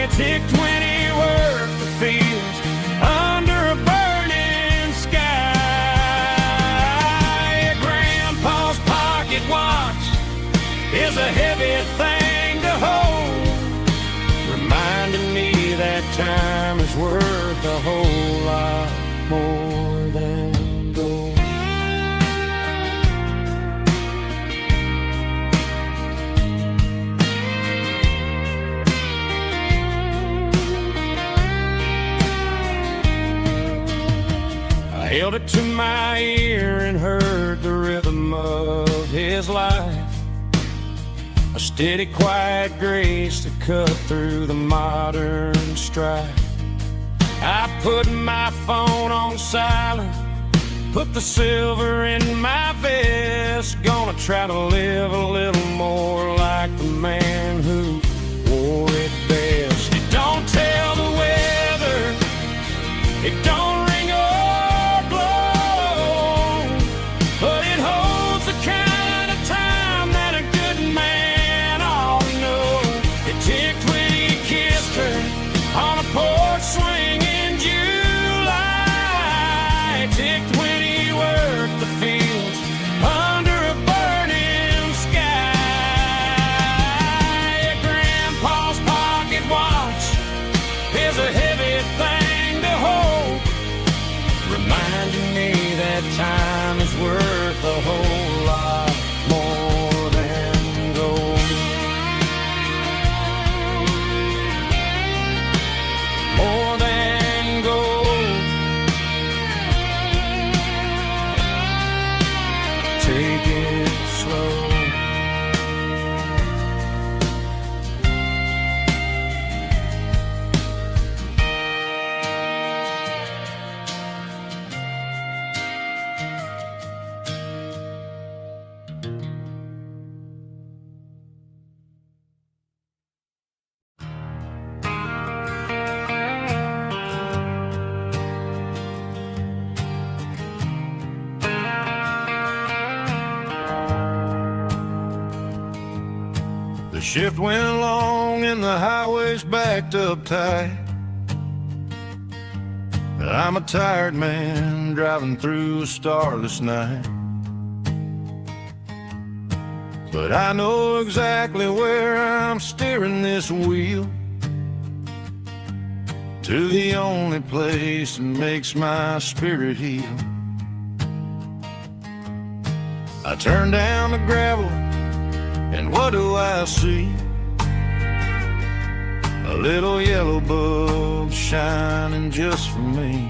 It ticked when he worked the fields under a burning sky. Grandpa's pocket watch is a heavy thing to hold, reminding me that time is worth a whole lot more than gold. I held it to my ear and heard the rhythm of his life, a steady, quiet grace that cut through the modern strife. I put my phone on silent, put the silver in my vest. Gonna try to live a little more like the man who wore it best. It don't tell the weather, it don't ring or blow, but it holds the kind of time that a good man ought to know. It ticked when he kissed her on a porch swing in July. It ticked when he worked the fields under a burning sky. Grandpa's pocket watch is a heavy thing to hold, reminding me that time is worth a whole lot more than gold. More than gold. Take it slow. The shift went along and the highway's backed up tight. I'm a tired man driving through a starless night, but I know exactly where I'm steering this wheel, to the only place that makes my spirit heal. I turn down the gravel, and what do I see? A little yellow bulb shining just for me.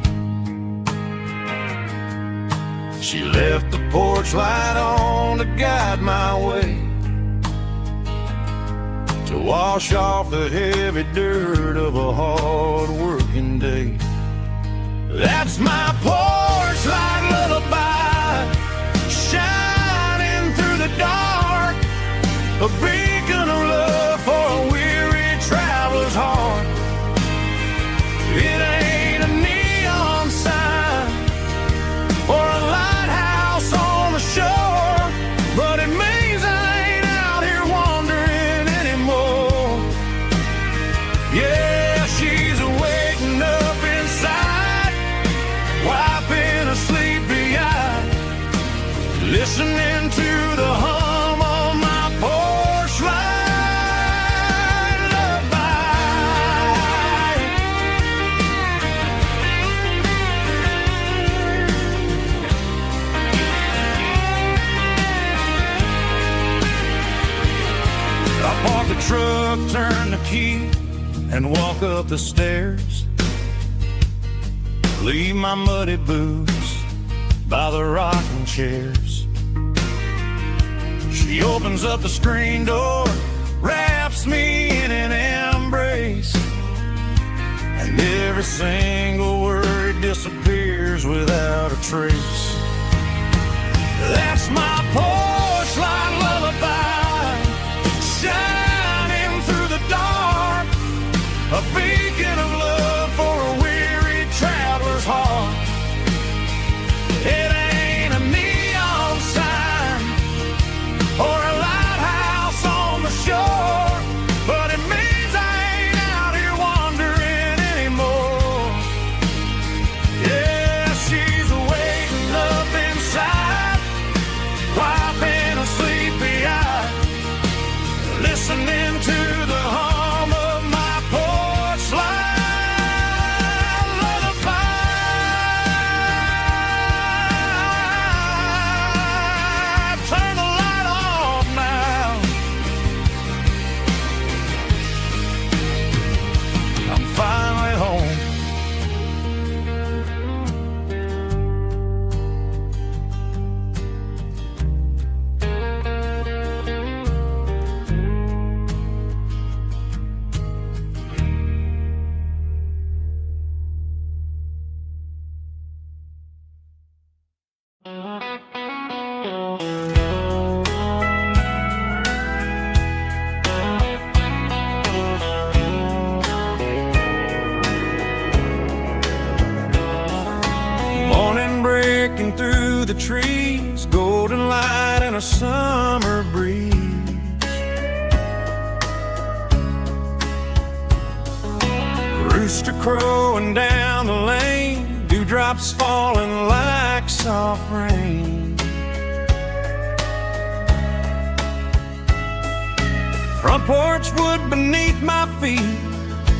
She left the porch light on to guide my way, to wash off the heavy dirt of a hard working day. That's my porch light lullaby, shining through the dark, a beacon of love for a weary traveler's heart. It ain't a neon sign or a lighthouse on the shore, but it means I ain't out here wandering anymore. Yeah, she's waking up inside truck, turn the key, and walk up the stairs. Leave my muddy boots by the rocking chairs. She opens up the screen door, wraps me in an embrace, and every single word disappears without a trace. That's my porch light lullaby, shining through the dark, a beacon of love for a weary traveler's heart. It ain't a neon sign or a lighthouse on the shore, but it means I ain't out here wandering anymore. Yeah, she's waiting up inside, wiping a sleepy eye, listening to the hum of my porch light lullaby. Turn the light off now. I'm finally home. Morning breaking through the trees, golden light and a summer breeze. Rooster crowing down the lane, dewdrops falling like soft rain. Front porch wood beneath my feet,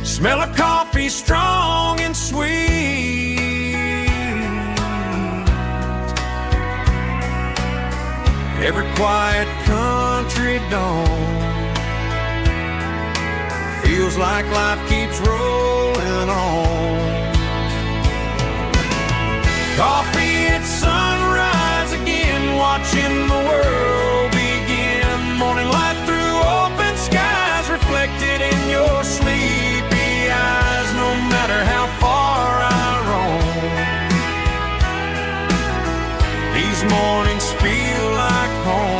smell of coffee strong and sweet. Every quiet country dawn feels like life keeps rolling on. Coffee at sunrise again, watching the world begin. Morning light through open skies, reflected in your sleepy eyes. No matter how far I roam, these mornings feel like home.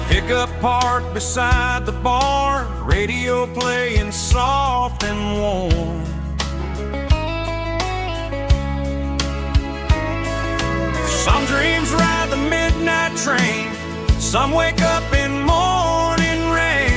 Pickup parked beside the barn, radio playing soft and warm. Some dreams ride the midnight train, some wake up in morning rain.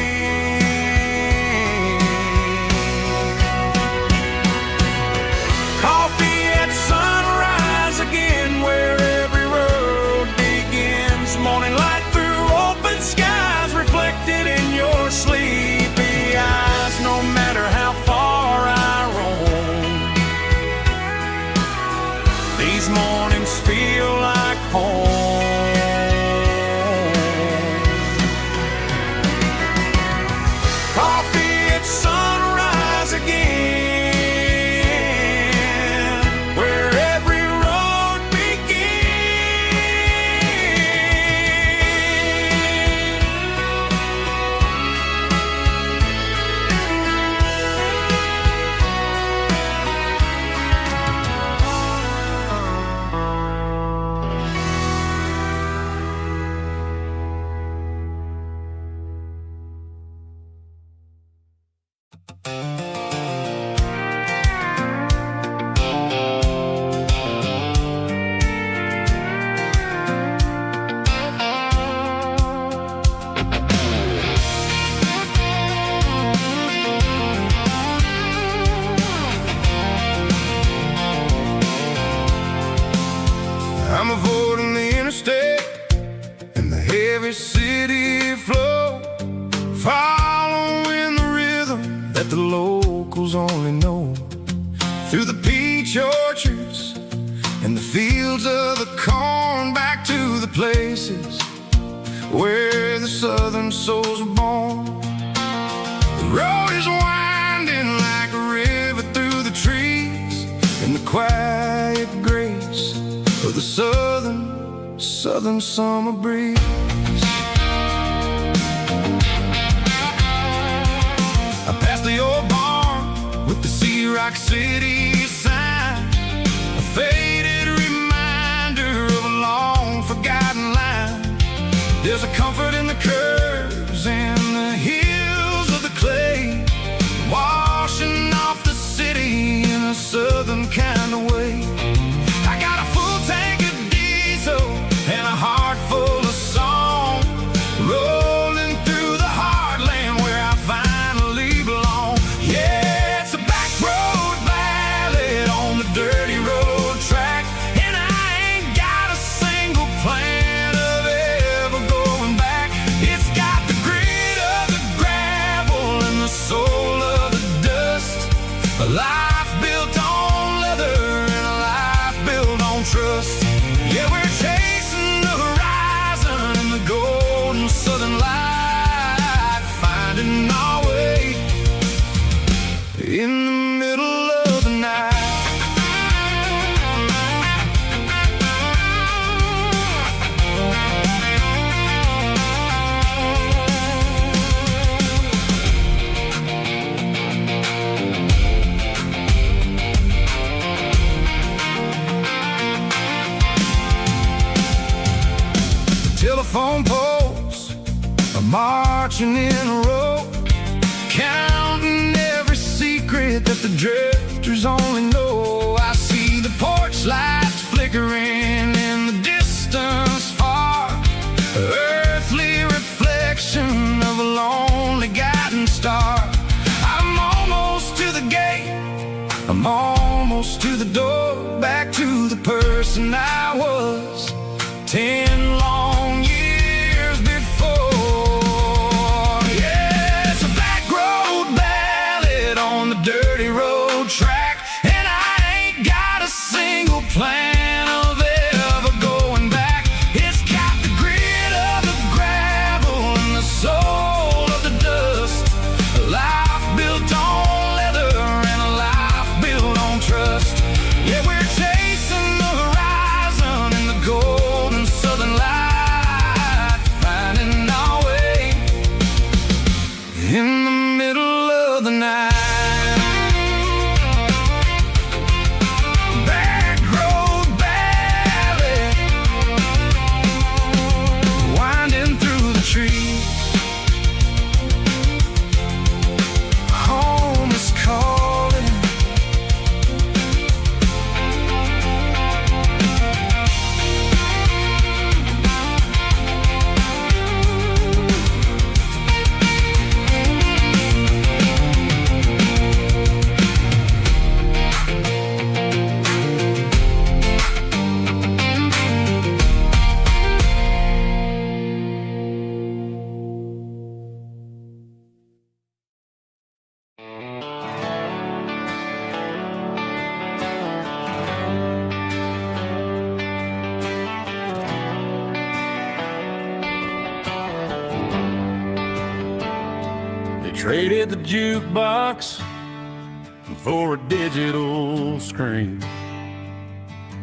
Coffee at sunrise again, where every road begins. Morning light through open skies, reflected in your sleepy eyes. No matter how far I roam, these mornings feel like home. that the locals only know. Through the peach orchards and the fields of the corn, back to the places where the southern souls were born. The road is winding like a river through the trees, in the quiet grace of the southern summer breeze. I passed the old barn with the Sea Rock City sign, a faded reminder of a long forgotten line. There's a comfort in the curves and the hills of the clay, washing off the city in a southern kind of way. I got a full tank of diesel and a heart full of song, rolling through the heartland where I finally belong. Yeah, it's a back road ballad on the dirty road track, and I ain't got a single plan of ever going back. It's got the grit of the gravel and the soul of the dust, a life built on leather and a life built on trust. Yeah, we're chasing the horizon in the golden southern light, finding our way in the middle of the night. Telephone poles are marching in a row, counting every secret that the drifters only know. I see the porch lights flickering in the distance far, earthly reflection of a lonely guiding star. I'm almost to the gate, I'm almost to the door, back to the person I was 10 long years before. Yeah, it's a back road ballad on the dirty road track, and I ain't got a single plan of ever going back. It's got the grit of the gravel and the soul of the dust, a life built on leather and a life built on trust. Yeah, we're chasing the horizon in the golden southern light, finding our way in the middle of the night. Back road ballad, winding through the trees. Home is calling. They traded the jukebox for a digital screen,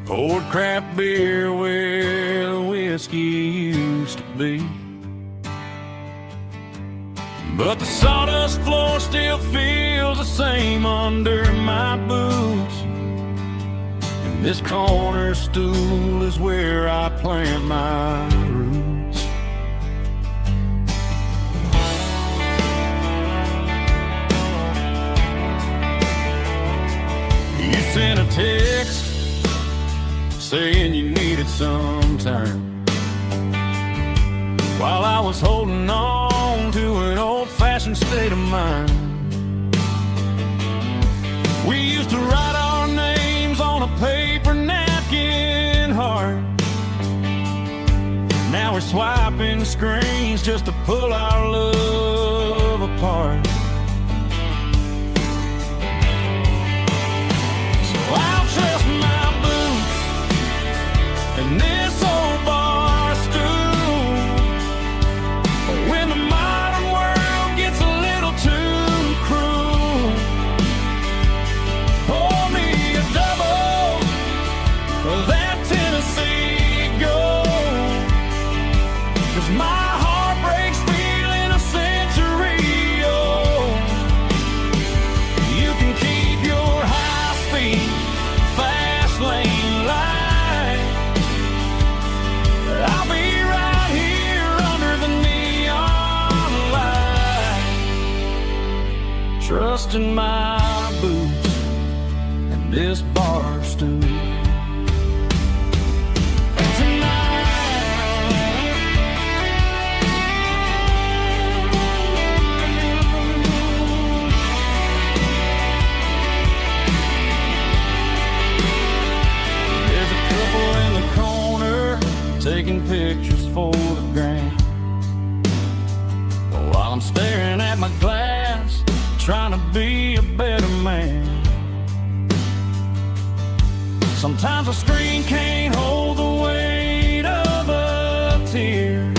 poured craft beer where the whiskey used to be. But the sawdust floor still feels the same under my boots, and this corner stool is where I plant my roots. You sent a text saying you needed some time, while I was holding on to an old-fashioned state of mind. We used to write our names on a paper napkin heart. Now we're swiping screens just to pull our love apart. trusting my boots and this bar stool. Taking pictures for the gram, while I'm staring at my glass, trying to be a better man. Sometimes a screen can't hold the weight of a tear,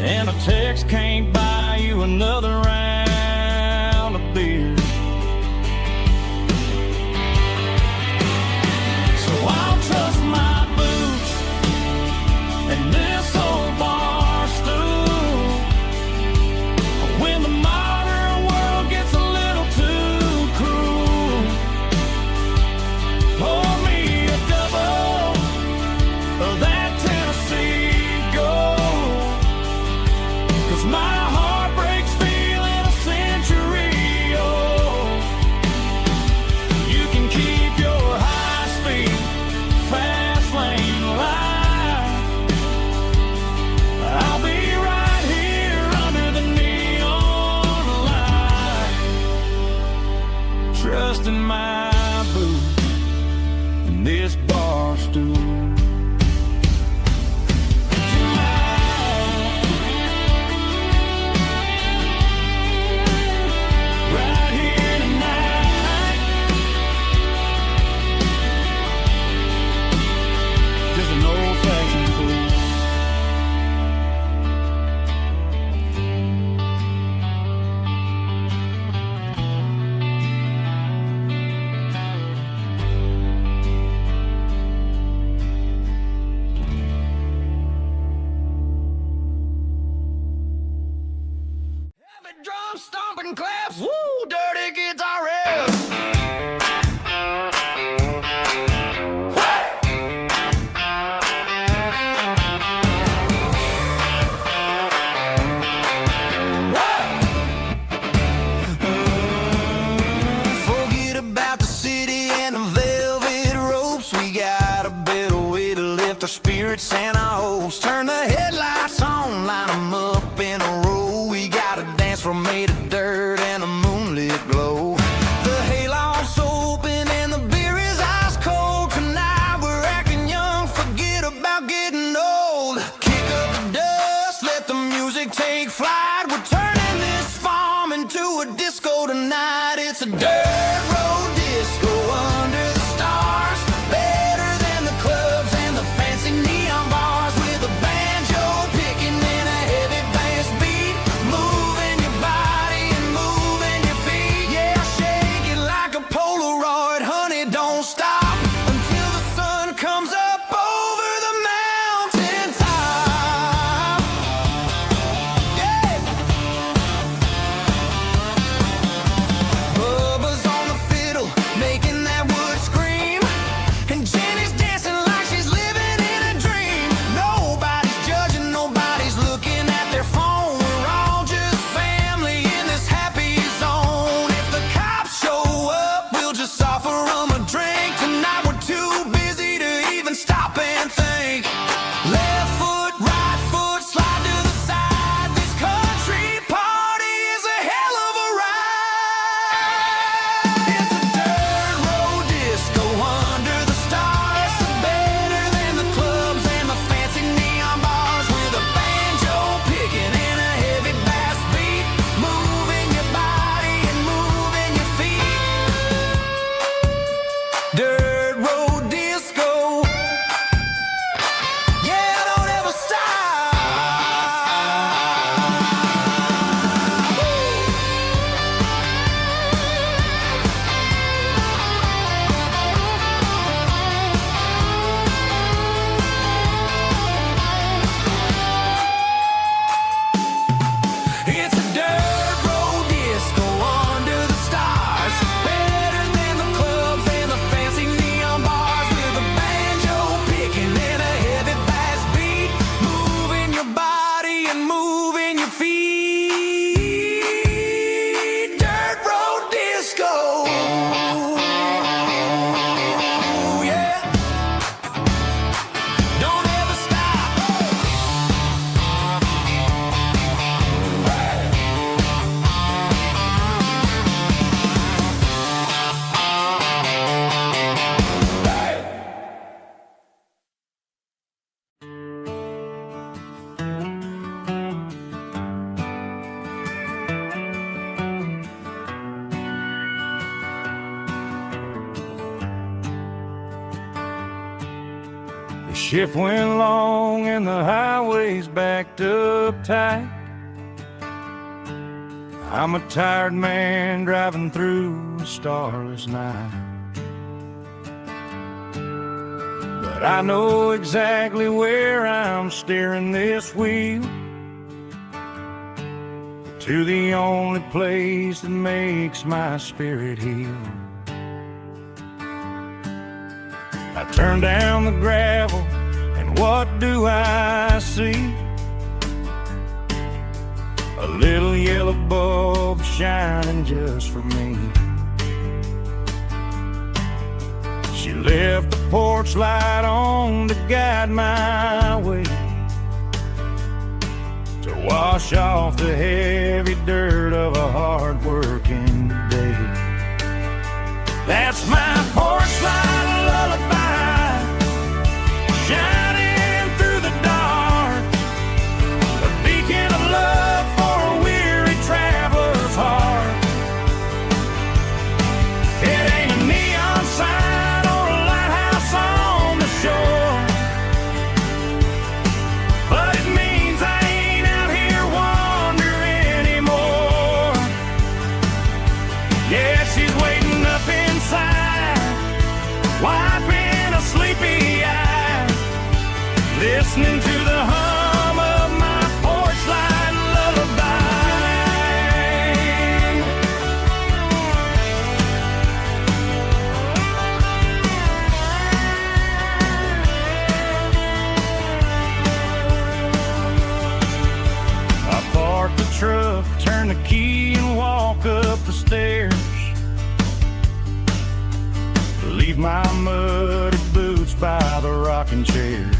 and a text can't buy you another round of beer. So I'll trust my and this old bar stool when the modern world gets a little too cruel. Pour me a double of that Tennessee Gold, 'cause my heart breaks feeling a century old. You can keep your high-speed fast lane life. I'll be right here under the neon light, trusting my boots and this bar stool. Right here tonight, just an old-fashioned fool. Drum stomping claps, woo, dirty guitar riffs. Forget about the city and the velvet ropes. We got a better way to lift our spirits and our hopes. Turn the headlights on, line them up in a row. We got a dance floor made of dirt and a moonlit glow. The hayloft's open and the beer is ice cold. Tonight we're acting young, forget about getting old. Kick up the dust, let the music take flight. We're turning this farm into a disco tonight. It's a dirt road disco under the stars. Better than the clubs and the fancy neon bars, with a banjo picking in a heavy bass beat. Moving your body and moving your feet. Yeah, shake it like a Polaroid, honey, don't stop until the sun comes up over the mountain top. Yeah. Bubba's on Shift went long and the highway's backed up tight. I'm a tired man driving through a starless night. But I know exactly where I'm steering this wheel, to the only place that makes my spirit heal. I turn down the gravel, and what do I see? A little yellow bulb shining just for me. She left the porch light on to guide my way, to wash off the heavy dirt of a hard-working day. That's my porch light lullaby, shining through the dark, a beacon of love for a weary traveler's heart. It ain't a neon sign or a lighthouse on the shore, but it means I ain't out here wandering anymore. Yeah, she's waiting up inside, wiping a sleepy eye, listening to the hum of my porch light lullaby. I park the truck, turn the key and walk up the stairs, leave my muddy boots by the rocking chairs.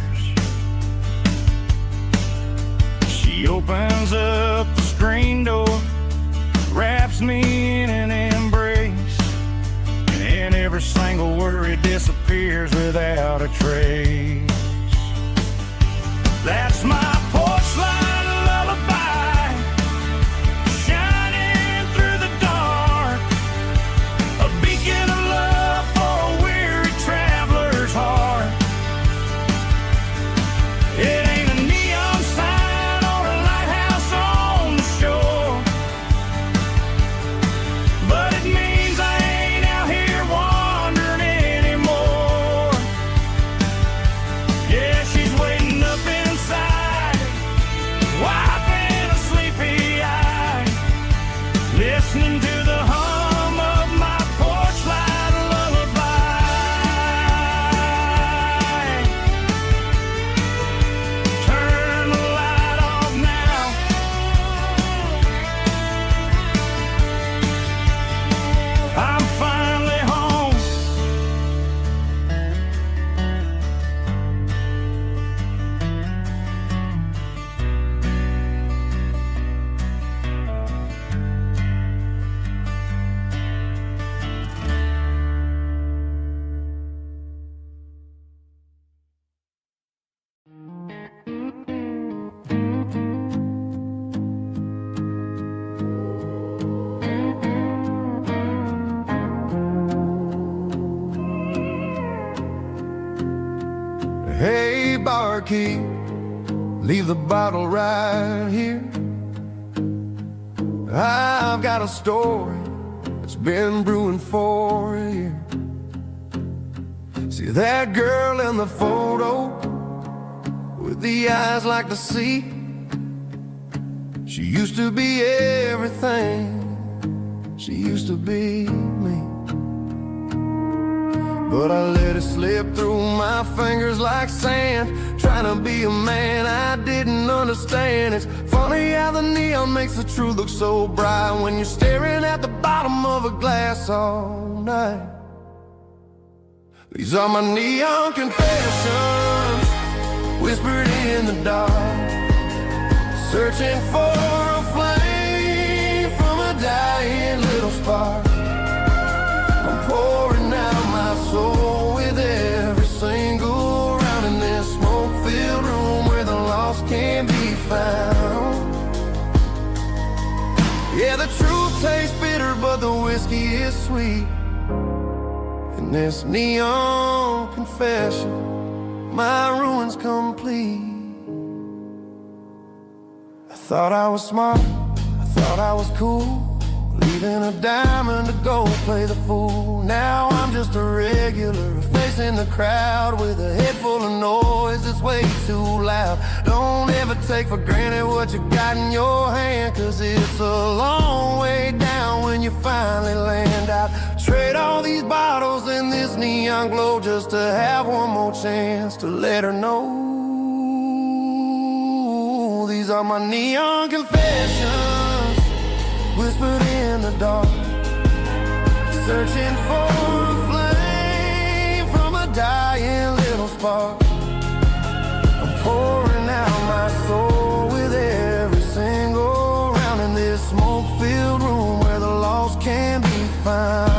She opens up the screen door, wraps me in an embrace, and every single worry disappears without a trace. That's my porch light lullaby, shining through the dark, a beacon of love for a weary traveler's heart. It ain't a neon sign or a lighthouse on the shore, but it means I ain't out here wandering anymore. Yeah, she's waiting up inside, wiping a sleepy eye, listening to the hum of my porch light lullaby. Turn the light off now, I'm finally home. Hey, barkeep, leave the bottle right here. I've got a story that's been brewing for a year. See that girl in the photo with the eyes like the sea? She used to be everything, she used to be me. But I let it slip through my fingers like sand, trying to be a man I didn't understand. It's funny how the neon makes the truth look so bright when you're staring at the bottom of a glass all night. These are my neon confessions, whispered in the dark, searching for a flame from a dying little spark. I'm pouring out my soul with every single round in this smoke-filled room where the lost can be found. Yeah, the truth tastes bitter, but the whiskey is sweet. And this neon confession my ruin's complete. I thought I was smart, I thought I was cool, leaving a diamond to go play the fool. Now I'm just a regular, facing the crowd with a head full of noise that's way too loud. Don't ever take for granted what you got in your hand, 'cause it's a long way down when you finally land out. Trade all these bottles and this neon glow just to have one more chance to let her know. These are my neon confessions, whispered in the dark, searching for a flame from a dying little spark. I'm pouring out my soul with every single round in this smoke-filled room where the lost can be found.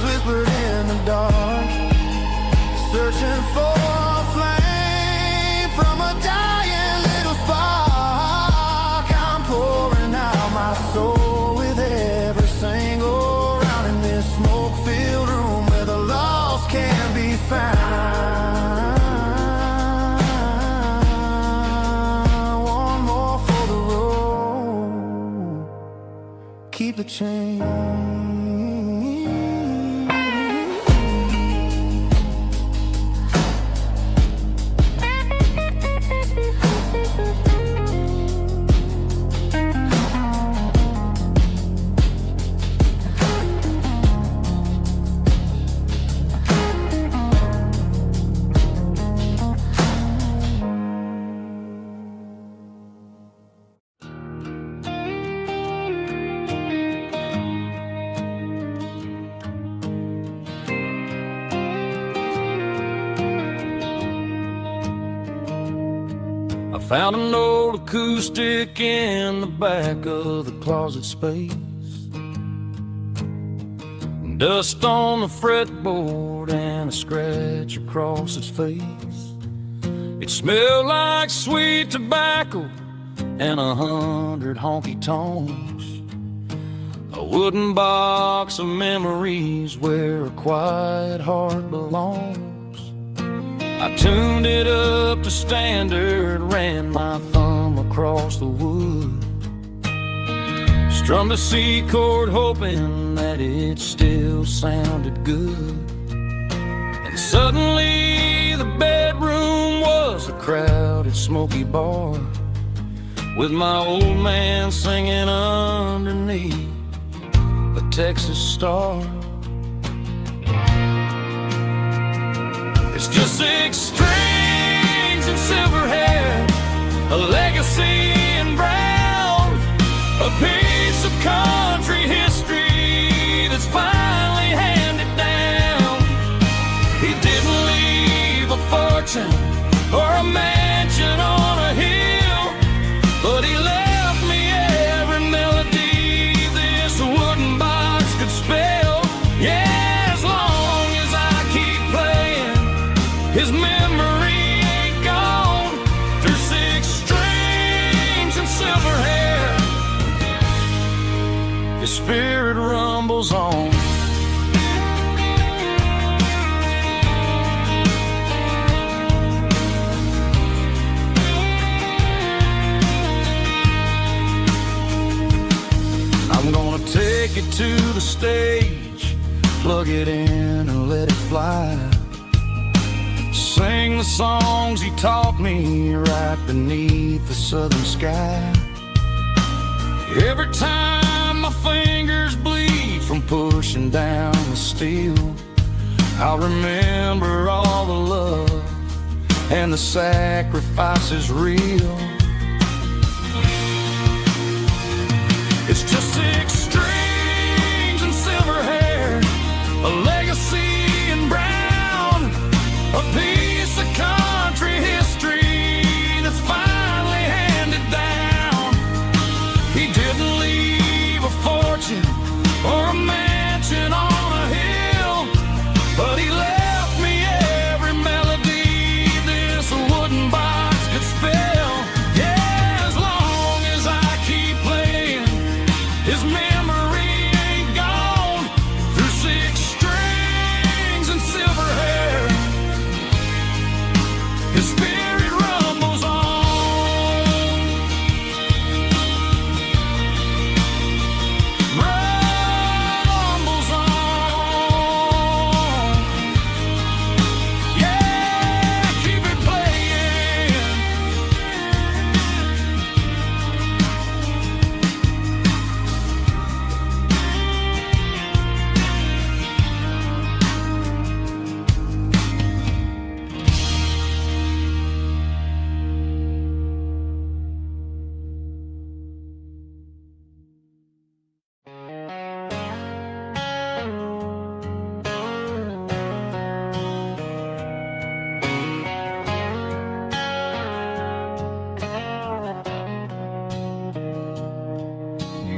Whispered in the dark, searching for a flame from a dying little spark. I'm pouring out my soul with every single round in this smoke-filled room where the lost can be found. One more for the road, keep the change. Found an old acoustic in the back of the closet space. Dust on the fretboard and a scratch across its face. It smelled like sweet tobacco and 100 honky-tonks. A wooden box of memories where a quiet heart belongs. I tuned it up to standard, ran my thumb across the wood, strummed a C chord hoping that it still sounded good. And suddenly the bedroom was a crowded, smoky bar, with my old man singing underneath the Texas Star. It's just 6 strings and silver hair, a legacy in brown, a piece of country history that's finally handed down. He didn't leave a fortune or a mansion on a hill, but he left me every melody this wooden box could spell. Yeah, as long as I keep playing, his memory ain't gone. Through 6 strings and silver hair, his spirit rumbles on. I'm gonna take it to the stage, plug it in and let it fly. Sing the songs he taught me right beneath the southern sky. Every time my fingers bleed from pushing down the steel, I'll remember all the love and the sacrifices real. It's just 6 strings and silver hair, a legacy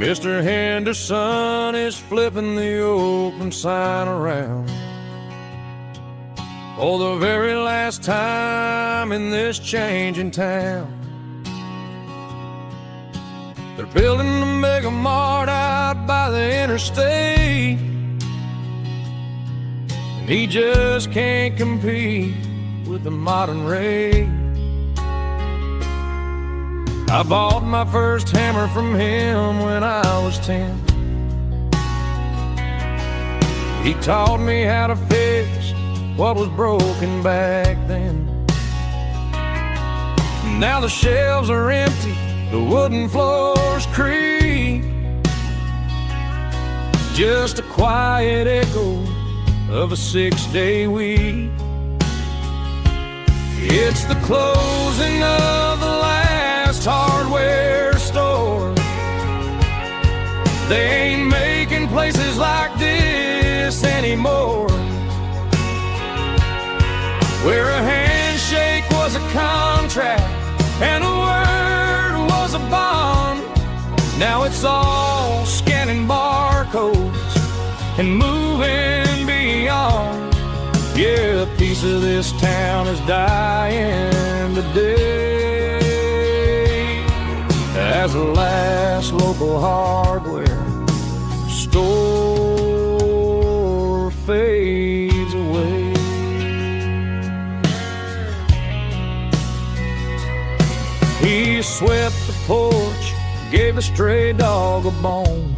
Mr. Henderson is flipping the open sign around for the very last time in this changing town. They're building the mega mart out by the interstate, and he just can't compete with the modern rate. I bought my first hammer from him when I was 10. He taught me how to fix what was broken back then. Now the shelves are empty, the wooden floors creak, just a quiet echo of a 6-day week. It's the closing of the last hardware store. They ain't making places like this anymore, where a handshake was a contract and a word was a bond. Now it's all scanning barcodes and moving beyond. Yeah, a piece of this town is dying today as the last local hardware store fades away. He swept the porch, gave the stray dog a bone,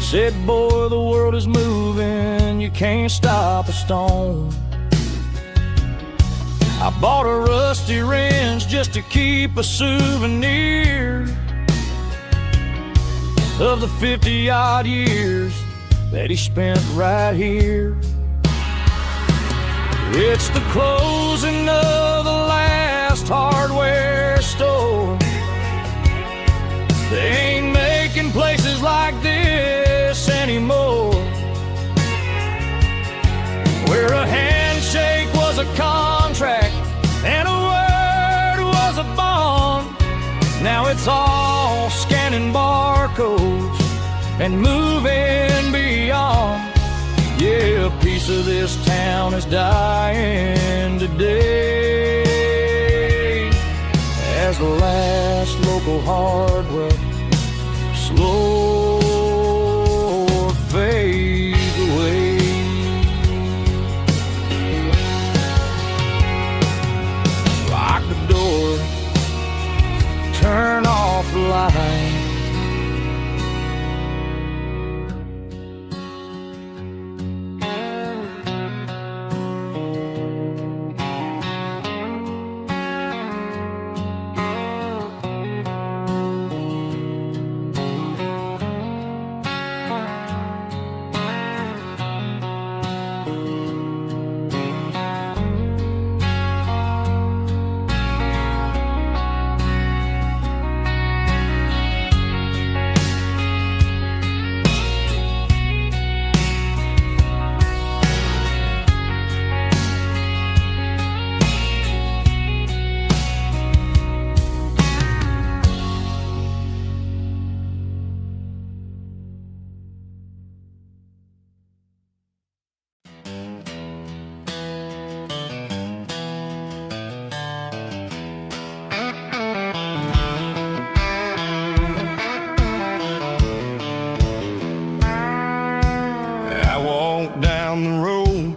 said, boy, the world is moving, you can't stop a stone. I bought a rusty wrench just to keep a souvenir of the 50-odd years that he spent right here. It's the closing of the last hardware store. They ain't making places like this anymore, where a handshake was a contract and a word was a bond. Now it's all scanning barcodes and moving beyond. Yeah, a piece of this town is dying today as the last local hardware slow fades away. Lock the door, turn off the light.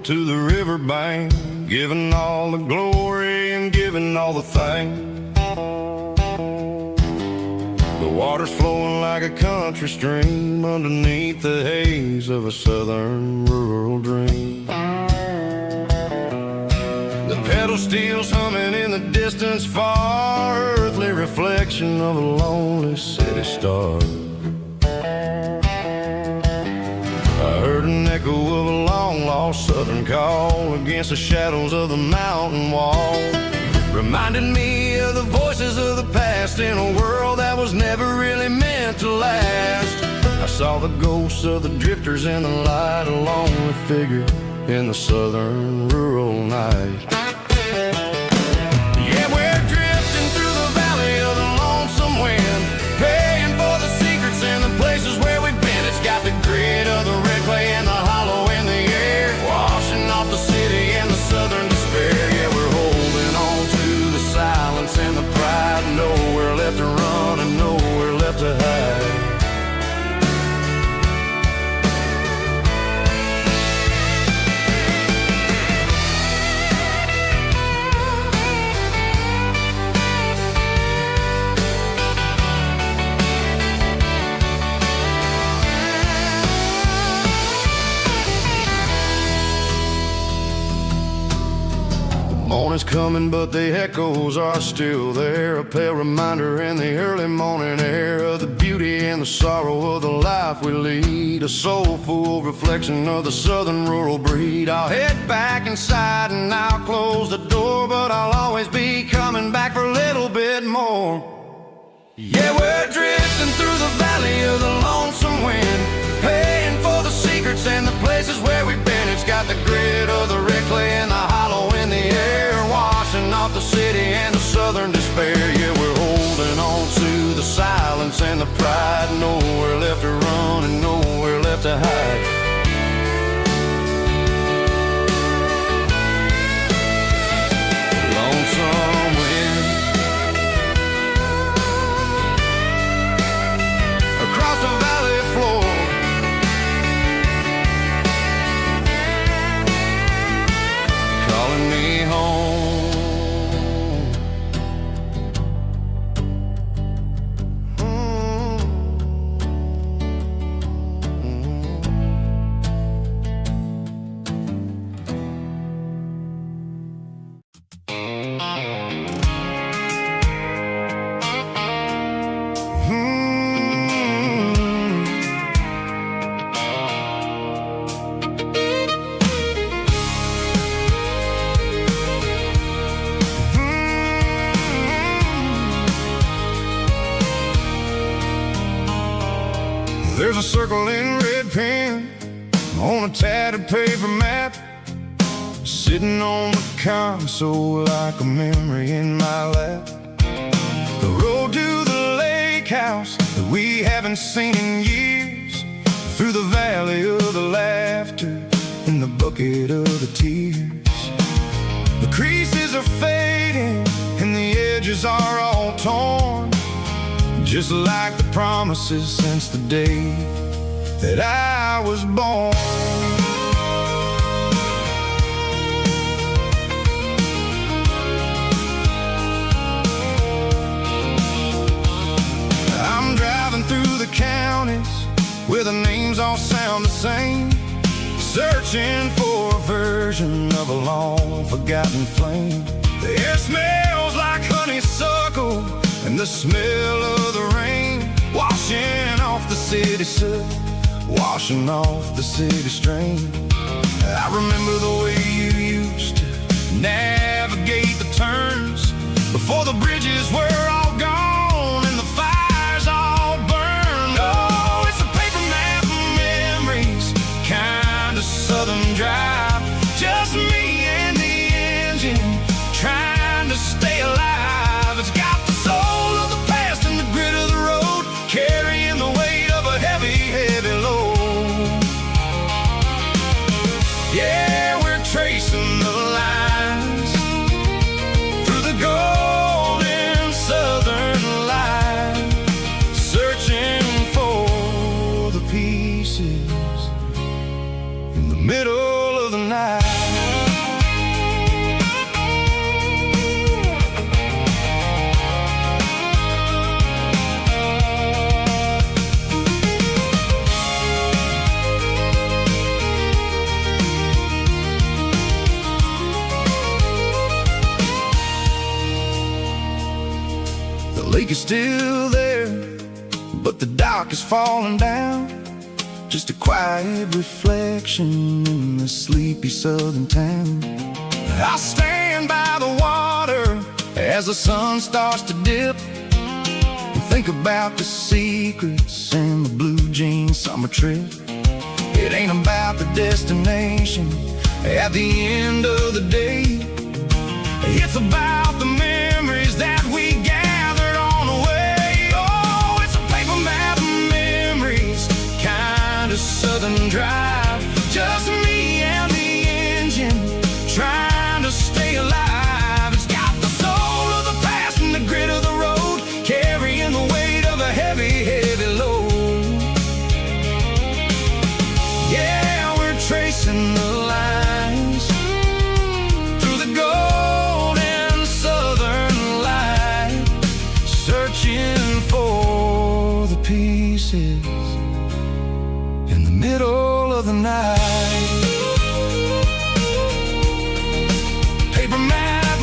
To the riverbank, giving all the glory and giving all the thanks. The water's flowing like a country stream underneath the haze of a southern rural dream. The pedal steel's humming in the distance far, earthly reflection of a lonely city star. I heard an echo of a long-lost southern call against the shadows of the mountain wall, reminding me of the voices of the past in a world that was never really meant to last. I saw the ghosts of the drifters in the light, a lonely figure in the southern rural night. Yeah, we're drifting through the valley of the lonesome wind, paying coming, but the echoes are still there. A pale reminder in the early morning air of the beauty and the sorrow of the life we lead. A soulful reflection of the southern rural breed. I'll head back inside and I'll close the door, but I'll always be coming back for a little bit more. Yeah, we're drifting through the valley of the lonesome wind, paying for the secrets and the places where we've been. It's got the grit of the red clay and the hollow in the air, washing off the city and the southern despair. Yeah, we're holding on to the silence and the pride. Nowhere left to run and nowhere left to hide. Lonesome wind across the valley floor, calling me home. There's a circle in red pen on a tattered paper map, sitting on the console like a memory in my lap. The road to the lake house that we haven't seen in years, through the valley of the laughter in the bucket of the tears. The creases are fading and the edges are all torn, just like the promises since the day that I was born. I'm driving through the counties where the names all sound the same, searching for a version of a long forgotten flame. The air smells like honeysuckle and the smell of the rain, washing off the city soot, washing off the city strain. I remember the way you used to navigate the turns before the bridges were all gone and the fires all burned. Oh, it's a paper map of memories, kind of southern drive, just me and the engine trying to stay alive. It's got the soul of the past and the grit of the road, carrying the weight of a heavy, heavy load. Yeah, we're tracing the lines through the golden southern light, searching for the pieces in the middle of the night. The lake is still there, but the dock is falling down, just a quiet reflection in the sleepy southern town. I stand by the water as the sun starts to dip, and think about the secrets and the blue jean summer trip. It ain't about the destination at the end of the day, it's about the memories that we gathered on the way. Oh, it's a paper map of memories, kind of southern drive, just me and the engine trying to stay alive. It's got the soul of the past and the grit of the road, carrying the weight of a heavy, heavy load. Yeah, we're tracing the lines through the golden southern light, searching for the pieces in the middle of the night. Paper map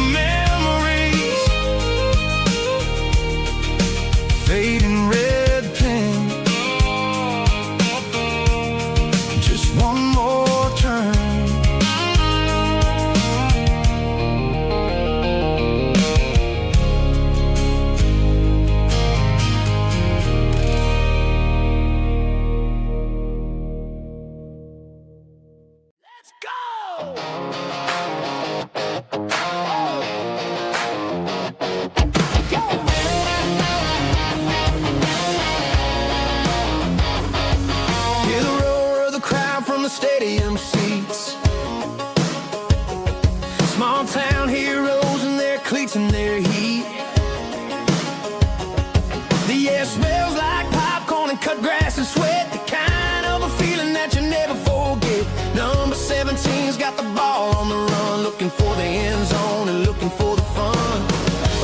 looking for the end zone and looking for the fun.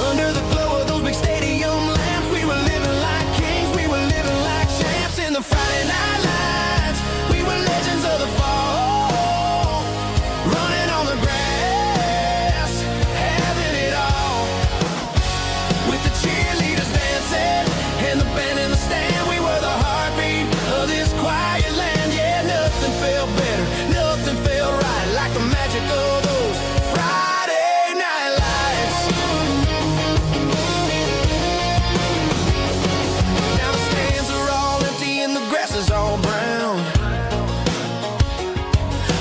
Under the glow of those big stadium lamps, we were living like kings, we were living like champs in the Friday night lights. We were legends of the fall, running on the grass, having it all. With the cheerleaders dancing and the band in the stand, we were the heartbeat of this quiet land. Yeah, nothing felt better, nothing felt right like the magic of those Friday night lights. Now the stands are all empty and the grass is all brown,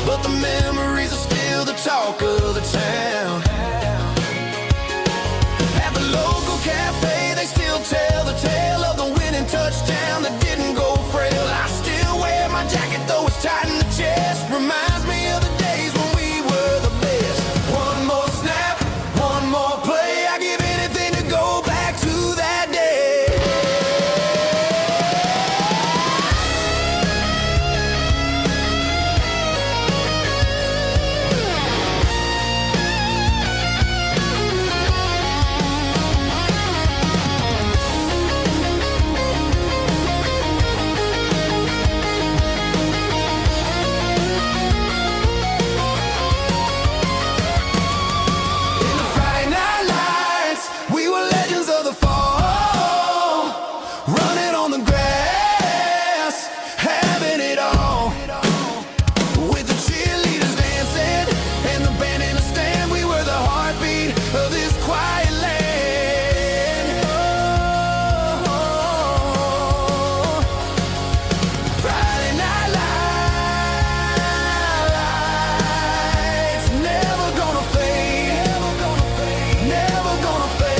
but the memories are still the talk of the town. At the local cafe, they still tell the tale of the winning touchdown that didn't go frail. I still wear my jacket, though it's tight in the chest. Reminds me of the days when we were the best. One more snap, one more play. I give anything to go back to that day. In the Friday night lights, we were legends of the fall, running on the grass, having it all. With the cheerleaders dancing and the band in the stand, we were the heartbeat of this quiet land. Oh, Friday night lights, never gonna fade, never gonna fade, never gonna fade.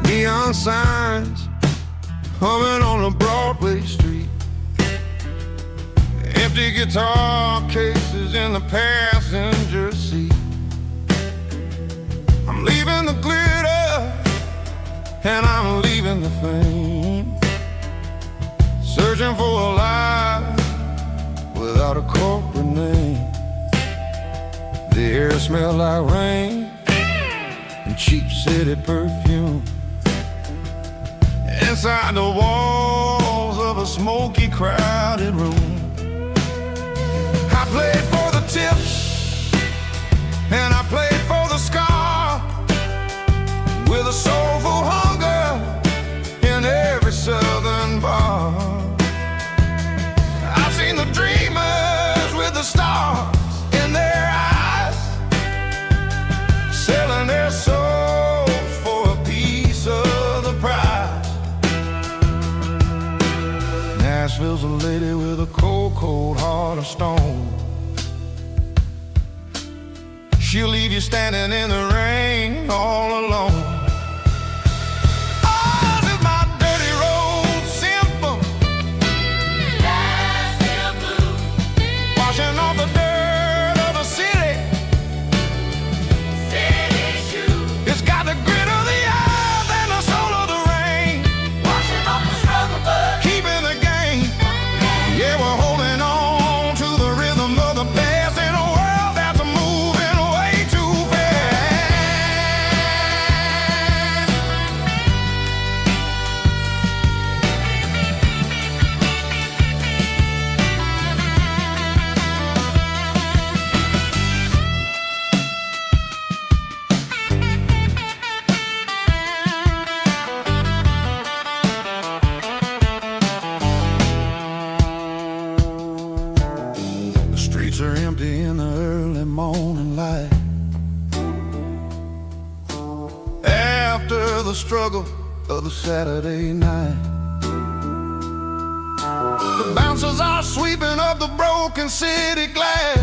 Neon signs humming on a Broadway street, empty guitar cases in the passenger seat. I'm leaving the glitter and I'm leaving the fame, searching for a life without a corporate name. The air smelled like rain and cheap city perfume. Inside the walls of a smoky, crowded room, I played for the tips and I played for the scar, with a soulful hunger in every southern bar. I've seen the dreamers with the stars in their eyes, selling their souls for a piece of the prize. Nashville's a lady with a cold, cold heart of stone. She'll leave you standing in the rain all alone. Ours is my dirty road symphony, Nashville blues, washing off the dirt of the city, city shoes. It's got the grit of the earth and the soul of the rain, washing off the struggle, but keeping the game. Yeah, we're holding on to the rhythm of the past in a world that's moving way too fast. Stores are empty in the early morning light. After the struggle of the Saturday night, the bouncers are sweeping up the broken city glass,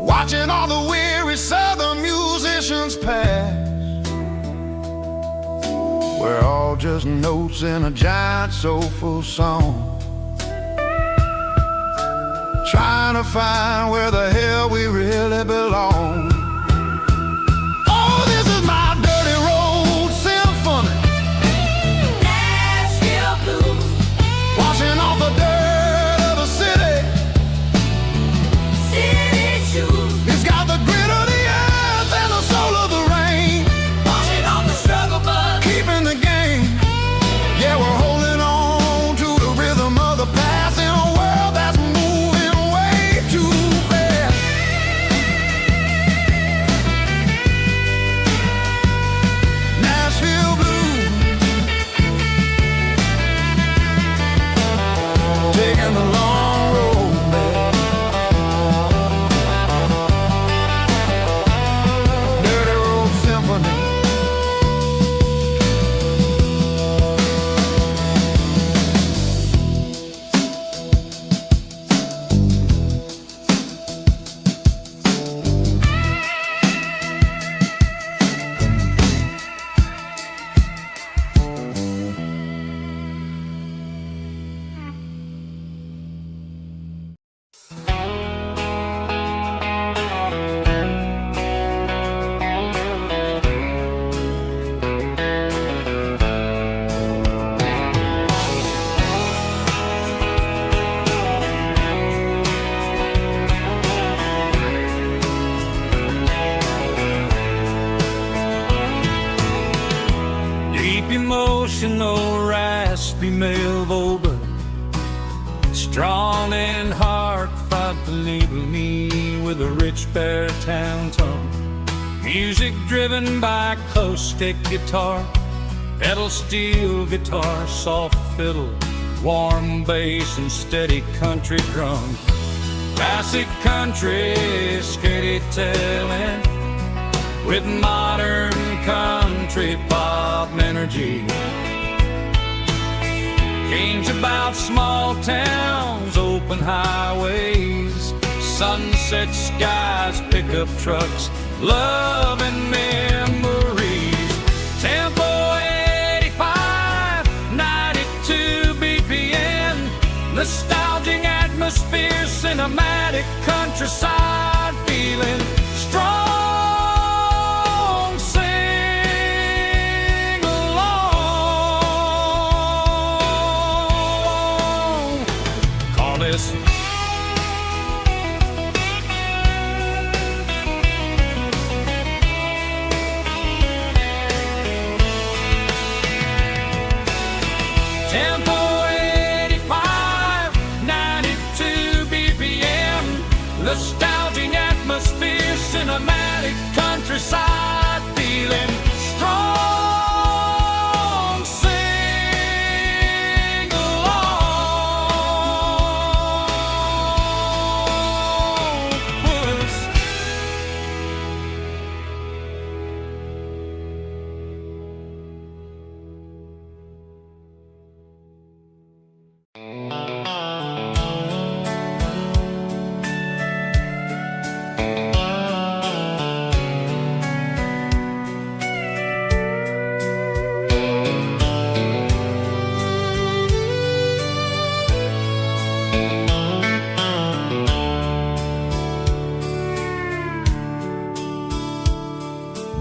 watching all the weary southern musicians pass. We're all just notes in a giant soulful song, trying to find where the hell we really belong. Oh, this is my dirty road symphony, Nashville blues, washing off the dirt of the city. city shoes, It's got the grit of the earth and the soul of the rain, washing off the struggle bug. keeping the game. Yeah, we're holding on to the rhythm of the past in a world that's moving way too fast. Nashville blues, taking the long road back. Dirty Road Symphony. Deep emotional, raspy male vocal, strong and heart fight to label me with a rich baritone tone. Music driven by acoustic guitar, pedal steel guitar, soft fiddle, warm bass and steady country drum. Classic country storytelling with modern country pop energy. Games about small towns, open highways, sunset skies, pickup trucks, love and memories. Tempo 85, 92 BPM, nostalgic atmosphere, cinematic countryside feeling strong. Sing along. Call this Tempo 85, 92 BPM, nostalgic atmosphere, cinematic countryside feeling strong. Sing along. Puss.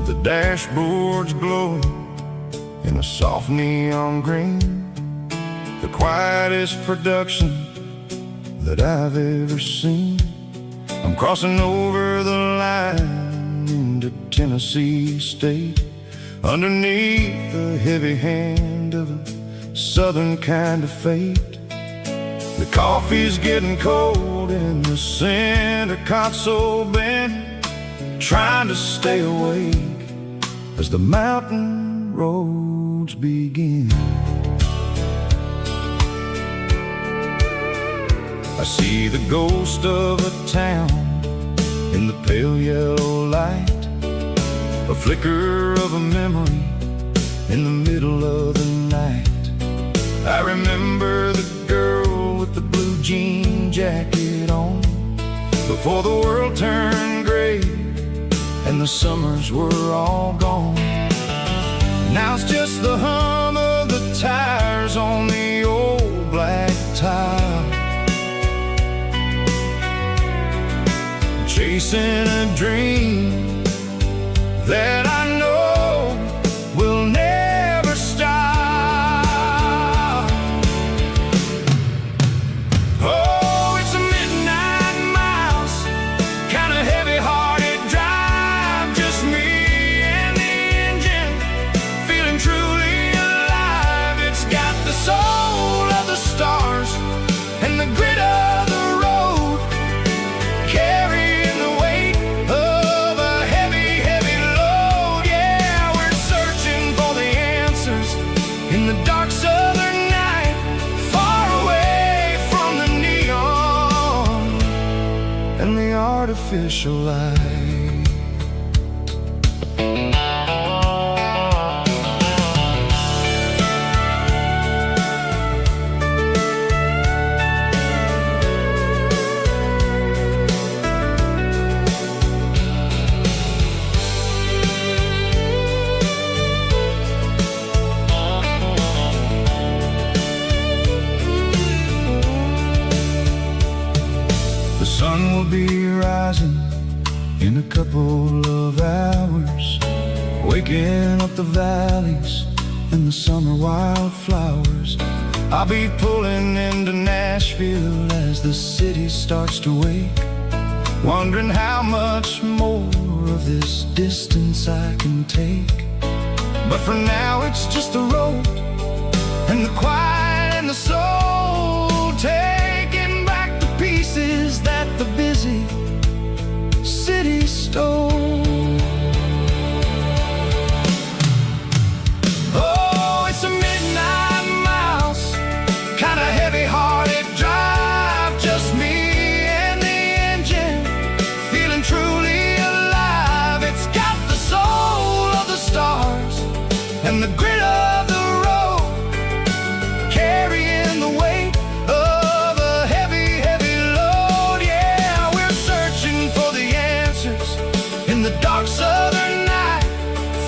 The dashboard's glowing in a soft neon green, the quietest production that I've ever seen. I'm crossing over the line into Tennessee State, underneath the heavy hand of a southern kind of fate. The coffee's getting cold in the center console bin, trying to stay awake as the mountain roads begin. I see the ghost of a town in the pale yellow light, a flicker of a memory in the middle of the night. I remember the girl with the blue jean jacket on, before the world turned gray and the summers were all gone. Now it's just the hum of the tires on the old black tile, chasing a dream that I know will never stop. Oh, it's a midnight miles, kind of heavy-hearted drive, just me and the engine, feeling truly alive. It's got the soul of the stars and the grit of the road, carrying the weight of a heavy, heavy load. Yeah, we're searching for the answers in the dark southern night, far away from the neon and the artificial light. The sun will be rising in a couple of hours, waking up the valleys and the summer wildflowers. I'll be pulling into Nashville as the city starts to wake, wondering how much more of this distance I can take. But for now it's just the road and the quiet and the soul, taking back the pieces that the busy city stole. Oh, it's a midnight miles, kind of heavy-hearted drive, just me and the engine, feeling truly alive. It's got the soul of the stars and the grit of the road, carrying the weight of a heavy, heavy load. Yeah, we're searching for the answers in the dark southern night,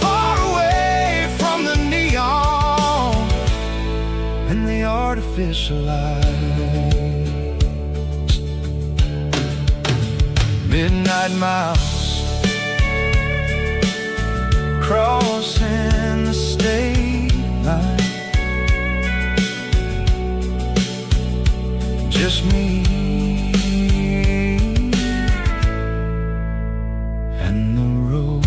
far away from the neon and the artificial lights. Midnight miles, crossing the state line, just me and the road.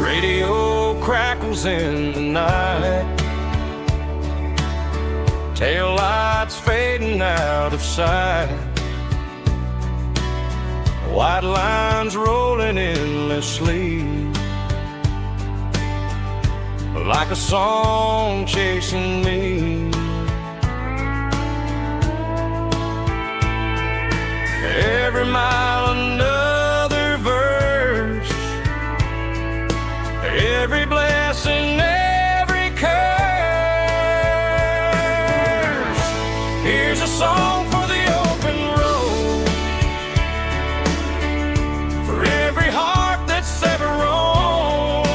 Radio crackles in the night, tail lights fading out of sight, white lines rolling endlessly, like a song chasing me. Every mile another verse, every blessing, every curse. Here's a song for the open road, for every heart that's ever roamed.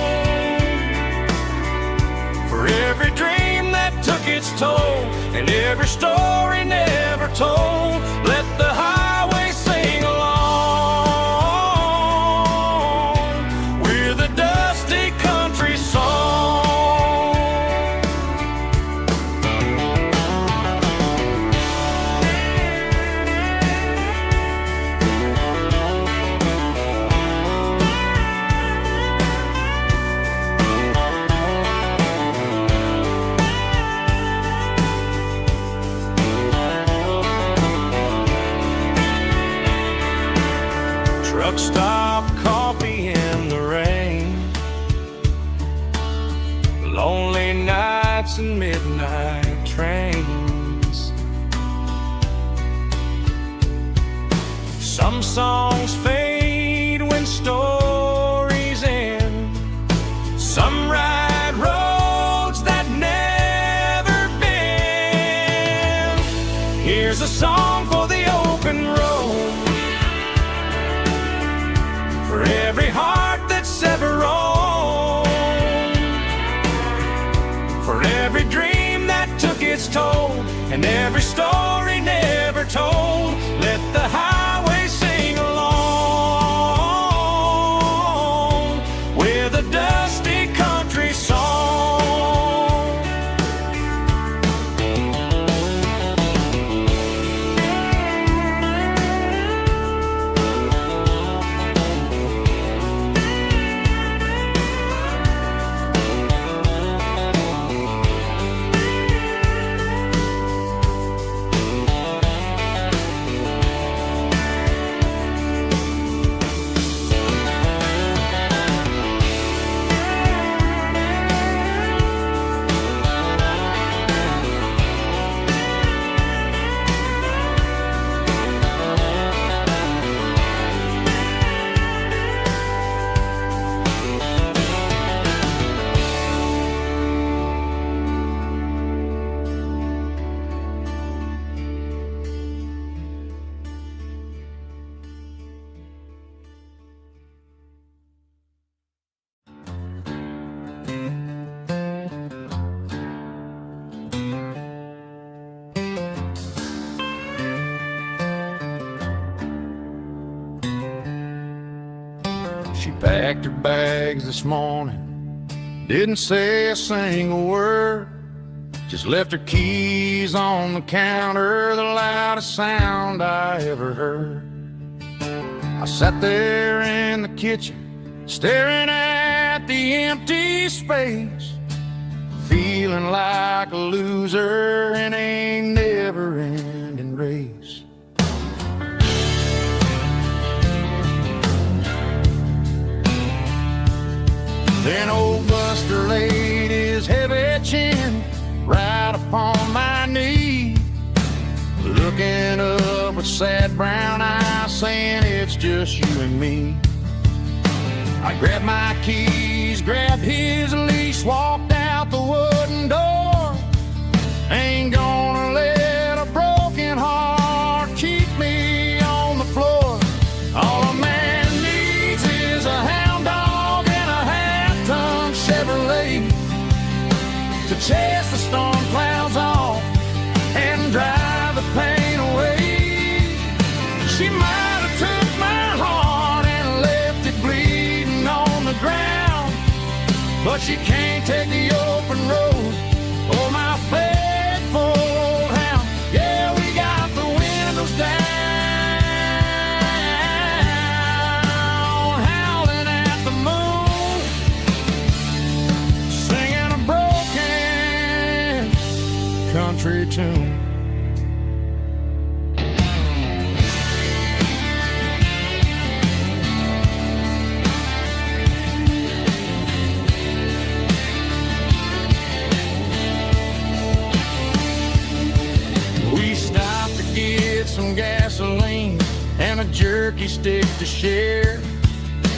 every story never told. Let the highway sing along with a dusty country song. Truck stop coffee in the rain, lonely nights and midnight trains. Some songs fade when stories end. Some ride roads that never bend. Here's a song for the open road, for every heart that's ever roamed, for every dream that took its toll, and every story never told. Let the highway sing along with a dusty country song. She packed her bags this morning, didn't say a single word, just left her keys on the counter, the loudest sound I ever heard. I sat there in the kitchen, staring at the empty space, feeling like a loser in a never-ending race. Then old Buster laid his heavy chin right upon my knee, looking up with sad brown eyes, saying it's just you and me. I grabbed my keys, grabbed his leash, walked out the wooden door. Ain't gonna let a broken heart keep me on the floor. All a man needs is a hound dog and a half-ton Chevrolet to chase the storm clouds off and drive the pain away. She might have took my heart and left it bleeding on the ground, but she can't take the open road or my faithful old hound. Yeah, we got the windows down, howling at the moon, singing a broken country tune. We stopped to get some gasoline and a jerky stick to share.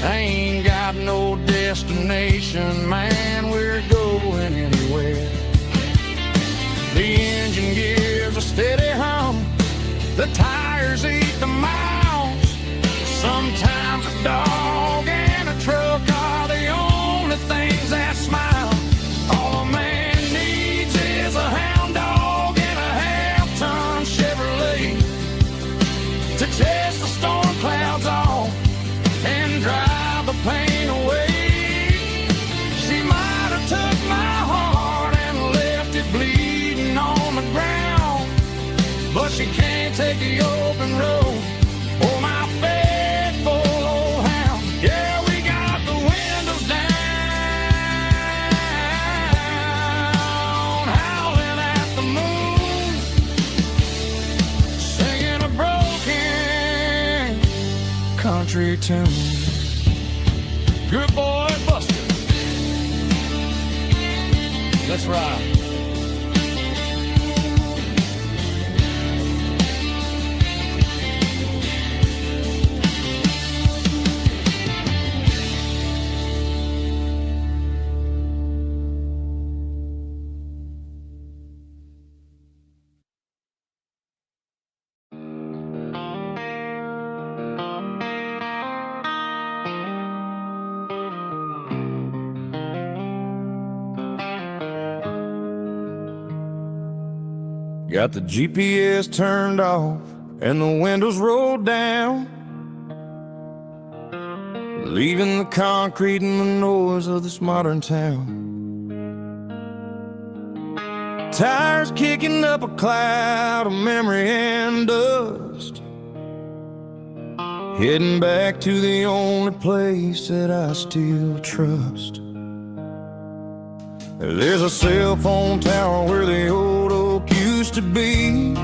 I ain't got no destination, man, we're going anywhere. The engine gives a steady hum, the tires eat the miles. Sometimes a dog and a truck are the only things that smile. All a man needs is a hound dog and a take the open road. Oh, my faithful old hound. Yeah, we got the windows down, howling at the moon, singing a broken country tune. Good boy, Buster. Let's ride. Got the GPS turned off and the windows rolled down, leaving the concrete and the noise of this modern town. Tires kicking up a cloud of memory and dust, heading back to the only place that I still trust. There's a cell phone tower where the old oak used to be,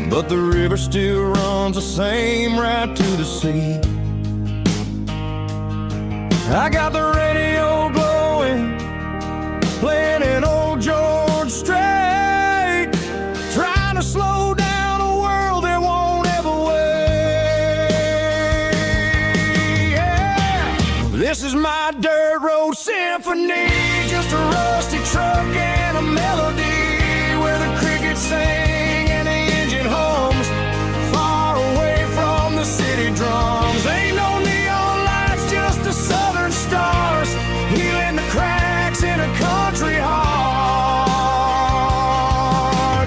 but the river still runs the same right to the sea. I got the radio glowing, playing an old George Strait, trying to slow down a world that won't ever wait. Yeah. This is my dirt road symphony, just a rusty truck and a melody where the crickets sing and the engine hums, far away from the city drums. Ain't no neon lights, just the southern stars, healing the cracks in a country heart.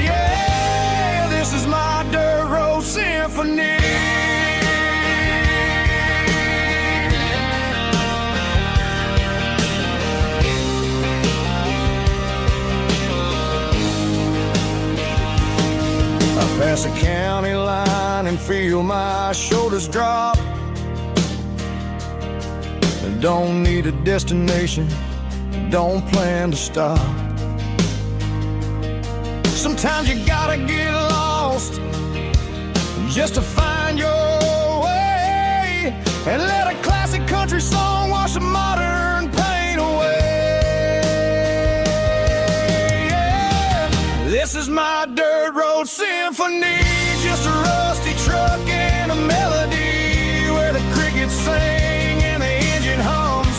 Yeah, this is my dirt road symphony. Pass a county line and feel my shoulders drop. Don't need a destination, don't plan to stop. Sometimes you gotta get lost just to find your way, and let a classic country song wash the modern pain away. Yeah. This is my dirt road symphony, just a rusty truck and a melody where the crickets sing and the engine hums,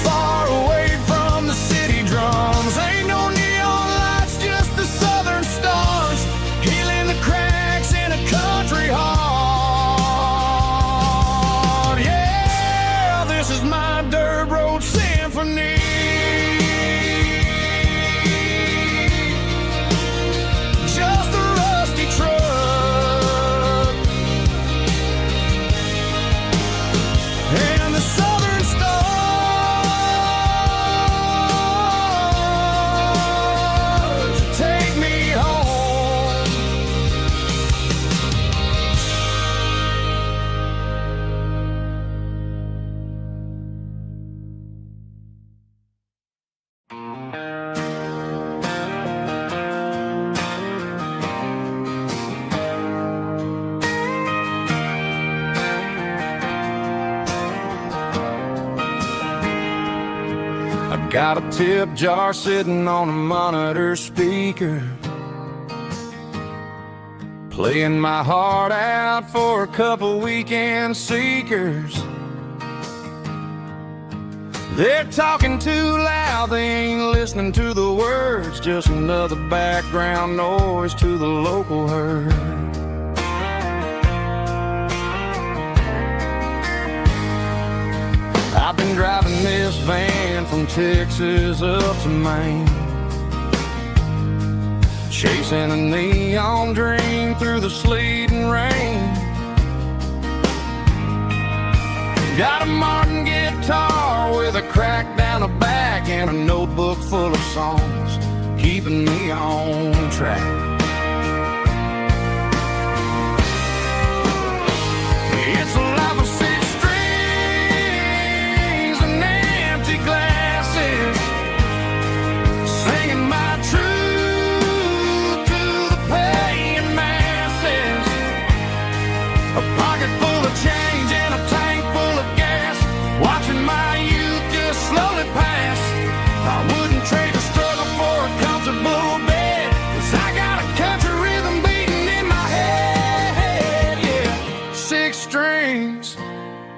far away from the city drums. Ain't no neon lights, just the southern stars, healing the cracks in a country heart. Yeah, this is my dirt road symphony. Just a rusty truck and the southern stars take me home. I got a tip jar sitting on a monitor speaker, playing my heart out for a couple weekend seekers. They're talking too loud, they ain't listening to the words, just another background noise to the local herd. I've been driving this van from Texas up to Maine, chasing a neon dream through the sleet and rain. Got a Martin guitar with a crack down the back and a notebook full of songs, keeping me on track.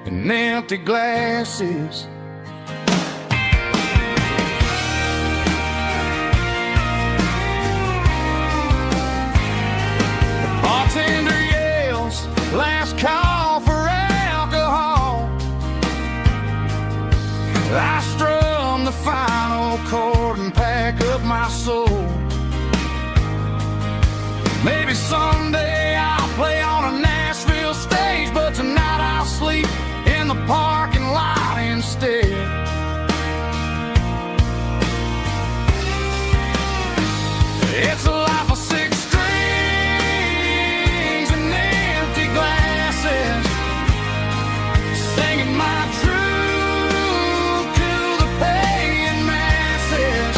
and empty glasses. The bartender yells, last call for alcohol. I strum the final chord and pack up my soul. Maybe someday I'll play on a Nashville stage, but tonight I'll sleep in the parking lot instead. It's a life of 6 strings and empty glasses, singing my truth to the paying masses.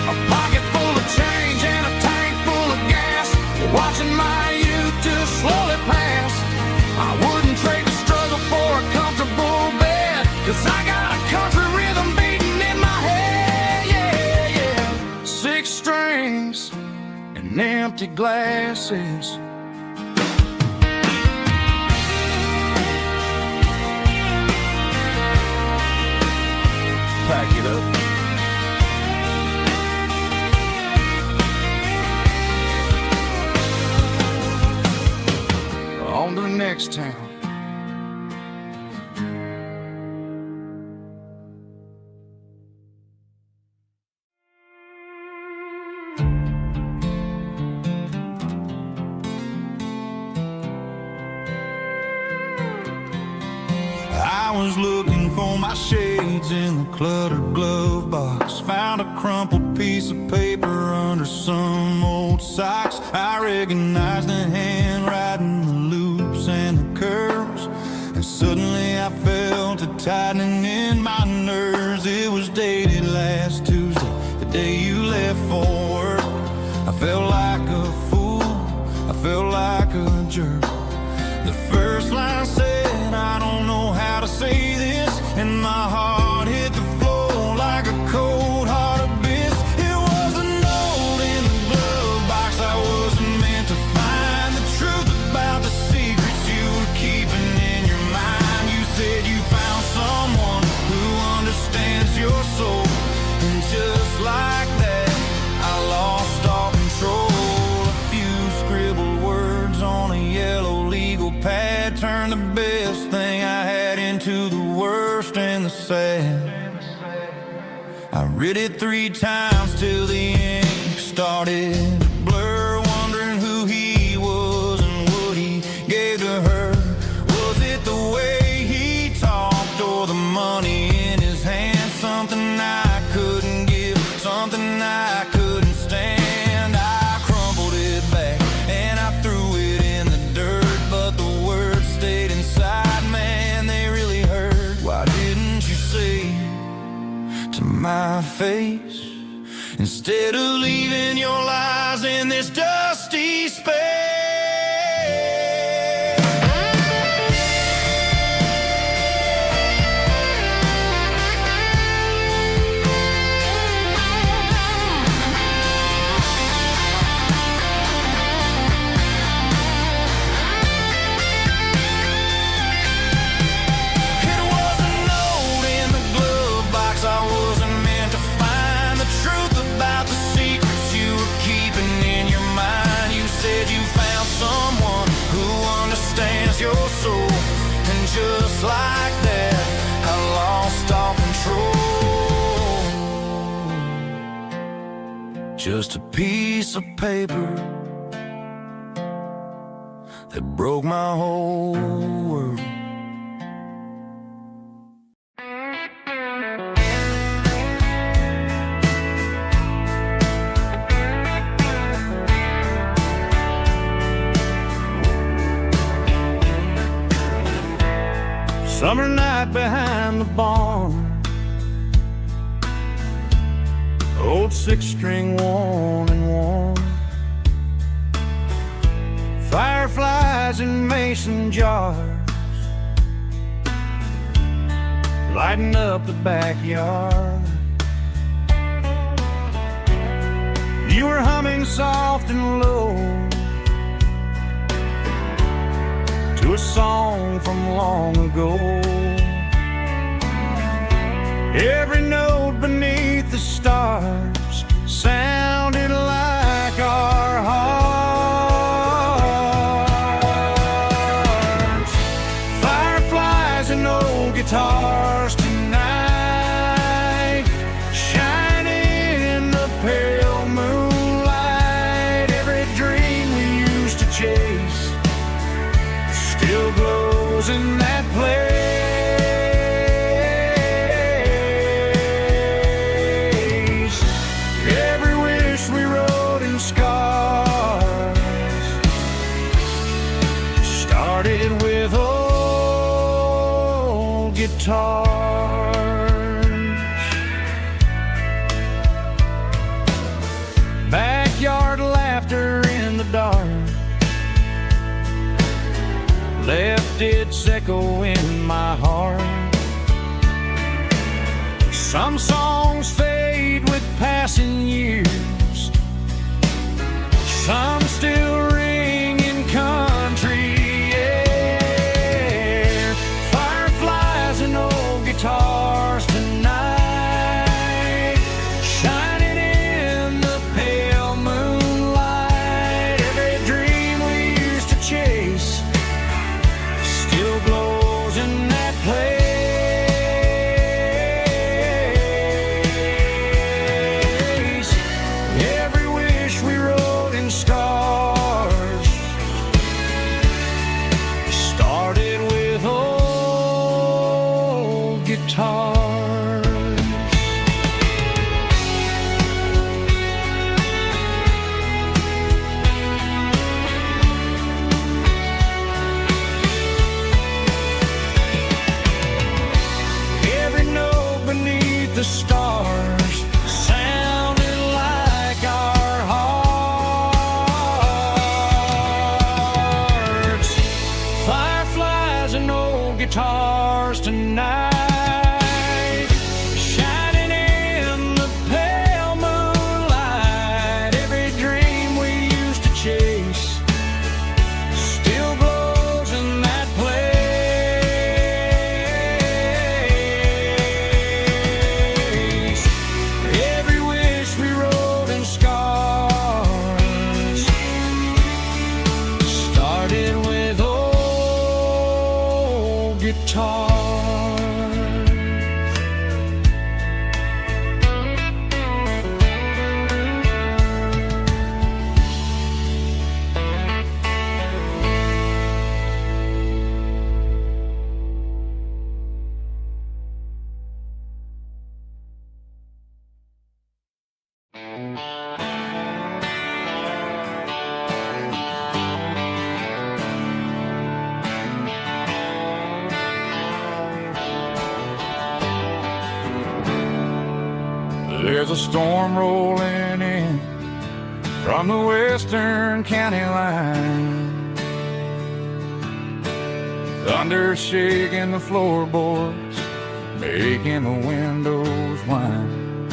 A pocket full of change and a tank full of gas, watching my youth just slowly pass. I wouldn't trade the struggle for a comfortable bed, 'cause I got a country rhythm beating in my head. Yeah, yeah. 6 strings and empty glasses. Pack it up. On to the next town. I was looking for my shades in the cluttered glove box. Found a crumpled piece of paper under some old socks. I recognized the handwriting, the loops and the curves, and suddenly I felt a tightening in my nerves. It was dated last Tuesday, the day you left for work. I felt like a fool, I felt like a jerk. The first line said, I don't know how to say this, and my heart hit the floor like a cold heart abyss. It was a note in the glove box I wasn't meant to find. The truth about the secrets you were keeping in your mind. You said you found someone who understands your soul, and just like that, I lost all control. A few scribbled words on a yellow legal pad turned the best thing I had into the worst and the sad. I read it 3 times till the ink started to blur, wondering who he was and what he gave to her. Was it the way he talked or the money in his hand? Something I couldn't give, something I couldn't stand. I crumpled it back and I threw it in the dirt, but the words stayed inside, man, they really hurt. Why didn't you say to my face, instead of leaving your lies in this dusty space? It was a note in the glove box I wasn't meant to find. The truth about the secrets you were keeping in your mind. You said you found someone who understands your soul, and just like that, I lost all control. Just a piece of paper that broke my whole world. Summer night behind the barn, old 6-string worn and worn. Fireflies in mason jars, lighting up the backyard. You were humming soft and low to a song from long Every note beneath the stars sounded like our hearts. Fireflies and old guitars tonight, shining in the pale moonlight. Every dream we used to chase still glows in that place. Every wish we wrote in scars started with old guitars. Backyard laughter in the dark left its echo in my heart. Some songs fade with passing years, some still ring in country air. Fireflies and old guitars tonight, shining in the pale moonlight. Every dream we used to chase still glows in that place. Every wish we wrote in stars started with old guitars. Every note beneath the stars sounded like our hearts. Fireflies and old guitars tonight, shining in the pale moonlight. Every dream we used to chase still glows in that place. Every wish we wrote in scars started with old guitars. There's a storm rolling in from the western county line. Thunder shaking the floorboards, making the windows whine.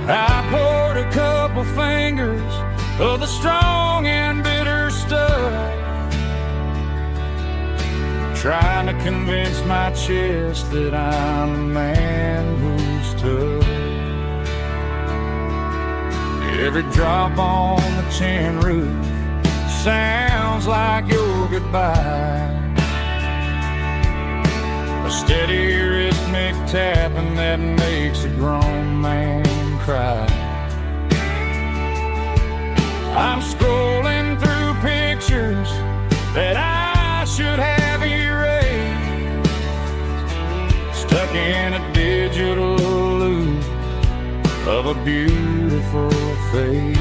I poured a couple fingers of the strong and bitter stuff, trying to convince my chest that I'm a man who's tough. Every drop on the tin roof sounds like your goodbye, a steady rhythmic tapping that makes a grown man cry. I'm scrolling through pictures that I should have erased, stuck in a digital loop of a beautiful face.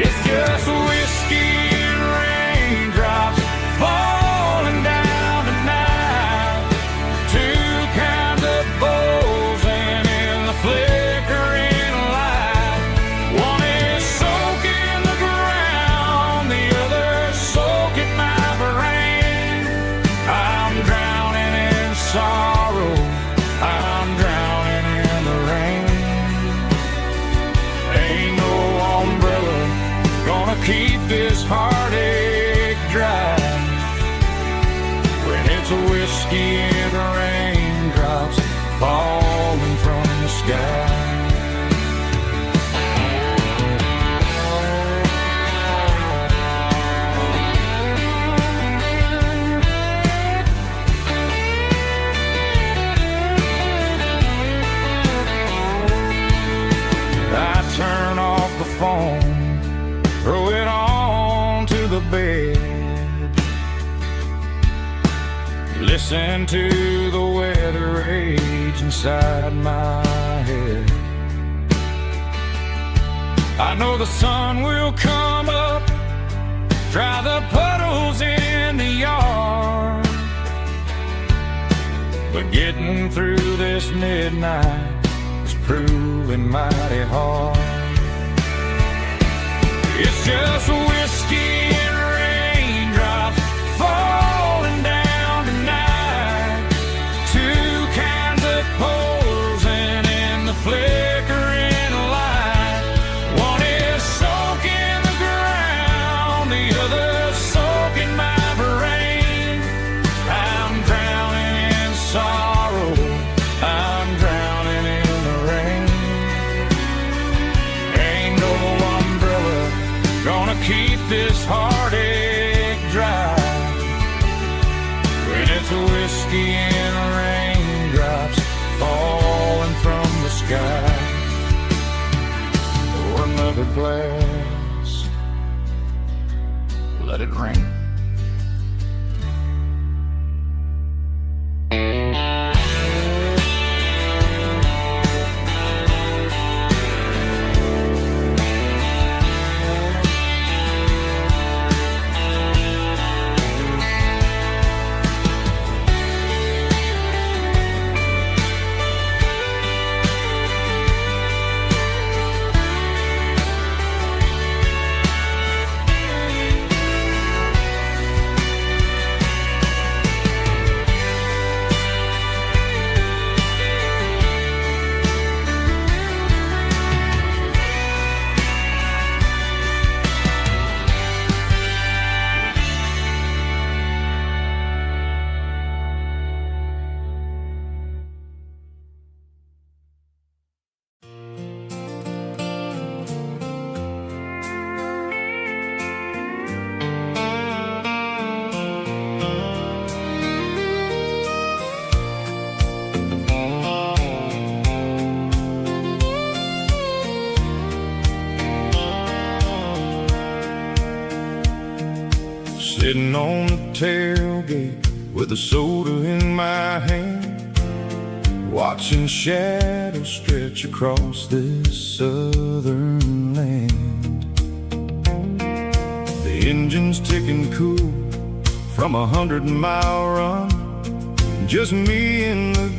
It's just whiskey and raindrops falling down tonight, two kinds of bowls and in the flickering light. One is soaking the ground, the other soaking my brain. I'm drowning in sorrow, I'm drowning in the rain. Ain't no umbrella gonna keep listen to the weather rage inside my head. I know the sun will come up, dry the puddles in the yard, but getting through this midnight is proving mighty hard. It's just whiskey and raindrops falling down tonight. Two kinds of posing in the flickering light. One is soaking the ground, the other soaking my brain. I'm drowning in sorrow, I'm drowning in the rain. Ain't no umbrella gonna keep this heartache dry when it's whiskey and raindrops falling from the sky. Pour another glass, let it rain. Sitting on the tailgate with a soda in my hand, watching shadows stretch across this southern land. The engine's ticking cool from 100-mile run, just me and the